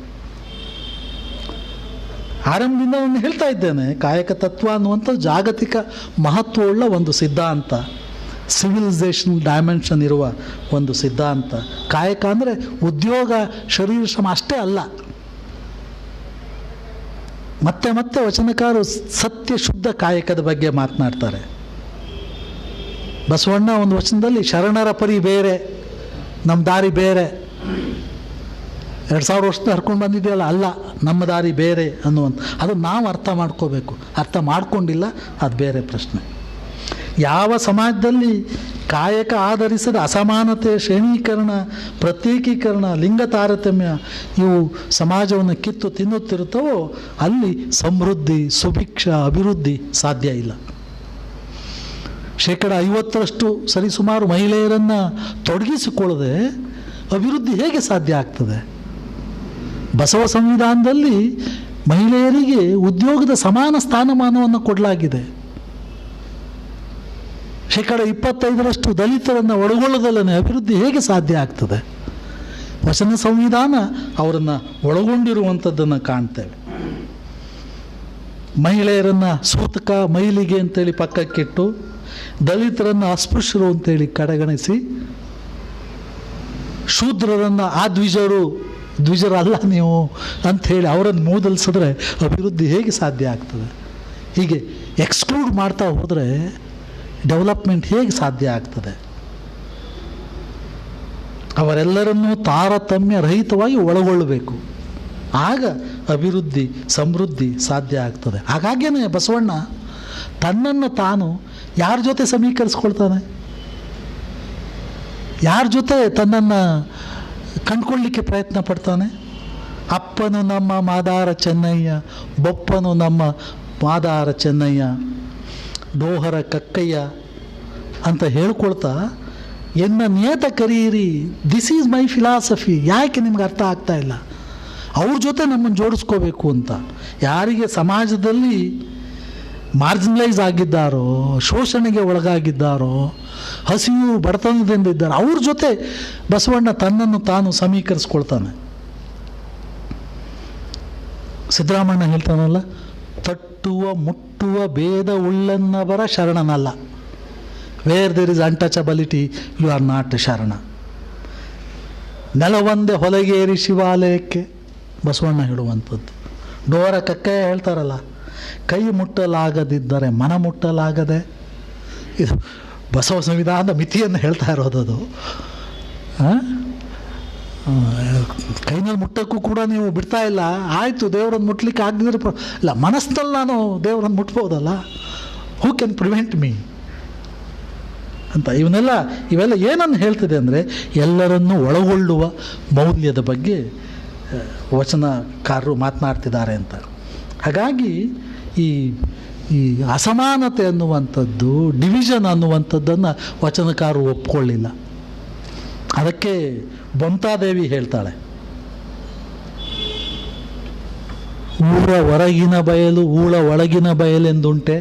ಆರಂಭದಿಂದ ನಾನು ಹೇಳ್ತಾ ಇದ್ದೇನೆ, ಕಾಯಕ ತತ್ವ ಅನ್ನುವಂಥ ಜಾಗತಿಕ ಮಹತ್ವವುಳ್ಳ ಒಂದು ಸಿದ್ಧಾಂತ, ಸಿವಿಲೈಸೇಷನ್ ಡೈಮೆನ್ಷನ್ ಇರುವ ಒಂದು ಸಿದ್ಧಾಂತ. ಕಾಯಕ ಅಂದರೆ ಉದ್ಯೋಗ, ಶರೀರ ಶ್ರಮ ಅಷ್ಟೇ ಅಲ್ಲ. ಮತ್ತೆ ಮತ್ತೆ ವಚನಕಾರರು ಸತ್ಯ ಶುದ್ಧ ಕಾಯಕದ ಬಗ್ಗೆ ಮಾತನಾಡ್ತಾರೆ. ಬಸವಣ್ಣ ಒಂದು ವಚನದಲ್ಲಿ ಶರಣರ ಪರಿ ಬೇರೆ, ನಮ್ಮ ದಾರಿ ಬೇರೆ, 2000 ವರ್ಷದಿಂದ ಹರ್ಕೊಂಡು ಬಂದಿದೆಯಲ್ಲ, ಅಲ್ಲ ನಮ್ಮ ದಾರಿ ಬೇರೆ ಅನ್ನುವಂಥ ಅದು ನಾವು ಅರ್ಥ ಮಾಡ್ಕೋಬೇಕು. ಅರ್ಥ ಮಾಡ್ಕೊಂಡಿಲ್ಲ, ಅದು ಬೇರೆ ಪ್ರಶ್ನೆ. ಯಾವ ಸಮಾಜದಲ್ಲಿ ಕಾಯಕ ಆಧರಿಸಿದ ಅಸಮಾನತೆ, ಶ್ರೇಣೀಕರಣ, ಪ್ರತ್ಯೇಕೀಕರಣ, ಲಿಂಗ ತಾರತಮ್ಯ ಇವು ಸಮಾಜವನ್ನು ಕಿತ್ತು ತಿನ್ನುತ್ತಿರುತ್ತವೋ ಅಲ್ಲಿ ಸಮೃದ್ಧಿ, ಸುಭಿಕ್ಷ, ಅಭಿವೃದ್ಧಿ ಸಾಧ್ಯ ಇಲ್ಲ. 50% ಸರಿಸುಮಾರು ಮಹಿಳೆಯರನ್ನು ತೊಡಗಿಸಿಕೊಳ್ಳದೆ ಅಭಿವೃದ್ಧಿ ಹೇಗೆ ಸಾಧ್ಯ ಆಗ್ತದೆ? ಬಸವ ಸಂವಿಧಾನದಲ್ಲಿ ಮಹಿಳೆಯರಿಗೆ ಉದ್ಯೋಗದ ಸಮಾನ ಸ್ಥಾನಮಾನವನ್ನು ಕೊಡಲಾಗಿದೆ. 25% ದಲಿತರನ್ನು ಒಳಗೊಳ್ಳದಲ್ಲೇ ಅಭಿವೃದ್ಧಿ ಹೇಗೆ ಸಾಧ್ಯ ಆಗ್ತದೆ? ವಚನ ಸಂವಿಧಾನ ಅವರನ್ನು ಒಳಗೊಂಡಿರುವಂಥದ್ದನ್ನು ಕಾಣ್ತೇವೆ. ಮಹಿಳೆಯರನ್ನು ಸೂತಕ, ಮೈಲಿಗೆ ಅಂತೇಳಿ ಪಕ್ಕಕ್ಕಿಟ್ಟು, ದಲಿತರನ್ನು ಅಸ್ಪೃಶ್ಯರು ಅಂತೇಳಿ ಕಡೆಗಣಿಸಿ, ಶೂದ್ರರನ್ನು ಆ ದ್ವಿಜರಲ್ಲ ನೀವು ಅಂಥೇಳಿ ಅವರನ್ನು ಮೂದಲಿಸಿದ್ರೆ ಅಭಿವೃದ್ಧಿ ಹೇಗೆ ಸಾಧ್ಯ ಆಗ್ತದೆ? ಹೀಗೆ ಎಕ್ಸ್ಕ್ಲೂಡ್ ಮಾಡ್ತಾ ಹೋದರೆ ಡೆವಲಪ್ಮೆಂಟ್ ಹೇಗೆ ಸಾಧ್ಯ ಆಗ್ತದೆ? ಅವರೆಲ್ಲರನ್ನೂ ತಾರತಮ್ಯ ರಹಿತವಾಗಿ ಒಳಗೊಳ್ಳಬೇಕು. ಆಗ ಅಭಿವೃದ್ಧಿ, ಸಮೃದ್ಧಿ ಸಾಧ್ಯ ಆಗ್ತದೆ. ಹಾಗಾಗಿಯೇ ಬಸವಣ್ಣ ತನ್ನನ್ನು ತಾನು ಯಾರ ಜೊತೆ ಸಮೀಕರಿಸ್ಕೊಳ್ತಾನೆ? ಯಾರ ಜೊತೆ ತನ್ನನ್ನು ಕಂಡುಕೊಳ್ಳಲಿಕ್ಕೆ ಪ್ರಯತ್ನ ಪಡ್ತಾನೆ? ಅಪ್ಪನು ನಮ್ಮ ಮಾದಾರ ಚೆನ್ನಯ್ಯ, ಬೊಪ್ಪನು ನಮ್ಮ ಮಾದಾರ ಚೆನ್ನಯ್ಯ, ಡೋಹರ ಕಕ್ಕಯ್ಯ ಅಂತ ಹೇಳ್ಕೊಳ್ತಾ ಎನ್ನ ನಿಯತ ಕರೀರಿ, ದಿಸ್ ಈಸ್ ಮೈ ಫಿಲಾಸಫಿ. ಯಾಕೆ ನಿಮ್ಗೆ ಅರ್ಥ ಆಗ್ತಾ ಇಲ್ಲ? ಅವ್ರ ಜೊತೆ ನಮ್ಮನ್ನು ಜೋಡಿಸ್ಕೋಬೇಕು ಅಂತ. ಯಾರಿಗೆ ಸಮಾಜದಲ್ಲಿ ಮಾರ್ಜಿನಲೈಸ್ ಆಗಿದ್ದಾರೋ, ಶೋಷಣೆಗೆ ಒಳಗಾಗಿದ್ದಾರೋ, ಹಸಿವು ಬಡತನದಿಂದ ಇದ್ದಾರೆ, ಅವ್ರ ಜೊತೆ ಬಸವಣ್ಣ ತನ್ನನ್ನು ತಾನು ಸಮೀಕರಿಸ್ಕೊಳ್ತಾನೆ. ಸಿದ್ದರಾಮಣ್ಣ ಹೇಳ್ತಾನಲ್ಲ, ತಟ್ಟುವ ಮುಟ್ಟುವ ಭೇದ ಉಳ್ಳನ್ನವರ ಶರಣನಲ್ಲ. Where there is untouchability you are not sharana. ನೆಲವೊಂದೇ ಹೊಲಗೇರಿ ಶಿವಾಲಯಕ್ಕೆ ಬಸವಣ್ಣ ಹೇಳುವಂಥದ್ದು. ಡೋರ ಕಕ್ಕಯ್ಯ ಹೇಳ್ತಾರಲ್ಲ, ಕೈ ಮುಟ್ಟಲಾಗದಿದ್ದರೆ ಮನ ಮುಟ್ಟಲಾಗದೆ. ಇದು ಬಸವ ಸಂವಿಧಾನದ ಮಿತಿಯನ್ನು ಹೇಳ್ತಾ ಇರೋದದು. ಕೈನಲ್ಲಿ ಮುಟ್ಟಕ್ಕೂ ಕೂಡ ನೀವು ಬಿಡ್ತಾ ಇಲ್ಲ. ಆಯಿತು, ದೇವರನ್ನು ಮುಟ್ಲಿಕ್ಕೆ ಆಗದಿದ್ರೆ ಇಲ್ಲ, ಮನಸ್ಸಿನಲ್ಲಿ ನಾನು ದೇವರನ್ನು ಮುಟ್ಬೋದಲ್ಲ. ಹೂ ಕ್ಯಾನ್ ಪ್ರಿವೆಂಟ್ ಮೀ ಅಂತ ಇವೆಲ್ಲ ಏನನ್ನು ಹೇಳ್ತಿದೆ ಅಂದರೆ ಎಲ್ಲರನ್ನೂ ಒಳಗೊಳ್ಳುವ ಮೌಲ್ಯದ ಬಗ್ಗೆ ವಚನಕಾರರು ಮಾತನಾಡ್ತಿದ್ದಾರೆ ಅಂತ. ಹಾಗಾಗಿ ಈ ಅಸಮಾನತೆ ಅನ್ನುವಂಥದ್ದು, ಡಿವಿಷನ್ ಅನ್ನುವಂಥದ್ದನ್ನು ವಚನಕಾರರು ಒಪ್ಕೊಳ್ಳಿಲ್ಲ. ಅದಕ್ಕೆ ಬೊಂತಾದೇವಿ ಹೇಳ್ತಾಳೆ, ಊರ ಹೊರಗಿನ ಬಯಲು ಊಳ ಒಳಗಿನ ಬಯಲೆಂದುಂಟೆ,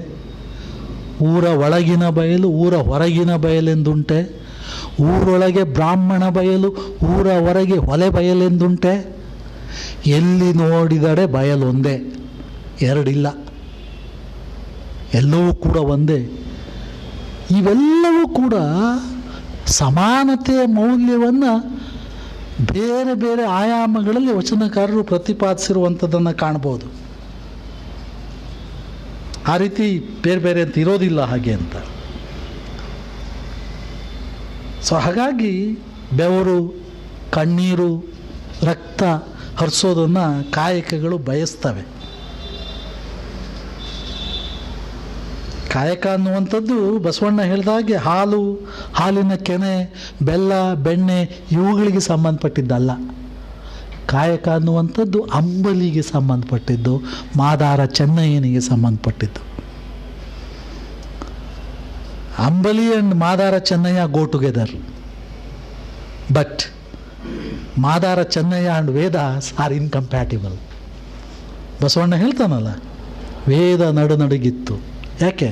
ಊರ ಒಳಗಿನ ಬಯಲು ಊರ ಹೊರಗಿನ ಬಯಲೆಂದುಂಟೆ, ಊರೊಳಗೆ ಬ್ರಾಹ್ಮಣ ಬಯಲು ಊರ ಹೊರಗೆ ಹೊಲೆ ಬಯಲೆಂದುಂಟೆ, ಎಲ್ಲಿ ನೋಡಿದಡೆ ಬಯಲೊಂದೇ, ಎರಡಿಲ್ಲ, ಎಲ್ಲವೂ ಕೂಡ ಒಂದೇ. ಇವೆಲ್ಲವೂ ಕೂಡ ಸಮಾನತೆಯ ಮೌಲ್ಯವನ್ನು ಬೇರೆ ಬೇರೆ ಆಯಾಮಗಳಲ್ಲಿ ವಚನಕಾರರು ಪ್ರತಿಪಾದಿಸಿರುವಂಥದ್ದನ್ನು ಕಾಣ್ಬೋದು. ಆ ರೀತಿ ಬೇರೆ ಬೇರೆ ಅಂತ ಇರೋದಿಲ್ಲ ಹಾಗೆ ಅಂತ. ಸೊ ಹಾಗಾಗಿ ಬೆವರು, ಕಣ್ಣೀರು, ರಕ್ತ ಹರಿಸೋದನ್ನು ಕಾಯಕಗಳು ಬಯಸ್ತವೆ. ಕಾಯಕ ಅನ್ನುವಂಥದ್ದು ಬಸವಣ್ಣ ಹೇಳಿದಾಗೆ ಹಾಲು, ಹಾಲಿನ ಕೆನೆ, ಬೆಲ್ಲ, ಬೆಣ್ಣೆ ಇವುಗಳಿಗೆ ಸಂಬಂಧಪಟ್ಟಿದ್ದಲ್ಲ. ಕಾಯಕ ಅನ್ನುವಂಥದ್ದು ಅಂಬಲಿಗೆ ಸಂಬಂಧಪಟ್ಟಿದ್ದು, ಮಾದಾರ ಚೆನ್ನಯ್ಯನಿಗೆ ಸಂಬಂಧಪಟ್ಟಿದ್ದು. Ambali and Madara Chennayya go together, but Madara Chennayya and Vedas are incompatible. Basavanna ಹೇಳ್ತಾನಲ್ಲ, ವೇದ ನಡುನಡುಗಿತ್ತು. ಯಾಕೆ?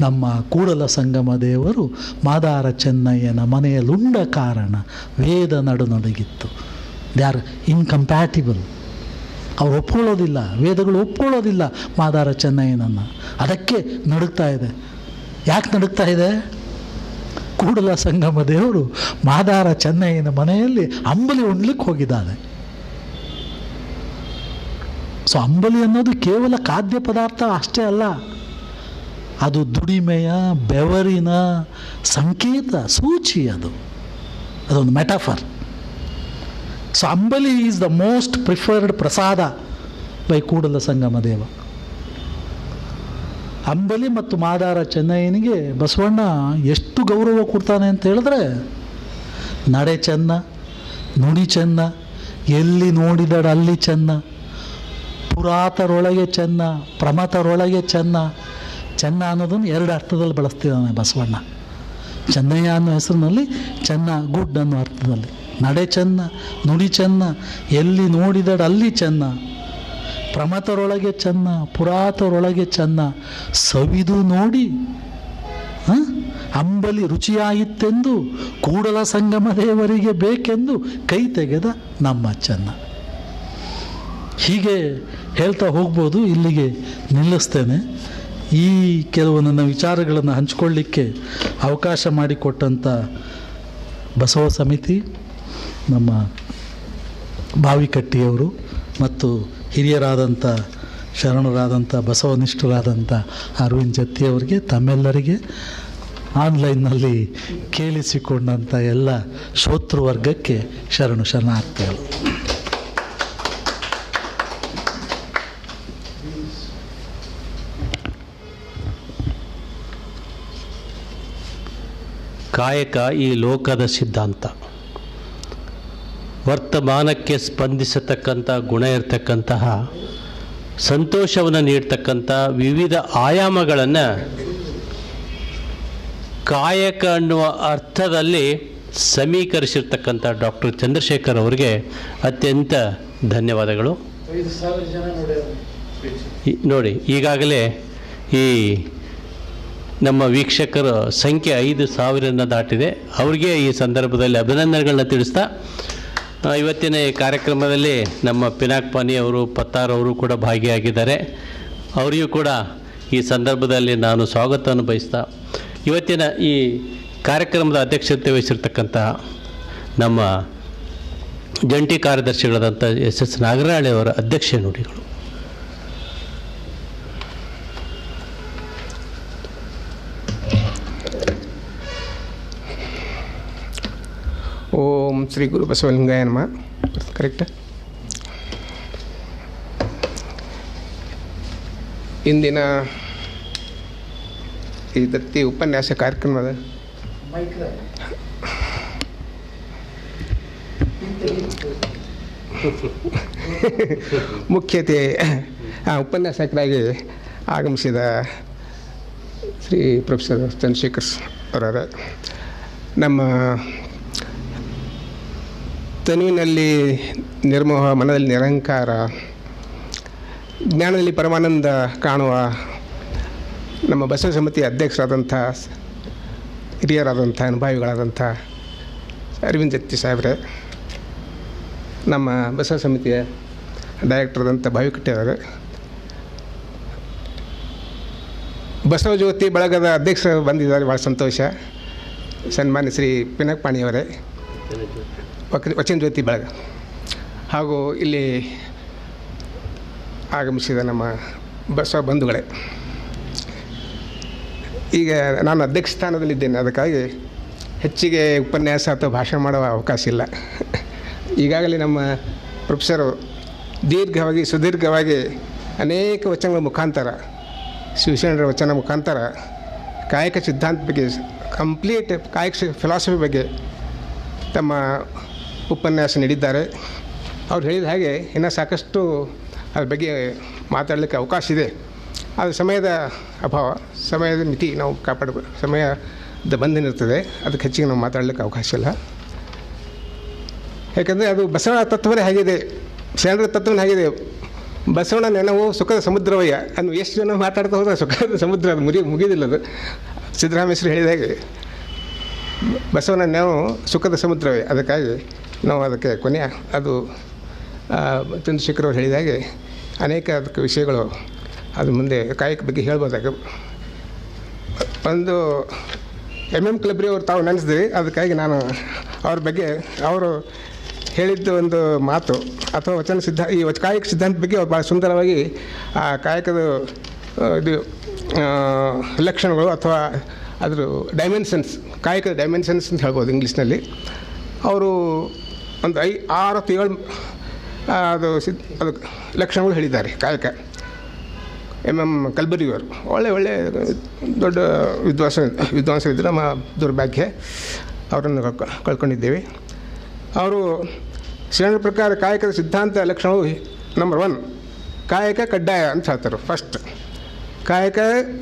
ನಮ್ಮ ಕೂಡಲ ಸಂಗಮ ದೇವರು ಮಾದಾರ ಚೆನ್ನಯ್ಯನ ಮನೆಯಲ್ಲುಂಡ ಕಾರಣ ವೇದ ನಡುನಡುಗಿತ್ತು. They are incompatible. ಅವ್ರು ಒಪ್ಕೊಳ್ಳೋದಿಲ್ಲ, ವೇದಗಳು ಒಪ್ಕೊಳ್ಳೋದಿಲ್ಲ ಮಾದಾರ ಚೆನ್ನಯ್ಯನನ್ನು. ಅದಕ್ಕೆ ನಡುಗ್ತಾ ಇದೆ. ಯಾಕೆ ನಡುಗ್ತಾ ಇದೆ? ಕೂಡಲ ಸಂಗಮ ದೇವರು ಮಾದಾರ ಚೆನ್ನಯ್ಯನ ಮನೆಯಲ್ಲಿ ಅಂಬಲಿ ಉಣ್ಲಿಕ್ಕೆ ಹೋಗಿದ್ದಾನೆ. ಸೊ ಅಂಬಲಿ ಅನ್ನೋದು ಕೇವಲ ಖಾದ್ಯ ಪದಾರ್ಥ ಅಷ್ಟೇ ಅಲ್ಲ, ಅದು ದುಡಿಮೆಯ, ಬೆವರಿನ ಸಂಕೇತ, ಸೂಚಿ. ಅದೊಂದು ಮೆಟಾಫರ್. ಸೊ ಅಂಬಲಿ ಈಸ್ ದ ಮೋಸ್ಟ್ ಪ್ರಿಫರ್ಡ್ ಪ್ರಸಾದ ಬೈ ಕೂಡಲ ಸಂಗಮ ದೇವ. ಅಂಬಲಿ ಮತ್ತು ಮಾದಾರ ಚೆನ್ನಯ್ಯನಿಗೆ ಬಸವಣ್ಣ ಎಷ್ಟು ಗೌರವ ಕೊಡ್ತಾನೆ ಅಂತ ಹೇಳಿದ್ರೆ, ನಡೆ ಚೆನ್ನ, ನುಡಿ ಚೆನ್ನ, ಎಲ್ಲಿ ನೋಡಿದಡ ಅಲ್ಲಿ ಚೆನ್ನ, ಪುರಾತರೊಳಗೆ ಚೆನ್ನ, ಪ್ರಮತರೊಳಗೆ ಚೆನ್ನ. ಚೆನ್ನ ಅನ್ನೋದನ್ನು ಎರಡು ಅರ್ಥದಲ್ಲಿ ಬಳಸ್ತಿದ್ದಾನೆ ಬಸವಣ್ಣ. ಚೆನ್ನಯ್ಯ ಅನ್ನೋ ಹೆಸರಿನಲ್ಲಿ ಚೆನ್ನ, ಗುಡ್ ಅನ್ನೋ ಅರ್ಥದಲ್ಲಿ. ನಡೆ ಚೆನ್ನ, ನುಡಿ ಚೆನ್ನ, ಎಲ್ಲಿ ನೋಡಿದಡ ಅಲ್ಲಿ ಚೆನ್ನ, ಪ್ರಮತರೊಳಗೆ ಚೆನ್ನ, ಪುರಾತರೊಳಗೆ ಚೆನ್ನ, ಸವಿದು ನೋಡಿ ಅಂಬಲಿ ರುಚಿಯಾಯಿತೆಂದು ಕೂಡಲ ಸಂಗಮ ದೇವರಿಗೆ ಬೇಕೆಂದು ಕೈ ತೆಗೆದ ನಮ್ಮ ಚೆನ್ನ. ಹೀಗೆ ಹೇಳ್ತಾ ಹೋಗ್ಬೋದು. ಇಲ್ಲಿಗೆ ನಿಲ್ಲಿಸ್ತೇನೆ. ಈ ಕೆಲವು ನನ್ನ ವಿಚಾರಗಳನ್ನು ಹಂಚಿಕೊಳ್ಳಿಕ್ಕೆ ಅವಕಾಶ ಮಾಡಿಕೊಟ್ಟಂಥ ಬಸವ ಸಮಿತಿ, ನಮ್ಮ ಬಾವಿಕಟ್ಟಿಯವರು ಮತ್ತು ಹಿರಿಯರಾದಂಥ ಶರಣರಾದಂಥ ಬಸವನಿಷ್ಠರಾದಂಥ ಅರವಿಂದ್ ಜತ್ತಿಯವರಿಗೆ, ತಮ್ಮೆಲ್ಲರಿಗೆ, ಆನ್ಲೈನ್ನಲ್ಲಿ ಕೇಳಿಸಿಕೊಂಡಂಥ ಎಲ್ಲ ಶ್ರೋತೃವರ್ಗಕ್ಕೆ ಶರಣಾರ್ಥಿಗಳು. ಕಾಯಕ ಈ ಲೋಕದ ಸಿದ್ಧಾಂತ. ವರ್ತಮಾನಕ್ಕೆ ಸ್ಪಂದಿಸತಕ್ಕಂಥ ಗುಣ ಇರತಕ್ಕಂತಹ, ಸಂತೋಷವನ್ನು ನೀಡ್ತಕ್ಕಂಥ ವಿವಿಧ ಆಯಾಮಗಳನ್ನು ಕಾಯಕ ಅನ್ನುವ ಅರ್ಥದಲ್ಲಿ ಸಮೀಕರಿಸಿರ್ತಕ್ಕಂಥ ಡಾಕ್ಟರ್ ಚಂದ್ರಶೇಖರ್ ಅವರಿಗೆ ಅತ್ಯಂತ ಧನ್ಯವಾದಗಳು. ನೋಡಿ, ಈಗಾಗಲೇ ಈ ನಮ್ಮ ವೀಕ್ಷಕರ ಸಂಖ್ಯೆ 5,000 ದಾಟಿದೆ. ಅವರಿಗೆ ಈ ಸಂದರ್ಭದಲ್ಲಿ ಅಭಿನಂದನೆಗಳನ್ನ ತಿಳಿಸ್ತಾ, ಇವತ್ತಿನ ಈ ಕಾರ್ಯಕ್ರಮದಲ್ಲಿ ನಮ್ಮ ಪಿನಾಕ್ ಪಾನಿ ಅವರು, ಪತ್ತಾರ್ ಅವರು ಕೂಡ ಭಾಗಿಯಾಗಿದ್ದಾರೆ. ಅವರಿಗೂ ಕೂಡ ಈ ಸಂದರ್ಭದಲ್ಲಿ ನಾನು ಸ್ವಾಗತವನ್ನು ಬಯಸ್ತಾ, ಇವತ್ತಿನ ಈ ಕಾರ್ಯಕ್ರಮದ ಅಧ್ಯಕ್ಷತೆ ವಹಿಸಿರ್ತಕ್ಕಂಥ ನಮ್ಮ ಜಂಟಿ ಕಾರ್ಯದರ್ಶಿಗಳಾದಂಥ ಎಸ್ ನಾಗರಾಳೆ ಅವರ ಅಧ್ಯಕ್ಷೆ ನುಡಿಗಳು. ಓಂ ಶ್ರೀ ಗುರು ಬಸವಲಿಂಗಾಯ ನಮಃ. ಕರೆಕ್ಟ್. ಇಂದಿನ ಈ ದತ್ತಿ ಉಪನ್ಯಾಸ ಕಾರ್ಯಕ್ರಮದ ಮುಖ್ಯತೆ ಉಪನ್ಯಾಸಕರಾಗಿ ಆಗಮಿಸಿದ ಶ್ರೀ ಪ್ರೊಫೆಸರ್ ಚಂದ್ರಶೇಖರ್ ಅವರ ನಮ್ಮ ತನುವಿನಲ್ಲಿ ನಿರ್ಮೋಹ, ಮನದಲ್ಲಿ ನಿರಂಕಾರ, ಜ್ಞಾನದಲ್ಲಿ ಪರಮಾನಂದ ಕಾಣುವ ನಮ್ಮ ಬಸವ ಸಮಿತಿಯ ಅಧ್ಯಕ್ಷರಾದಂಥ ಹಿರಿಯರಾದಂಥ ಅನುಭವಿಗಳಾದಂಥ ಅರವಿಂದ್ ಜತ್ತಿ ಸಾಹೇಬ್ರೆ, ನಮ್ಮ ಬಸವ ಸಮಿತಿಯ ಡೈರೆಕ್ಟರಾದಂಥ ಭಾವಿಕಟ್ಟೆಯವರು, ಬಸವ ಜ್ಯೋತಿ ಬಳಗದ ಅಧ್ಯಕ್ಷರು ಬಂದಿದ್ದಾರೆ, ಭಾಳ ಸಂತೋಷ. ಸನ್ಮಾನ್ಯ ಶ್ರೀ ಪಿನಕ್ಪಾಣಿಯವರೇ, ವಚನ ಜ್ಯೋತಿ ಬಳಗ, ಹಾಗೂ ಇಲ್ಲಿ ಆಗಮಿಸಿದ ನಮ್ಮ ಬಸವ ಬಂಧುಗಳೇ. ಈಗ ನಾನು ಅಧ್ಯಕ್ಷ ಸ್ಥಾನದಲ್ಲಿದ್ದೇನೆ, ಅದಕ್ಕಾಗಿ ಹೆಚ್ಚಿಗೆ ಉಪನ್ಯಾಸ ಅಥವಾ ಭಾಷಣ ಮಾಡುವ ಅವಕಾಶ ಇಲ್ಲ. ಈಗಾಗಲೇ ನಮ್ಮ ಪ್ರೊಫೆಸರು ದೀರ್ಘವಾಗಿ ಸುದೀರ್ಘವಾಗಿ ಅನೇಕ ವಚನಗಳ ಮುಖಾಂತರ, ಶಿವಶರಣರ ವಚನ ಮುಖಾಂತರ ಕಾಯಕ ಸಿದ್ಧಾಂತ ಬಗ್ಗೆ, ಕಂಪ್ಲೀಟ್ ಕಾಯಕ ಫಿಲಾಸಫಿ ಬಗ್ಗೆ ತಮ್ಮ ಉಪನ್ಯಾಸ ನೀಡಿದ್ದಾರೆ. ಅವ್ರು ಹೇಳಿದ ಹಾಗೆ ಇನ್ನೂ ಸಾಕಷ್ಟು ಅದ್ರ ಬಗ್ಗೆ ಮಾತಾಡಲಿಕ್ಕೆ ಅವಕಾಶ ಇದೆ. ಅದು ಸಮಯದ ಅಭಾವ, ಸಮಯದ ಮಿತಿ ನಾವು ಕಾಪಾಡಬೇಕು, ಸಮಯದ ಬಂಧನ ಇರ್ತದೆ, ಅದಕ್ಕೆ ಹೆಚ್ಚಿಗೆ ನಾವು ಮಾತಾಡಲಿಕ್ಕೆ ಅವಕಾಶ ಇಲ್ಲ. ಯಾಕಂದರೆ ಅದು ಬಸವನ ತತ್ವನೇ ಆಗಿದೆ, ಶರಣರ ತತ್ವನೇ ಆಗಿದೆ. ಬಸವನ ನೆನವು ಸುಖದ ಸಮುದ್ರವಯ್ಯ ಅನ್ನು ಎಷ್ಟು ಜನ ಮಾತಾಡ್ತಾ ಹೋದ್ರೆ ಸುಖದ ಸಮುದ್ರ, ಅದು ಮುಗಿದಿಲ್ಲ. ಅದು ಸಿದ್ದರಾಮೇಶ್ವರ ಹೇಳಿದ ಹಾಗೆ ಬಸವನ ನೆನವು ಸುಖದ ಸಮುದ್ರವೇ. ಅದಕ್ಕಾಗಿ ನಾವು ಅದಕ್ಕೆ ಕೊನೆಯ ಅದು ಚಂದ್ರಶೇಖರ್ ಅವರು ಹೇಳಿದ ಹಾಗೆ ಅನೇಕ ಅದಕ್ಕೆ ವಿಷಯಗಳು ಅದು ಮುಂದೆ ಕಾಯಕ ಬಗ್ಗೆ ಹೇಳ್ಬೋದಾಗ ಒಂದು MM ಕಲಬ್ರಿ ಅವರು ತಾವು ನೆನೆಸಿದ್ರಿ. ಅದಕ್ಕಾಗಿ ನಾನು ಅವ್ರ ಬಗ್ಗೆ ಅವರು ಹೇಳಿದ್ದು ಒಂದು ಮಾತು ಅಥವಾ ವಚನ ಈ ಕಾಯಕ ಸಿದ್ಧಾಂತ ಬಗ್ಗೆ ಅವ್ರು ಭಾಳ ಸುಂದರವಾಗಿ ಆ ಕಾಯಕದ ಇದು ಲಕ್ಷಣಗಳು ಅಥವಾ ಅದ್ರ ಡೈಮೆನ್ಷನ್ಸ್, ಕಾಯಕದ ಡೈಮೆನ್ಷನ್ಸ್ ಅಂತ ಹೇಳ್ಬೋದು ಇಂಗ್ಲೀಷ್ನಲ್ಲಿ. ಅವರು ಒಂದು 6 ಅಥವಾ 7 ಅದು ಲಕ್ಷಣಗಳು ಹೇಳಿದ್ದಾರೆ ಕಾಯಕ. MM ಕಲ್ಬರಿಯವರು ಒಳ್ಳೆ ದೊಡ್ಡ ವಿದ್ವಾಂಸರಿದ್ದರು. ನಮ್ಮ ದುರ್ಭಾಗ್ಯ ಅವರನ್ನು ಕಳ್ಕೊಂಡಿದ್ದೇವೆ. ಅವರು ಶರಣರ ಪ್ರಕಾರ ಕಾಯಕದ ಸಿದ್ಧಾಂತ ಲಕ್ಷಣವು ನಂಬರ್ 1 ಕಾಯಕ ಕಡ್ಡಾಯ ಅಂತ ಹೇಳ್ತಾರೆ. ಫಸ್ಟ್ ಕಾಯಕ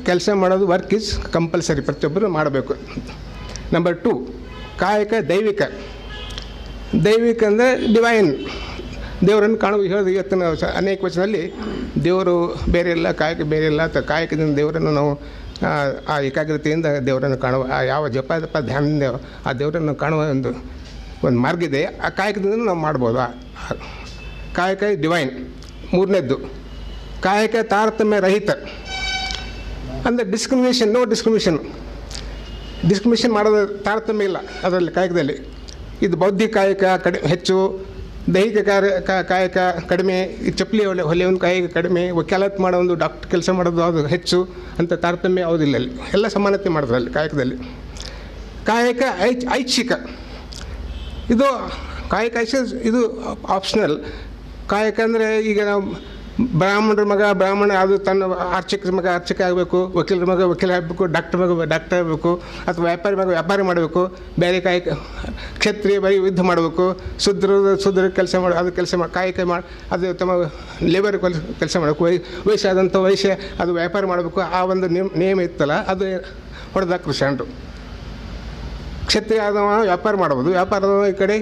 ಕೆಲಸ ಮಾಡೋದು, ವರ್ಕ್ ಈಸ್ ಕಂಪಲ್ಸರಿ, ಪ್ರತಿಯೊಬ್ಬರು ಮಾಡಬೇಕು. ನಂಬರ್ 2 ಕಾಯಕ ದೈವಿಕ. ದೈವಿಕ ಅಂದರೆ ಡಿವೈನ್, ದೇವರನ್ನು ಕಾಣುವ. ಹೇಳೋದು ಇವತ್ತಿನ ಅನೇಕ ವಚನದಲ್ಲಿ ದೇವರು ಬೇರೆ ಇಲ್ಲ, ಕಾಯಕ ಬೇರೆ ಇಲ್ಲ, ಅಥವಾ ಕಾಯಕದಿಂದ ದೇವರನ್ನು ನಾವು ಆ ಏಕಾಗ್ರತೆಯಿಂದ ದೇವರನ್ನು ಕಾಣುವ, ಆ ಯಾವ ಜಪ ಧ್ಯಾನದಿಂದ ಆ ದೇವರನ್ನು ಕಾಣುವ ಒಂದು ಮಾರ್ಗ ಇದೆ. ಆ ಕಾಯಕದಿಂದ ನಾವು ಮಾಡ್ಬೋದು. ಕಾಯಕ ಡಿವೈನ್. 3ನೇದ್ದು ಕಾಯಕ ತಾರತಮ್ಯ ರಹಿತ, ಅಂದರೆ ಡಿಸ್ಕ್ರಿಮಿನೇಷನ್, ನೋ ಡಿಸ್ಕ್ರಿಮಿನೇಷನ್ ಮಾಡೋದು, ತಾರತಮ್ಯ ಇಲ್ಲ ಅದರಲ್ಲಿ ಕಾಯಕದಲ್ಲಿ. ಇದು ಬೌದ್ಧಿಕ ಕಾಯಕ ಹೆಚ್ಚು, ದೈಹಿಕ ಕಾಯಕ ಕಡಿಮೆ, ಈ ಚಪ್ಪಲಿ ಹೊಲೆಯನ್ನು ಕಾಯಕ ಕಡಿಮೆ, ವಕಾಲತ್ ಮಾಡೋ ಒಂದು ಡಾಕ್ಟರ್ ಕೆಲಸ ಮಾಡೋದು ಅದು ಹೆಚ್ಚು ಅಂತ ತಾರತಮ್ಯ ಯಾವುದಿಲ್ಲ. ಅಲ್ಲಿ ಎಲ್ಲ ಸಮಾನತೆ ಮಾಡಿದ್ರು ಅಲ್ಲಿ ಕಾಯಕದಲ್ಲಿ. ಕಾಯಕ ಐಚ್ಛಿಕ. ಇದು ಕಾಯಕ ಇದು ಆಪ್ಷನಲ್. ಕಾಯಕ ಅಂದರೆ ಈಗ ನಾವು ಬ್ರಾಹ್ಮಣರ ಮಗ ಬ್ರಾಹ್ಮಣ, ಅದು ತನ್ನ ಅರ್ಚಕರ ಮಗ ಅರ್ಚಕ ಆಗಬೇಕು, ವಕೀಲರ ಮಗ ವಕೀಲ ಆಗಬೇಕು, ಡಾಕ್ಟರ್ ಮಗ ಡಾಕ್ಟರ್ ಆಗಬೇಕು, ಅಥವಾ ವ್ಯಾಪಾರಿ ಮಗ ವ್ಯಾಪಾರಿ ಮಾಡಬೇಕು. ಬೇರೆ ಕಾಯಕ ಕ್ಷತ್ರಿಯ ಬರೀ ಯುದ್ಧ ಮಾಡಬೇಕು, ಶೂದ್ರ ಕೆಲಸ ಮಾಡಿ ಅದು ಕೆಲಸ ಮಾಡಿ ಕಾಯಕ ಮಾಡಿ ಅದು ತಮ್ಮ ಲೇಬರ್ ಕೆಲಸ ಮಾಡಬೇಕು. ವೈಶ್ಯ ಆದಂಥ ವೈಶ್ಯ ಅದು ವ್ಯಾಪಾರ ಮಾಡಬೇಕು. ಆ ಒಂದು ನಿಯಮ ಇತ್ತಲ್ಲ, ಅದು ಹೊಡೆದಾಕ್ರು ಶರಣರು. ಕ್ಷತ್ರಿಯ ಆದವ ವ್ಯಾಪಾರ ಮಾಡ್ಬೋದು, ವ್ಯಾಪಾರದವ ಈ ಕಡೆ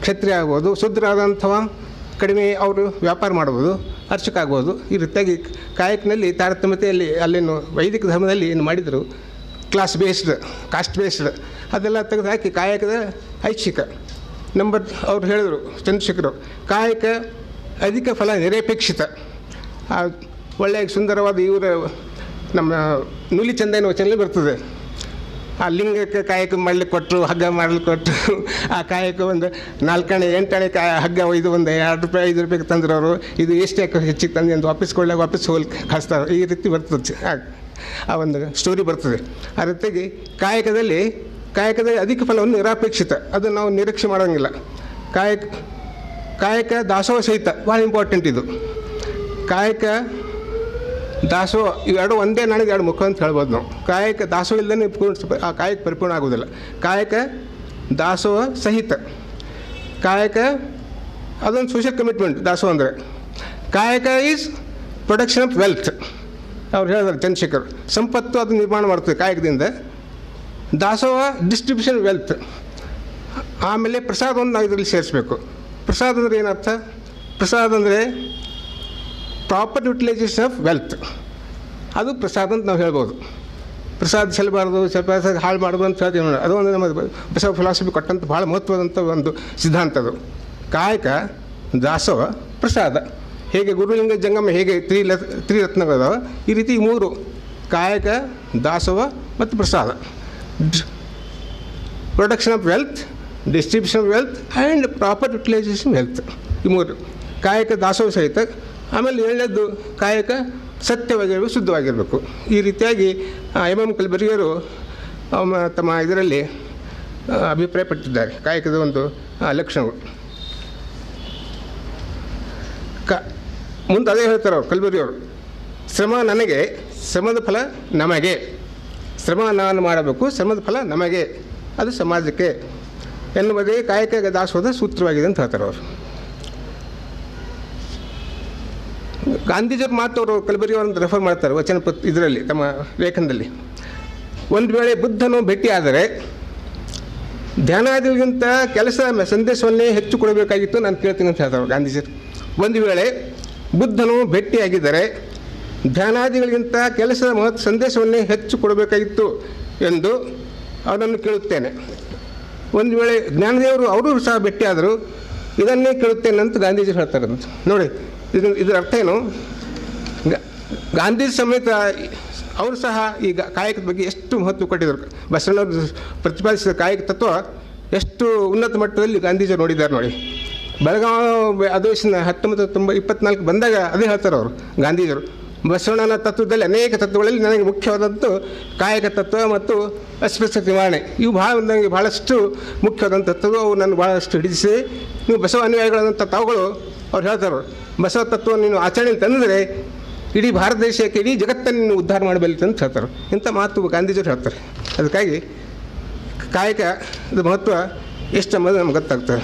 ಕ್ಷತ್ರಿಯ ಆಗ್ಬೋದು, ಶೂದ್ರ ಆದಂಥವ ಕಡಿಮೆ ಅವರು ವ್ಯಾಪಾರ ಮಾಡ್ಬೋದು, ಅರ್ಚಕ ಆಗ್ಬೋದು. ಈ ರೀತಿಯಾಗಿ ಕಾಯಕನಲ್ಲಿ ತಾರತಮ್ಯತೆಯಲ್ಲಿ ಅಲ್ಲೇನು ವೈದಿಕ ಧರ್ಮದಲ್ಲಿ ಏನು ಮಾಡಿದರು, ಕ್ಲಾಸ್ ಬೇಸ್ಡ್, ಕಾಸ್ಟ್ ಬೇಸ್ಡ್, ಅದೆಲ್ಲ ತೆಗೆದು ಹಾಕಿ ಕಾಯಕದ ಐಚ್ಛಿಕ. ಅವ್ರು ಹೇಳಿದರು ಚಂದ್ರಶೇಖರು, ಕಾಯಕ ಅಧಿಕ ಫಲ ನಿರಪೇಕ್ಷಿತ. ಒಳ್ಳೆಯ ಸುಂದರವಾದ ಇವರ ನಮ್ಮ ನೂಲಿ ಚಂದನ ವಚನಲ್ಲಿ ಬರ್ತದೆ. ಆ ಲಿಂಗಕ್ಕೆ ಕಾಯಕ ಮಾಡ್ಲಿಕ್ಕೆ ಕೊಟ್ಟರು, ಹಗ್ಗ ಮಾಡ್ಲಿಕ್ಕೆ ಕೊಟ್ಟರು. ಆ ಕಾಯಕ ಒಂದು 4 ಆಣೆ 8 ಆಣೆ ಹಗ್ಗ ಒಯ್ದು ಒಂದು 2 ರೂಪಾಯಿ 5 ರೂಪಾಯಿಗೆ ತಂದ್ರೆ ಅವರು ಇದು ಎಷ್ಟು ಯಾಕೆ ಹೆಚ್ಚಿಗೆ ತಂದು ಅಂತ ವಾಪಸ್ ಕೊಡ್ಲಾಗ ವಾಪಸ್ ಹೋಗ್ಲಿಕ್ಕೆ ಕಳಿಸ್ತಾರೆ. ಈ ರೀತಿ ಬರ್ತದೆ, ಆ ಒಂದು ಸ್ಟೋರಿ ಬರ್ತದೆ. ಆ ರೀತಿಯಾಗಿ ಕಾಯಕದಲ್ಲಿ ಅಧಿಕ ಫಲವನ್ನು ನಿರಾಪೇಕ್ಷಿತ, ಅದು ನಾವು ನಿರೀಕ್ಷೆ ಮಾಡೋಂಗಿಲ್ಲ. ಕಾಯಕ ದಾಸೋಹ ಸಹಿತ ಭಾಳ ಇಂಪಾರ್ಟೆಂಟ್ ಇದು. ಕಾಯಕ ದಾಸೋಹ ಇವೆರಡು ಒಂದೇ ನಾಣ್ಯದ 2 ಮುಖ ಅಂತ ಹೇಳ್ಬೋದು ನಾವು. ಕಾಯಕ ದಾಸೋಹ ಇಲ್ಲದೇ ಆ ಕಾಯಕ ಪರಿಪೂರ್ಣ ಆಗೋದಿಲ್ಲ. ಕಾಯಕ ದಾಸೋಹ ಸಹಿತ ಕಾಯಕ ಅದೊಂದು ಸೋಷಿಯಲ್ ಕಮಿಟ್ಮೆಂಟ್. ದಾಸೋಹ ಅಂದರೆ ಕಾಯಕ ಈಸ್ ಪ್ರೊಡಕ್ಷನ್ ಆಫ್ ವೆಲ್ತ್. ಅವ್ರು ಹೇಳಿದಾರೆ ಚಂದ್ರಶೇಖರ್, ಸಂಪತ್ತು ಅದು ನಿರ್ಮಾಣ ಮಾಡ್ತದೆ ಕಾಯಕದಿಂದ. ದಾಸೋಹ ಡಿಸ್ಟ್ರಿಬ್ಯೂಷನ್ ವೆಲ್ತ್. ಆಮೇಲೆ ಪ್ರಸಾದವನ್ನು ನಾವು ಇದರಲ್ಲಿ ಸೇರಿಸ್ಬೇಕು. ಪ್ರಸಾದ ಅಂದರೆ ಏನರ್ಥ? ಪ್ರಸಾದ ಅಂದರೆ ಪ್ರಾಪರ್ ಯುಟಿಲೈಸೇಷನ್ ಆಫ್ ವೆಲ್ತ್, ಅದು ಪ್ರಸಾದ ಅಂತ ನಾವು ಹೇಳ್ಬೋದು. ಪ್ರಸಾದ ಚೆಲ್ಲಬಾರ್ದು, ಸ್ವಲ್ಪ ಹಾಳು ಮಾಡೋದು ಅಂತ ಹೇಳ್ತೀವಿ ನೋಡಿ. ಅದು ಒಂದು ನಮ್ಮ ಬಸವ ಫಿಲಾಸಫಿ ಕೊಟ್ಟಂಥ ಭಾಳ ಮಹತ್ವದಂಥ ಒಂದು ಸಿದ್ಧಾಂತ ಅದು. ಕಾಯಕ, ದಾಸೋಹ, ಪ್ರಸಾದ. ಹೇಗೆ ಗುರುಲಿಂಗ ಜಂಗಮ ಹೇಗೆ ತ್ರಿರತ್ನಗಳದಾವ, ಈ ರೀತಿ 3 ಕಾಯಕ, ದಾಸೋಹ ಮತ್ತು ಪ್ರಸಾದ. Production of wealth, distribution of wealth and proper utilisation wealth, ಈ 3 ಕಾಯಕ ದಾಸೋಹ ಸಹಿತ. ಆಮೇಲೆ 7ನೇದು ಕಾಯಕ ಸತ್ಯವಾಗಿರಬೇಕು, ಶುದ್ಧವಾಗಿರಬೇಕು. ಈ ರೀತಿಯಾಗಿ ಎಂ ಕಲಬುರ್ಗಿಯವರು ತಮ್ಮ ಇದರಲ್ಲಿ ಅಭಿಪ್ರಾಯಪಟ್ಟಿದ್ದಾರೆ ಕಾಯಕದ ಒಂದು ಲಕ್ಷಣಗಳು. ಮುಂದೆ ಅದೇ ಹೇಳ್ತಾರೆ ಅವರು ಕಲಬುರ್ಗಿಯವರು, ಶ್ರಮ ನನಗೆ, ಶ್ರಮದ ಫಲ ನಮಗೆ. ಶ್ರಮ ನಾನು ಮಾಡಬೇಕು, ಶ್ರಮದ ಫಲ ನಮಗೆ, ಅದು ಸಮಾಜಕ್ಕೆ ಎನ್ನುವುದೇ ಕಾಯಕ ದಾಸೋಹದ ಸೂತ್ರವಾಗಿದೆ ಅಂತ ಹೇಳ್ತಾರೆ ಅವರು. ಗಾಂಧೀಜಿಯವ್ರ ಮಾತು ಅವರು ಕಲಬುರ್ಗಿಯವರನ್ನು ರೆಫರ್ ಮಾಡ್ತಾರೆ ವಚನ ಇದರಲ್ಲಿ ತಮ್ಮ ಲೇಖನದಲ್ಲಿ. ಒಂದು ವೇಳೆ ಬುದ್ಧನು ಭೇಟಿಯಾದರೆ ಧ್ಯಾನಾದಿಗಳಿಗಿಂತ ಕೆಲಸದ ಸಂದೇಶವನ್ನೇ ಹೆಚ್ಚು ಕೊಡಬೇಕಾಗಿತ್ತು ನಾನು ಕೇಳ್ತೀನಿ ಅಂತ ಹೇಳ್ತಾರೆ ಗಾಂಧೀಜಿಯವರು. ಒಂದು ವೇಳೆ ಬುದ್ಧನು ಭೇಟಿಯಾಗಿದ್ದರೆ ಧ್ಯಾನಾದಿಗಳಿಗಿಂತ ಕೆಲಸದ ಸಂದೇಶವನ್ನೇ ಹೆಚ್ಚು ಕೊಡಬೇಕಾಗಿತ್ತು ಎಂದು ಅವನನ್ನು ಕೇಳುತ್ತೇನೆ. ಒಂದು ವೇಳೆ ಜ್ಞಾನದೇವರು ಅವರು ಸಹ ಭೇಟಿಯಾದರು, ಇದನ್ನೇ ಕೇಳುತ್ತೇನೆ ಅಂತ ಗಾಂಧೀಜಿ ಹೇಳ್ತಾರೆ ಅಂತ ನೋಡಿ. ಇದರ ಅರ್ಥ ಏನು? ಗಾಂಧೀಜಿ ಸಮೇತ ಅವರು ಸಹ ಈಗ ಕಾಯಕದ ಬಗ್ಗೆ ಎಷ್ಟು ಮಹತ್ವ ಕೊಟ್ಟಿದ್ದರು. ಬಸವಣ್ಣವರು ಪ್ರತಿಪಾದಿಸಿದ ಕಾಯಕ ತತ್ವ ಎಷ್ಟು ಉನ್ನತ ಮಟ್ಟದಲ್ಲಿ ಗಾಂಧೀಜಿಯವರು ನೋಡಿದ್ದಾರೆ ನೋಡಿ. ಬೆಳಗಾವಿ ಅಧಿವೇಶನ 1924 ಬಂದಾಗ ಅದೇ ಹೇಳ್ತಾರೆ ಅವರು ಗಾಂಧೀಜಿಯವರು. ಬಸವಣ್ಣನ ತತ್ವದಲ್ಲಿ ಅನೇಕ ತತ್ವಗಳಲ್ಲಿ ನನಗೆ ಮುಖ್ಯವಾದಂಥ ಕಾಯಕ ತತ್ವ ಮತ್ತು ಅಸ್ಪೃಶ್ಯತೆ ನಿವಾರಣೆ, ಇವು ನನಗೆ ಭಾಳಷ್ಟು ಮುಖ್ಯವಾದಂಥ ತತ್ವ. ಅವು ನಾನು ಭಾಳಷ್ಟು ಹಿಡಿಸಿ, ನೀವು ಬಸವ ಅನುಯಾಯಿಗಳಾದಂಥ ತಾವುಗಳು ಅವ್ರು ಹೇಳ್ತಾರೆ, ಬಸವ ತತ್ವ ನೀನು ಆಚರಣೆಯಲ್ಲಿ ತಂದರೆ ಇಡೀ ಭಾರತ ದೇಶಕ್ಕೆ, ಇಡೀ ಜಗತ್ತನ್ನು ನೀನು ಉದ್ಧಾರ ಮಾಡಬೇಕು ಅಂತ ಹೇಳ್ತಾರೆ. ಇಂಥ ಮಾತು ಗಾಂಧೀಜಿಯವರು ಹೇಳ್ತಾರೆ. ಅದಕ್ಕಾಗಿ ಕಾಯಕದ ಮಹತ್ವ ಎಷ್ಟು ಅನ್ನೋದು ನಮ್ಗೆ ಗೊತ್ತಾಗ್ತದೆ.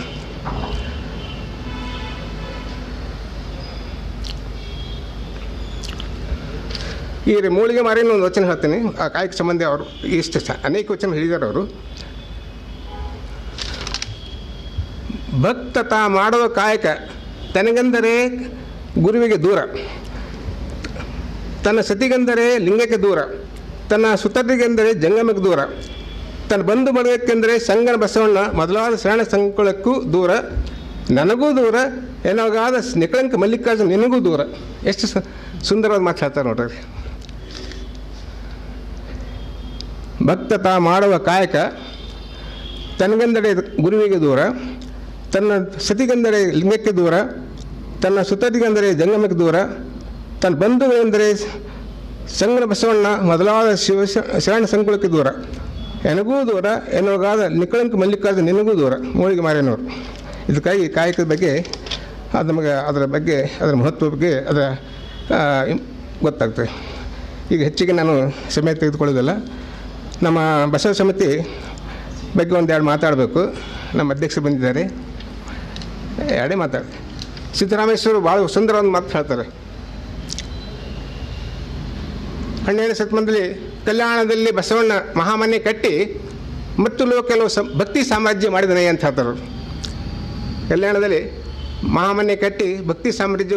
ಈ ಮೂಳಿಗೆ ಮಾರೇನೋ ಒಂದು ವಚನ ಹೇಳ್ತೀನಿ, ಆ ಕಾಯಕ ಸಂಬಂಧಿ ಅವರು ಇಷ್ಟು ಅನೇಕ ವಚನ ಹೇಳಿದ್ದಾರೆ ಅವರು. ಭಕ್ತ ತಾ ಮಾಡುವ ಕಾಯಕ ತನಗೆಂದರೆ ಗುರುವಿಗೆ ದೂರ, ತನ್ನ ಸತಿಗೆಂದರೆ ಲಿಂಗಕ್ಕೆ ದೂರ, ತನ್ನ ಸುತರಿಗೆಂದರೆ ಜಂಗಮಕ್ಕೆ ದೂರ, ತನ್ನ ಬಂಧು ಬಳಗಕ್ಕೆಂದರೆ ಸಂಗನ ಬಸವಣ್ಣ ಮೊದಲಾದ ಶರಣ ಸಂಕುಲಕ್ಕೂ ದೂರ, ನನಗೂ ದೂರ ಏನಾಗಾದ ನಿಕಳಂಕ ಮಲ್ಲಿಕಾರ್ಜುನ ನಿನಗೂ ದೂರ. ಎಷ್ಟು ಸುಂದರವಾದ ಮಾತು ಹೇಳ್ತಾರೆ ನೋಡ್ರಿ. ಭಕ್ತ ತಾ ಮಾಡುವ ಕಾಯಕ ತನಗೆಂದರೆ ಗುರುವಿಗೆ ದೂರ, ತನ್ನ ಸತಿಗೆಂದರೆ ಲಿಂಗಕ್ಕೆ ದೂರ, ತನ್ನ ಸುತರಿಗೆಂದರೆ ಜಂಗಮಕ್ಕೆ ದೂರ, ತನ್ನ ಬಂಧುಗಳೆಂದರೆ ಸಂಗನ ಬಸವಣ್ಣ ಮೊದಲಾದ ಶರಣ ಸಂಕುಲಕ್ಕೆ ದೂರ, ನನಗೂ ದೂರ ಎನ್ನುವಾಗಾದ ನಿಕಳಂಕ ಮಲ್ಲಿಕಾರ್ಜುನ ನಿನಗೂ ದೂರ. ಮೂಳಿಗೆ ಮಾರೇನವರು. ಇದಕ್ಕಾಗಿ ಕಾಯಕದ ಬಗ್ಗೆ ಅದು ನಮಗೆ ಅದರ ಬಗ್ಗೆ ಅದರ ಮಹತ್ವ ಬಗ್ಗೆ ಅದರ ಗೊತ್ತಾಗ್ತದೆ. ಈಗ ಹೆಚ್ಚಿಗೆ ನಾನು ಸಮಯ ತೆಗೆದುಕೊಳ್ಳೋದಿಲ್ಲ. ನಮ್ಮ ಬಸವ ಸಮಿತಿ ಬಗ್ಗೆ ಒಂದೆರಡು ಮಾತಾಡಬೇಕು. ನಮ್ಮ ಅಧ್ಯಕ್ಷರು ಬಂದಿದ್ದಾರೆ, ಎರಡೇ ಮಾತಾಡಿ. ಸಿದ್ದರಾಮೇಶ್ವರು ಭಾಳ ಸುಂದರವಾದ ಮಾತು ಹೇಳ್ತಾರೆ. 12ನೇ ಶತಮಾನದಲ್ಲಿ ಕಲ್ಯಾಣದಲ್ಲಿ ಬಸವಣ್ಣ ಮಹಾಮನೆ ಕಟ್ಟಿ ಮತ್ತು ಕೆಲವು ಭಕ್ತಿ ಸಾಮ್ರಾಜ್ಯ ಮಾಡಿದನೆ ಅಂತ ಹೇಳ್ತಾರೆ. ಕಲ್ಯಾಣದಲ್ಲಿ ಮಹಾಮನೆ ಕಟ್ಟಿ ಭಕ್ತಿ ಸಾಮ್ರಾಜ್ಯ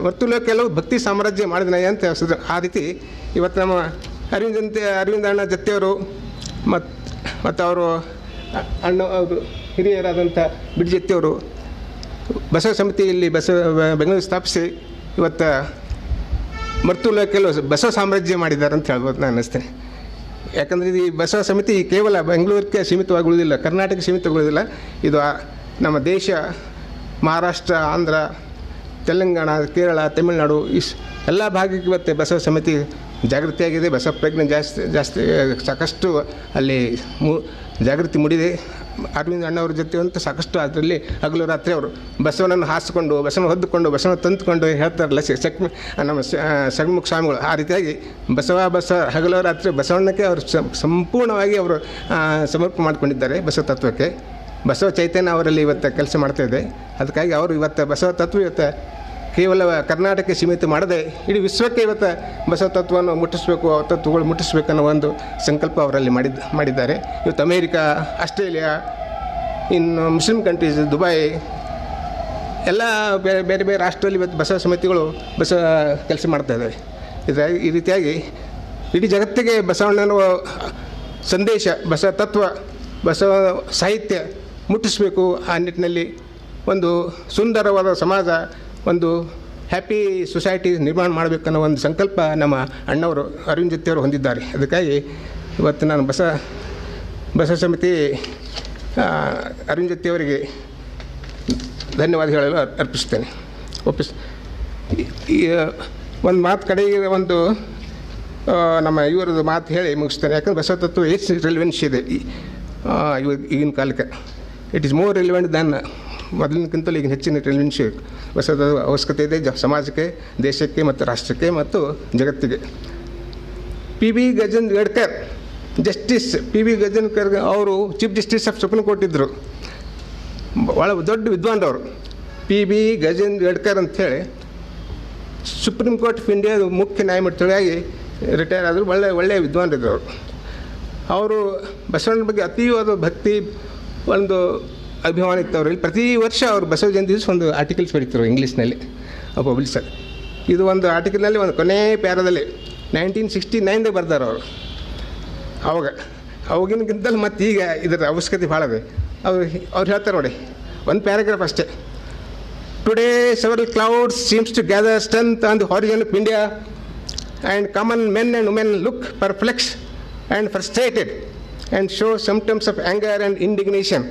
ಮತ್ತು ಕೆಲವು ಭಕ್ತಿ ಸಾಮ್ರಾಜ್ಯ ಮಾಡಿದನೆ ಅಂತ ಹೇಳ್ತಾರೆ. ಆ ರೀತಿ ಇವತ್ತು ನಮ್ಮ ಅರವಿಂದ ಅಣ್ಣ ಜೊತೆಯವರು ಮತ್ತು ಅವರು ಅಣ್ಣ ಅವರು ಹಿರಿಯರಾದಂಥ ಬಿಡ್ಜೆತ್ತಿಯವರು ಬಸವ ಸಮಿತಿಯಲ್ಲಿ ಬೆಂಗಳೂರು ಸ್ಥಾಪಿಸಿ ಇವತ್ತು ಕೆಲವು ಬಸವ ಸಾಮ್ರಾಜ್ಯ ಮಾಡಿದ್ದಾರೆ ಅಂತ ಹೇಳ್ಬೋದು ನಾನು ಅನ್ನಿಸ್ತೇನೆ. ಯಾಕಂದರೆ ಇದು ಈ ಬಸವ ಸಮಿತಿ ಕೇವಲ ಬೆಂಗಳೂರಿಗೆ ಸೀಮಿತವಾಗುವುದಿಲ್ಲ, ಕರ್ನಾಟಕ ಸೀಮಿತಗೊಳ್ಳುವುದಿಲ್ಲ. ಇದು ನಮ್ಮ ದೇಶ ಮಹಾರಾಷ್ಟ್ರ, ಆಂಧ್ರ, ತೆಲಂಗಾಣ, ಕೇರಳ, ತಮಿಳುನಾಡು ಎಲ್ಲ ಭಾಗಕ್ಕೆ ಇವತ್ತು ಬಸವ ಸಮಿತಿ ಜಾಗೃತಿಯಾಗಿದೆ. ಬಸವ ಪ್ರಜ್ಞೆ ಜಾಸ್ತಿ ಸಾಕಷ್ಟು ಅಲ್ಲಿ ಜಾಗೃತಿ ಮೂಡಿದೆ. ಅರವಿಂದ ಅಣ್ಣವ್ರ ಜೊತೆ ಅಂತ ಸಾಕಷ್ಟು ಅದರಲ್ಲಿ ಹಗಲು ರಾತ್ರಿ ಅವರು ಬಸವನನ್ನು ಹಾಸಿಕೊಂಡು, ಬಸವನ ಹೊದ್ದುಕೊಂಡು, ಬಸವನ ತಂದುಕೊಂಡು ಹೇಳ್ತಾರಲ್ಲ ನಮ್ಮ ಷಣ್ಮುಖ ಸ್ವಾಮಿಗಳು. ಆ ರೀತಿಯಾಗಿ ಬಸವ ಹಗಲು ರಾತ್ರಿ ಬಸವಣ್ಣಕ್ಕೆ ಅವರು ಸಂಪೂರ್ಣವಾಗಿ ಅವರು ಸಮರ್ಪಣೆ ಮಾಡಿಕೊಂಡಿದ್ದಾರೆ ಬಸವ ತತ್ವಕ್ಕೆ. ಬಸವ ಚೈತನ್ಯ ಅವರಲ್ಲಿ ಇವತ್ತು ಕೆಲಸ ಮಾಡ್ತಾಯಿದೆ. ಅದಕ್ಕಾಗಿ ಅವರು ಇವತ್ತು ಬಸವ ತತ್ವ ಇವತ್ತು ಕೇವಲ ಕರ್ನಾಟಕಕ್ಕೆ ಸೀಮಿತ ಮಾಡದೆ ಇಡೀ ವಿಶ್ವಕ್ಕೆ ಇವತ್ತು ಬಸವ ತತ್ವವನ್ನು ಮುಟ್ಟಿಸಬೇಕು, ತತ್ವಗಳು ಮುಟ್ಟಿಸ್ಬೇಕನ್ನೋ ಒಂದು ಸಂಕಲ್ಪ ಅವರಲ್ಲಿ ಮಾಡಿದ್ದಾರೆ. ಇವತ್ತು ಅಮೇರಿಕಾ, ಆಸ್ಟ್ರೇಲಿಯಾ, ಇನ್ನು ಮುಸ್ಲಿಂ ಕಂಟ್ರೀಸ್, ದುಬೈ ಎಲ್ಲ ಬೇರೆ ಬೇರೆ ರಾಷ್ಟ್ರದಲ್ಲಿ ಇವತ್ತು ಬಸವ ಸಮಿತಿಗಳು ಕೆಲಸ ಮಾಡ್ತಾಯಿದ್ದಾವೆ. ಈ ರೀತಿಯಾಗಿ ಇಡೀ ಜಗತ್ತಿಗೆ ಬಸವಣ್ಣನ ಸಂದೇಶ, ಬಸವ ತತ್ವ, ಬಸವ ಸಾಹಿತ್ಯ ಮುಟ್ಟಿಸಬೇಕು. ಆ ನಿಟ್ಟಿನಲ್ಲಿ ಒಂದು ಸುಂದರವಾದ ಸಮಾಜ, ಒಂದು ಹ್ಯಾಪಿ ಸೊಸೈಟಿ ನಿರ್ಮಾಣ ಮಾಡಬೇಕನ್ನೋ ಒಂದು ಸಂಕಲ್ಪ ನಮ್ಮ ಅಣ್ಣವರು ಅರವಿಂದ್ ಜೊತೆಯವರು ಹೊಂದಿದ್ದಾರೆ. ಅದಕ್ಕಾಗಿ ಇವತ್ತು ನಾನು ಬಸವ ಸಮಿತಿ ಅರವಿಂದ್ ಜೊತೆಯವರಿಗೆ ಧನ್ಯವಾದ ಹೇಳಲು ಅರ್ಪಿಸ್ತೇನೆ. ಒಂದು ಮಾತು ಕಡೆಗೆ ಒಂದು ನಮ್ಮ ಇವರದ್ದು ಮಾತು ಹೇಳಿ ಮುಗಿಸ್ತೇನೆ. ಯಾಕಂದರೆ ಬಸವ ತತ್ವ ಎಷ್ಟು ರೆಲಿವೆನ್ಸ್ ಇದೆ ಈಗಿನ ಕಾಲಕ್ಕೆ. It is more relevant than ಮೊದಲಿನಕ್ಕಿಂತಲೂ ಈಗ ಹೆಚ್ಚಿನ ರೆಲಿವೆನ್ಸ್ ಬಸವದ ಅವಶ್ಯಕತೆ ಇದೆ ಸಮಾಜಕ್ಕೆ, ದೇಶಕ್ಕೆ ಮತ್ತು ರಾಷ್ಟ್ರಕ್ಕೆ ಮತ್ತು ಜಗತ್ತಿಗೆ. P.B. ಗಜೇಂದ್ರಗಡ್ಕರ್ justice P.B. ಗಜೇಂದ್ರಗಡ್ಕರ್ ಅವರು chief justice of supreme court ಇದ್ದರು. ಭಾಳ ದೊಡ್ಡ ವಿದ್ವಾಂಸರು P.B. ಗಜೇಂದ್ರಗಡ್ಕರ್ ಅಂಥೇಳಿ ಸುಪ್ರೀಂ ಕೋರ್ಟ್ ಆಫ್ ಇಂಡಿಯಾದ ಮುಖ್ಯ ನ್ಯಾಯಮೂರ್ತಿಗಳಾಗಿ ರಿಟೈರ್ ಆದರು. ಒಳ್ಳೆಯ ವಿದ್ವಾಂಸರಿದ್ದರು ಅವರು. ಬಸವಣ್ಣನ ಬಗ್ಗೆ ಅತೀವಾದ ಭಕ್ತಿ, ಒಂದು ಅಭಿಮಾನ ಇತ್ತು ಅವರಲ್ಲಿ. ಪ್ರತಿ ವರ್ಷ ಅವರು ಬಸವ ಜಯಂತಿ ದಿವಸ ಒಂದು ಆರ್ಟಿಕಲ್ಸ್ ಬರೀತಾರೆ ಇಂಗ್ಲೀಷ್ನಲ್ಲಿ ಪಬ್ಲಿಷರ್. ಇದು ಒಂದು ಆರ್ಟಿಕಲ್ನಲ್ಲಿ ಒಂದು ಕೊನೆ ಪ್ಯಾರದಲ್ಲಿ 1969ದಾಗ ಬರ್ತಾರೆ ಅವರು. ಅವಾಗಿನಗಿಂತಲೂ ಮತ್ತು ಈಗ ಇದರ ಅವಶ್ಯಕತೆ ಭಾಳ ಇದೆ. ಅವ್ರು ಹೇಳ್ತಾರೆ ನೋಡಿ, ಒಂದು ಪ್ಯಾರಾಗ್ರಾಫ್ ಅಷ್ಟೇ. Today several clouds seems to gather strength on the horizon of India and common men and women look perplexed and frustrated and show symptoms of anger and indignation.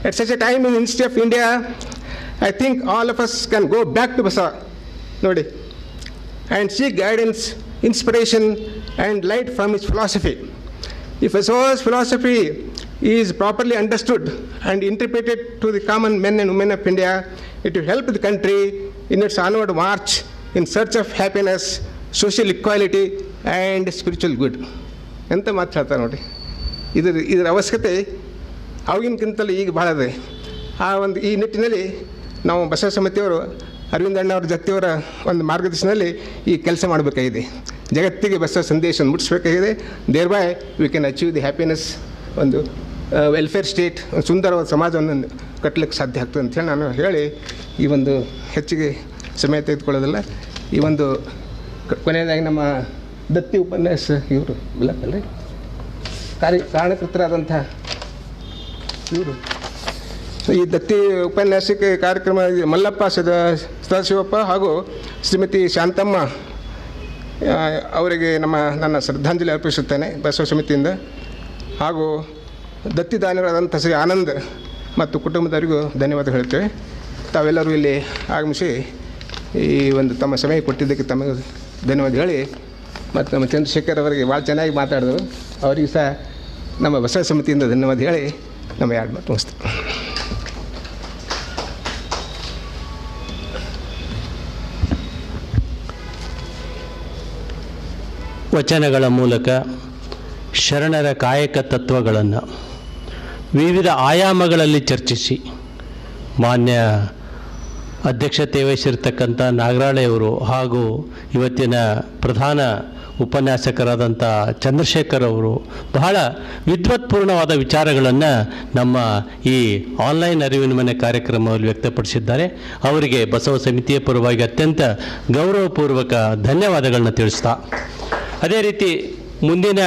At such a time in the history of India, I think all of us can go back to Basava, Nodi, and seek guidance, inspiration, and light from his philosophy. If Basava's philosophy is properly understood and interpreted to the common men and women of India, it will help the country in its onward march in search of happiness, social equality, and spiritual good. ಎಂತ ಮಾತಾಡ್ತಾರೆ ನೋಡಿ. ಇದರ ಅವಶ್ಯಕತೆ ಅವಾಗಿನಕ್ಕಿಂತಲೂ ಈಗ ಭಾಳ ಇದೆ. ಈ ನಿಟ್ಟಿನಲ್ಲಿ ನಾವು ಬಸವ ಸಮಿತಿಯವರು ಅರವಿಂದ ಅಣ್ಣವ್ರ ಜೊತೆಯವರ ಒಂದು ಮಾರ್ಗದರ್ಶನದಲ್ಲಿ ಈ ಕೆಲಸ ಮಾಡಬೇಕಾಗಿದೆ. ಜಗತ್ತಿಗೆ ಬಸವ ಸಂದೇಶವನ್ನು ಮುಟ್ಟಿಸ್ಬೇಕಾಗಿದೆ. Thereby we can achieve the happiness, ಒಂದು ವೆಲ್ಫೇರ್ ಸ್ಟೇಟ್, ಒಂದು ಸುಂದರವಾದ ಸಮಾಜವನ್ನು ಕಟ್ಟಲಿಕ್ಕೆ ಸಾಧ್ಯ ಆಗ್ತದೆ ಅಂಥೇಳಿ ನಾನು ಹೇಳಿ ಈ ಒಂದು ಹೆಚ್ಚಿಗೆ ಸಮಯ ತೆಗೆದುಕೊಳ್ಳೋದಿಲ್ಲ. ಈ ಒಂದು ಕೊನೆಯದಾಗಿ ನಮ್ಮ ದತ್ತಿ ಉಪನ್ಯಾಸ ಇವರು ಇಲ್ಲಪ್ಪಲ್ರಿ ಕಾರಣಕರ್ತರಾದಂಥ ಇವರು ಈ ದತ್ತಿ ಉಪನ್ಯಾಸಕ ಕಾರ್ಯಕ್ರಮ ಮಲ್ಲಪ್ಪ ಸದಾಶಿವಪ್ಪ ಹಾಗೂ ಶ್ರೀಮತಿ ಶಾಂತಮ್ಮ ಅವರಿಗೆ ನನ್ನ ಶ್ರದ್ಧಾಂಜಲಿ ಅರ್ಪಿಸುತ್ತೇನೆ ಬಸವ ಸಮಿತಿಯಿಂದ. ಹಾಗೂ ದತ್ತಿ ದಾನಿಗಳಾದಂಥ ಶ್ರೀ ಆನಂದ್ ಮತ್ತು ಕುಟುಂಬದವರಿಗೂ ಧನ್ಯವಾದ ಹೇಳ್ತೇವೆ. ತಾವೆಲ್ಲರೂ ಇಲ್ಲಿ ಆಗಮಿಸಿ ಈ ಒಂದು ತಮ್ಮ ಸಮಯ ಕೊಟ್ಟಿದ್ದಕ್ಕೆ ತಮಗೆ ಧನ್ಯವಾದ ಹೇಳಿ, ಮತ್ತು ನಮ್ಮ ಚಂದ್ರಶೇಖರ್ ಅವರಿಗೆ ಭಾಳ ಚೆನ್ನಾಗಿ ಮಾತಾಡಿದರು. ಅವರಿಗೆ ಸಹ ನಮ್ಮ ಬಸವ ಸಮಿತಿಯಿಂದ ಧನ್ಯವಾದ ಹೇಳಿ ನಮ್ಮ 2 ಮಾತು ಮುಗಿಸ್ತೇವೆ. ವಚನಗಳ ಮೂಲಕ ಶರಣರ ಕಾಯಕ ತತ್ವಗಳನ್ನು ವಿವಿಧ ಆಯಾಮಗಳಲ್ಲಿ ಚರ್ಚಿಸಿ ಮಾನ್ಯ ಅಧ್ಯಕ್ಷತೆ ವಹಿಸಿರ್ತಕ್ಕಂಥ ನಾಗರಾಳೆಯವರು ಹಾಗೂ ಇವತ್ತಿನ ಪ್ರಧಾನ ಉಪನ್ಯಾಸಕರಾದಂಥ ಚಂದ್ರಶೇಖರ್ ಅವರು ಬಹಳ ವಿದ್ವತ್ಪೂರ್ಣವಾದ ವಿಚಾರಗಳನ್ನು ನಮ್ಮ ಈ ಆನ್ಲೈನ್ ಅರಿವಿನ ಮನೆ ಕಾರ್ಯಕ್ರಮದಲ್ಲಿ ವ್ಯಕ್ತಪಡಿಸಿದ್ದಾರೆ. ಅವರಿಗೆ ಬಸವ ಸಮಿತಿಯ ಪರವಾಗಿ ಅತ್ಯಂತ ಗೌರವಪೂರ್ವಕ ಧನ್ಯವಾದಗಳನ್ನ ತಿಳಿಸ್ತಾ, ಅದೇ ರೀತಿ ಮುಂದಿನ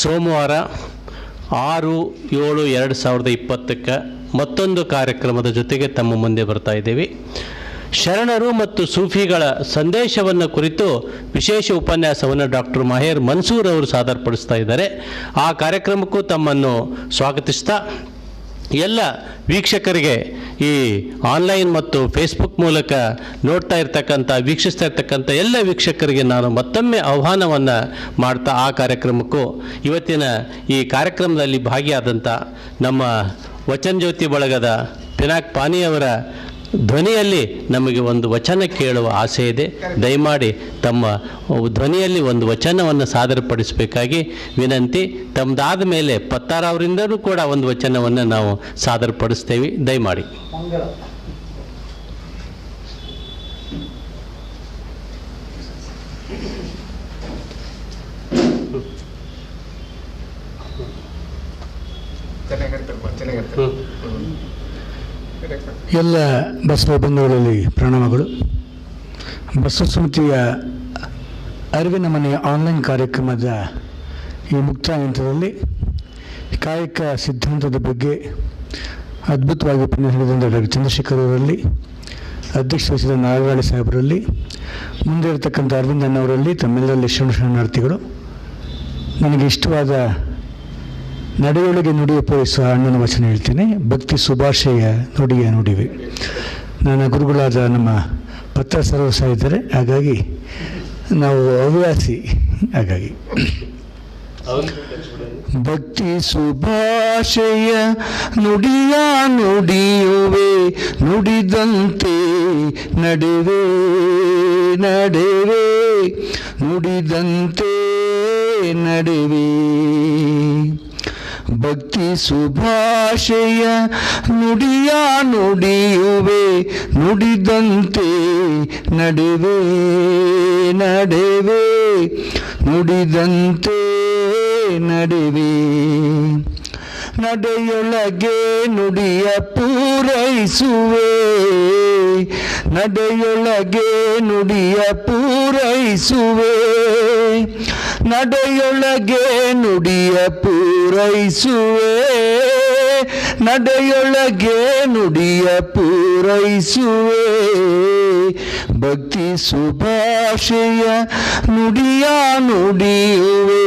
ಸೋಮವಾರ 6/7/2020 ಮತ್ತೊಂದು ಕಾರ್ಯಕ್ರಮದ ಜೊತೆಗೆ ತಮ್ಮ ಮುಂದೆ ಬರ್ತಾ ಇದ್ದೀವಿ. ಶರಣರು ಮತ್ತು ಸೂಫಿಗಳ ಸಂದೇಶವನ್ನು ಕುರಿತು ವಿಶೇಷ ಉಪನ್ಯಾಸವನ್ನು ಡಾಕ್ಟರ್ ಮಾಹೇರ್ ಮನ್ಸೂರ್ ಅವರು ಸಾದರಪಡಿಸ್ತಾ ಇದ್ದಾರೆ. ಆ ಕಾರ್ಯಕ್ರಮಕ್ಕೂ ತಮ್ಮನ್ನು ಸ್ವಾಗತಿಸ್ತಾ ಎಲ್ಲ ವೀಕ್ಷಕರಿಗೆ ಈ ಆನ್ಲೈನ್ ಮತ್ತು ಫೇಸ್ಬುಕ್ ಮೂಲಕ ನೋಡ್ತಾ ಇರ್ತಕ್ಕಂಥ ವೀಕ್ಷಿಸ್ತಾ ಇರ್ತಕ್ಕಂಥ ಎಲ್ಲ ವೀಕ್ಷಕರಿಗೆ ನಾನು ಮತ್ತೊಮ್ಮೆ ಆಹ್ವಾನವನ್ನು ಮಾಡ್ತಾ ಆ ಕಾರ್ಯಕ್ರಮಕ್ಕೂ ಇವತ್ತಿನ ಈ ಕಾರ್ಯಕ್ರಮದಲ್ಲಿ ಭಾಗಿಯಾದಂಥ ನಮ್ಮ ವಚನ ಜ್ಯೋತಿ ಬಳಗದ ಪಿನಾಕ್ ಪಾನಿಯವರ ಧ್ವನಿಯಲ್ಲಿ ನಮಗೆ ಒಂದು ವಚನ ಕೇಳುವ ಆಸೆ ಇದೆ. ದಯಮಾಡಿ ತಮ್ಮ ಧ್ವನಿಯಲ್ಲಿ ಒಂದು ವಚನವನ್ನು ಸಾದರಪಡಿಸಬೇಕಾಗಿ ವಿನಂತಿ. ತಮ್ಮದಾದ ಮೇಲೆ ಪತ್ತಾರ ಅವರಿಂದಲೂ ಕೂಡ ಒಂದು ವಚನವನ್ನು ನಾವು ಸಾದರಪಡಿಸ್ತೇವೆ. ದಯಮಾಡಿ. ಎಲ್ಲ ಬಸವ ಬಂಧುಗಳಲ್ಲಿ ಪ್ರಣಾಮಗಳು. ಬಸವ ಸಮಿತಿಯ ಅರಿವಿನ ಮನೆಯ ಆನ್ಲೈನ್ ಕಾರ್ಯಕ್ರಮದ ಈ ಮುಕ್ತಾಯ ಹಂತದಲ್ಲಿ ಕಾಯಕ ಸಿದ್ಧಾಂತದ ಬಗ್ಗೆ ಅದ್ಭುತವಾಗಿ ಉಪನ್ಯಾಸ ಹೇಳಿದಂಥ ಡಾಕ್ಟರ್ ಚಂದ್ರಶೇಖರ್ ಅವರಲ್ಲಿ, ಅಧ್ಯಕ್ಷ ವಹಿಸಿದ ನಾಗರಾಳಿ ಸಾಹೇಬರಲ್ಲಿ, ಮುಂದೆ ಇರತಕ್ಕಂಥ ಅರವಿಂದ್ ಅಣ್ಣವರಲ್ಲಿ, ತಮ್ಮೆಲ್ಲರಲ್ಲಿ ಶರಣಾರ್ಥಿಗಳು. ನನಗೆ ಇಷ್ಟವಾದ ನಡೆಯೊಳಗೆ ನುಡಿಯ ಪೂರೈಸುವ ಅಣ್ಣನ ವಚನ ಹೇಳ್ತೇನೆ. ಭಕ್ತಿ ಸುಭಾಷೆಯ ನುಡಿಯ ನುಡಿವೆ. ನನ್ನ ಗುರುಗಳಾದ ನಮ್ಮ ಪತ್ರ ಸರ್ವಸ ಇದ್ದಾರೆ, ಹಾಗಾಗಿ ನಾವು ಹವ್ಯಾಸಿ. ಹಾಗಾಗಿ ಭಕ್ತಿ ಸುಭಾಷೆಯ ನುಡಿಯ ನುಡಿಯುವೆ, ನುಡಿದಂತೆ ನಡೆವೆ ನಡೆವೆ, ನುಡಿದಂತೆ ನಡೆವೆ. ಭಕ್ತಿ ಸುಭಾಷೆಯ ನುಡಿಯ ನುಡಿಯುವೆ, ನುಡಿದಂತೆ ನಡೆವೆ ನಡೆವೆ, ನುಡಿದಂತೆ ನಡೆವೆ. ನಡೆಯೊಳಗೆ ನುಡಿಯ ಪೂರೈಸುವೆ, ನಡೆಯೊಳಗೆ ನುಡಿಯ ಪೂರೈಸುವೆ, ನಡೆಯೊಳಗೆ ನುಡಿಯ ಪೂರೈಸುವೆ, ನಡೆಯೊಳಗೆ ನುಡಿಯ ಪೂರೈಸುವೆ. ಭಕ್ತಿ ಸುಭಾಷೆಯ ನುಡಿಯ ನುಡಿಯುವೆ,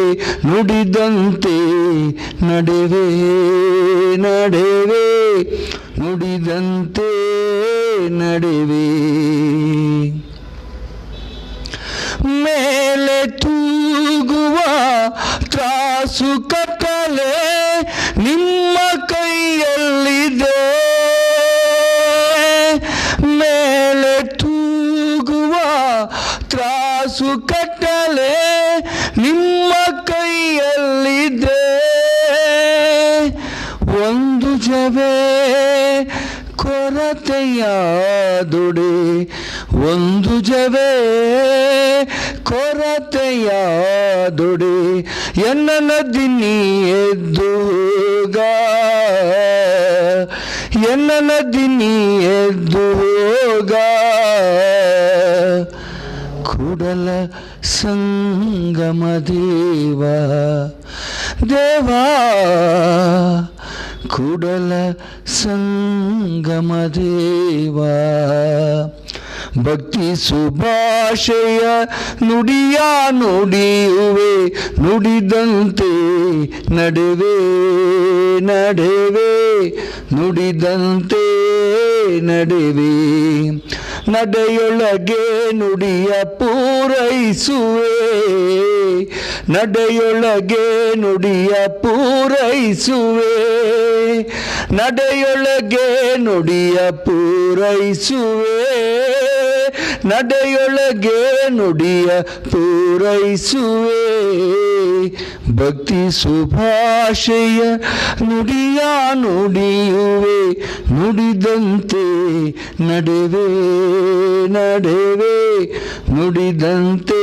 ನುಡಿದಂತೆ ನಡೆವೆ ನಡೆವೆ, ನುಡಿದಂತೆ ನಡೆವೆ. ಮೇಲೆ ತೂಗುವ ತ್ರಾಸು ಕಟ್ಟಲೆ ನಿಮ್ಮ ಕೈಯಲ್ಲಿದೆ, ಮೇಲೆ ತೂಗುವ ತ್ರಾಸು ಕಟ್ಟಲೆ ನಿಮ್ಮ ಕೈಯಲ್ಲಿದೆ. ಒಂದು ಜವೇ ಕೊರತೆಯಾದೊಡೆ, ಒಂದು ಜವೇ ಕೊರತೆಯಾದೊಡೆ, ಎನ್ನ ನದಿನಿ ಎದ್ದುಗ, ಎನ್ನ ನದಿನಿ ಎದ್ದುಗ. ಕೂಡಲ ಸಂಗಮ ದೇವ ದೇವಾ, ಕೂಡಲ ಸಂಗಮ ದೇವ. ಭಕ್ತಿ ಸುಭಾಷೆಯ ನುಡಿಯ ನುಡಿಯುವೆ, ನುಡಿದಂತೆ ನಡೆವೆ ನಡೆವೆ, ನುಡಿದಂತೆ ನಡೆವೆ. ನಡೆಯೊಳಗೆ ನುಡಿಯ ಪೂರೈಸುವೆ, ನಡೆಯೊಳಗೆ ನುಡಿಯ ಪೂರೈಸುವೆ, ನಡೆಯೊಳಗೆ ನುಡಿಯ ಪೂರೈಸುವೆ, ನಡೆಯೊಳಗೆ ನುಡಿಯ ಪೂರೈಸುವೆ. ಭಕ್ತಿ ಸುಭಾಷೆಯ ನುಡಿಯ ನುಡಿಯುವೆ, ನುಡಿದಂತೆ ನಡೆವೆ ನಡೆವೆ, ನುಡಿದಂತೆ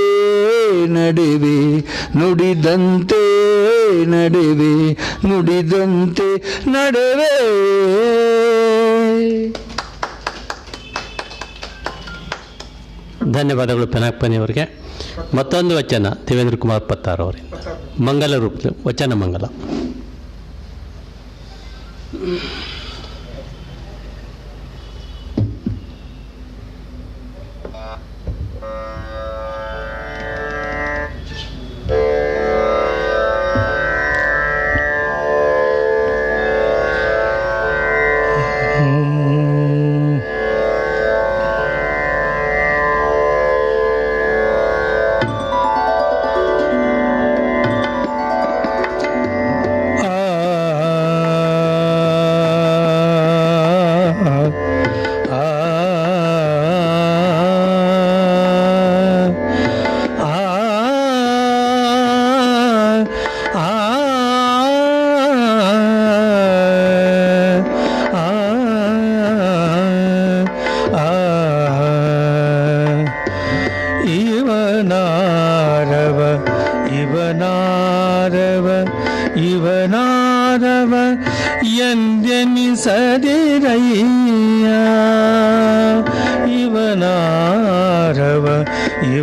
ನಡೆವೆ, ನುಡಿದಂತೆ ನಡೆವೆ, ನುಡಿದಂತೆ ನಡೆವೆ. ಧನ್ಯವಾದಗಳು ಪಿನಾಕ್ಪನಿಯವರಿಗೆ. ಮತ್ತೊಂದು ವಚನ ದೇವೇಂದ್ರ ಕುಮಾರ್ ಪತ್ತಾರ್ ಅವರಿಂದ, ಮಂಗಲ ರೂಪ ವಚನ ಮಂಗಲ.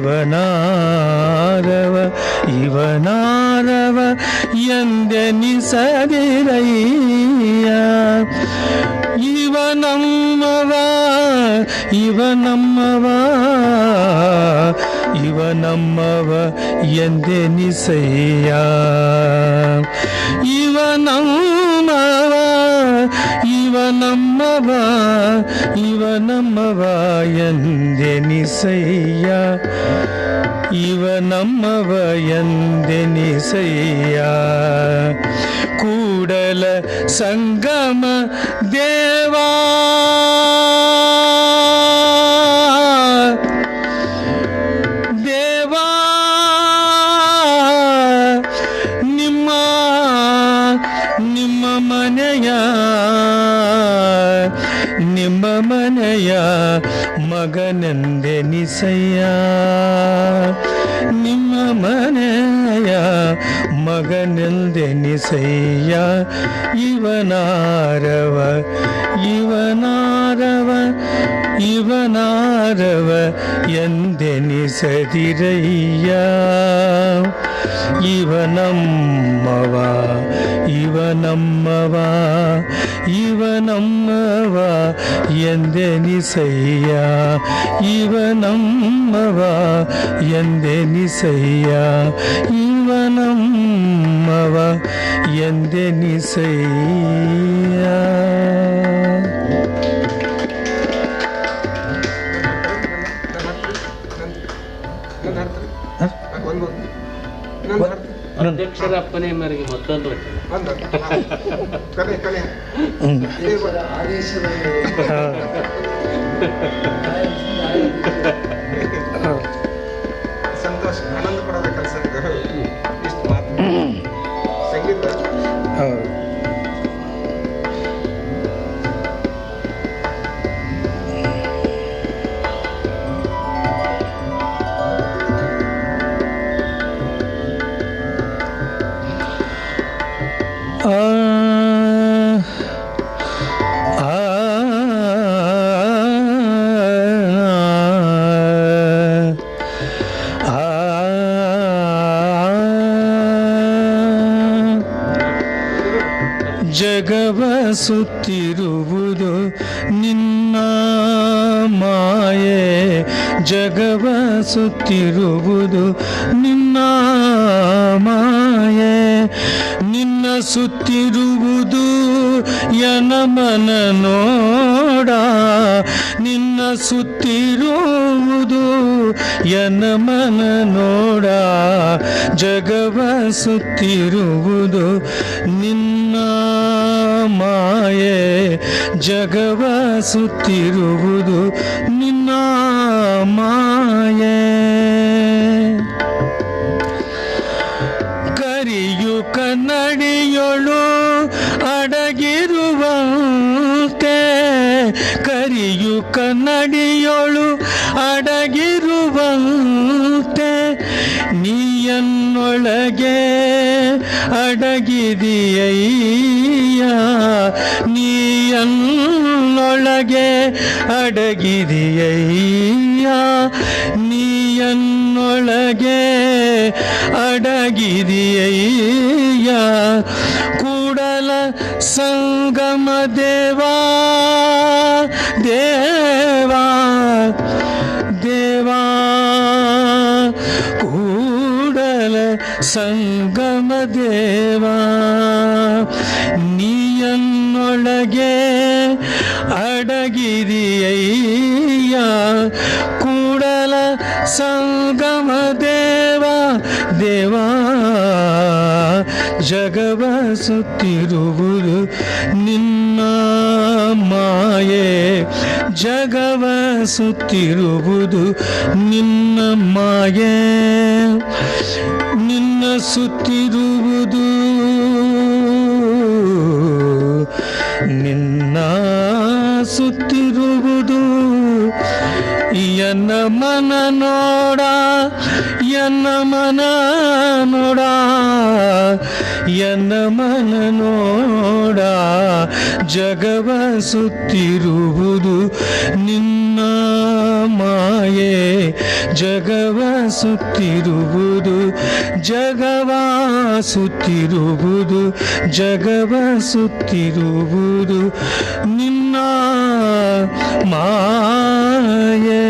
ಇವನಾರವ ಇವನಾರವ ಎಂದೆನಿಸದಿರಯ್ಯ ಇವನಮ್ಮವ ಇವನಮ್ಮವ ಇವನಮ್ಮವ ಎಂದೆನಿಸಯ್ಯ ಇವನಮ್ಮವ ಇವನಮ್ಮವ ಇವನಮ್ಮವ ಎಂದೆನಿಸಯ್ಯ ಇವನಮ್ಮವ ಎಂದೆನಿಸಯ್ಯ ಕೂಡಲ ಸಂಗಮ ದೇವಾ ದೇವಾ ನಿಮ್ಮ ಮನೆಯ ಮಗನೆಂದೆನಿಸಯ್ಯ ನಿಮ್ಮ ಮನೆಯ ಮಗನೆಂದೆನಿಸಯ್ಯ ಇವನಾರವ ಇವನಾರವ ಇವನಾರವ ಎಂದೆನಿಸದಿರಯ್ಯ ಇವನಮ್ಮವ ಇವನಮ್ಮವ ಇವನಮ್ಮವ ಎಂದೆನಿಸಯ್ಯ ಇವನಮ್ಮವ ಎಂದೆನಿಸಯ್ಯ ಇವನಮ್ಮವ ಎಂದೆನಿಸಯ್ಯ ಅಧ್ಯಕ್ಷರ ಅಪ್ಪನೇ ಮೇರೆಗೆ ಮತ್ತೊಂದು ಸಂತೋಷ ಆನಂದ ಕೊಡೋದ ಕೆಲಸ ಇಷ್ಟು ಮಾತು ಸಂಗೀತ ಜಗವ ಸುತ್ತಿರುವುದು ನಿನ್ನ ಮಾಯೆ ಜಗವ ಸುತ್ತಿರುವುದು ನಿನ್ನ ಮಾಯೆ ನಿನ್ನ ಸುತ್ತಿರುವುದು ಯನಮನ ನೋಡ ನಿನ್ನ ಸುತ್ತಿರುವುದು ಯನಮನ ನೋಡ ಜಗವ ಸುತ್ತಿರುವುದು ನಿನ್ನ ಮಾಯೆ ಜಗವ ಸುತ್ತಿರುವುದು ನಿನ್ನ ಮಾಯೆ ಕರಿಯು ಕನ್ನಡಿಯೊಳು ಅಡಗಿರುವಂತೆ ಕರಿಯು ಕನ್ನಡಿಯೊಳು ಅಡಗಿರುವಂತೆ ನೀಯನ್ನೊಳಗೆ ಅಡಗಿದೆಯಯ್ಯ ನೀಯನ್ನೊಳಗೆ ಅಡಗಿದೆಯಯ್ಯ ನೀಯನ್ನೊಳಗೆ ಅಡಗಿದೆಯಯ್ಯ ಕೂಡಲ ಸಂಗಮ ದೇವಾ ದೇವಾ ದೇವಾ ಕೂಡಲ ಸಂಗಮ ದೇವಾ ನೀಯನ್ನೊಳಗೆ ಅಡಗಿದೆಯಯ್ಯ ಕೂಡಲ ಸಂಗಮ ದೇವಾ ದೇವಾ ಜಗವ ಸುತ್ತಿರುವುದು ನಿನ್ನ ಮಾಯೆ ಜಗವ ಸುತ್ತಿರುವುದು ನಿನ್ನ ಮಾಯೆ ನಿನ್ನ ಸುತ್ತಿರುವುದು ನಿನ್ನ ಸುತ್ತಿರುವುದು ಎನ್ನ ಮನ ನೋಡ ಎನ್ನ ಮನ ನೋಡ ಎನ್ನ ಮನ ನೋಡ ಜಗವ ಸುತ್ತಿರುವುದು ನಿನ್ನ ಮಾಯೆ ಜಗವ ಸುತ್ತಿರುವುದು ಜಗವ ಸುತ್ತಿರುವುದು ಜಗವ ಸುತ್ತಿರುವುದು ನಿನ್ನ ಮಾಯೆ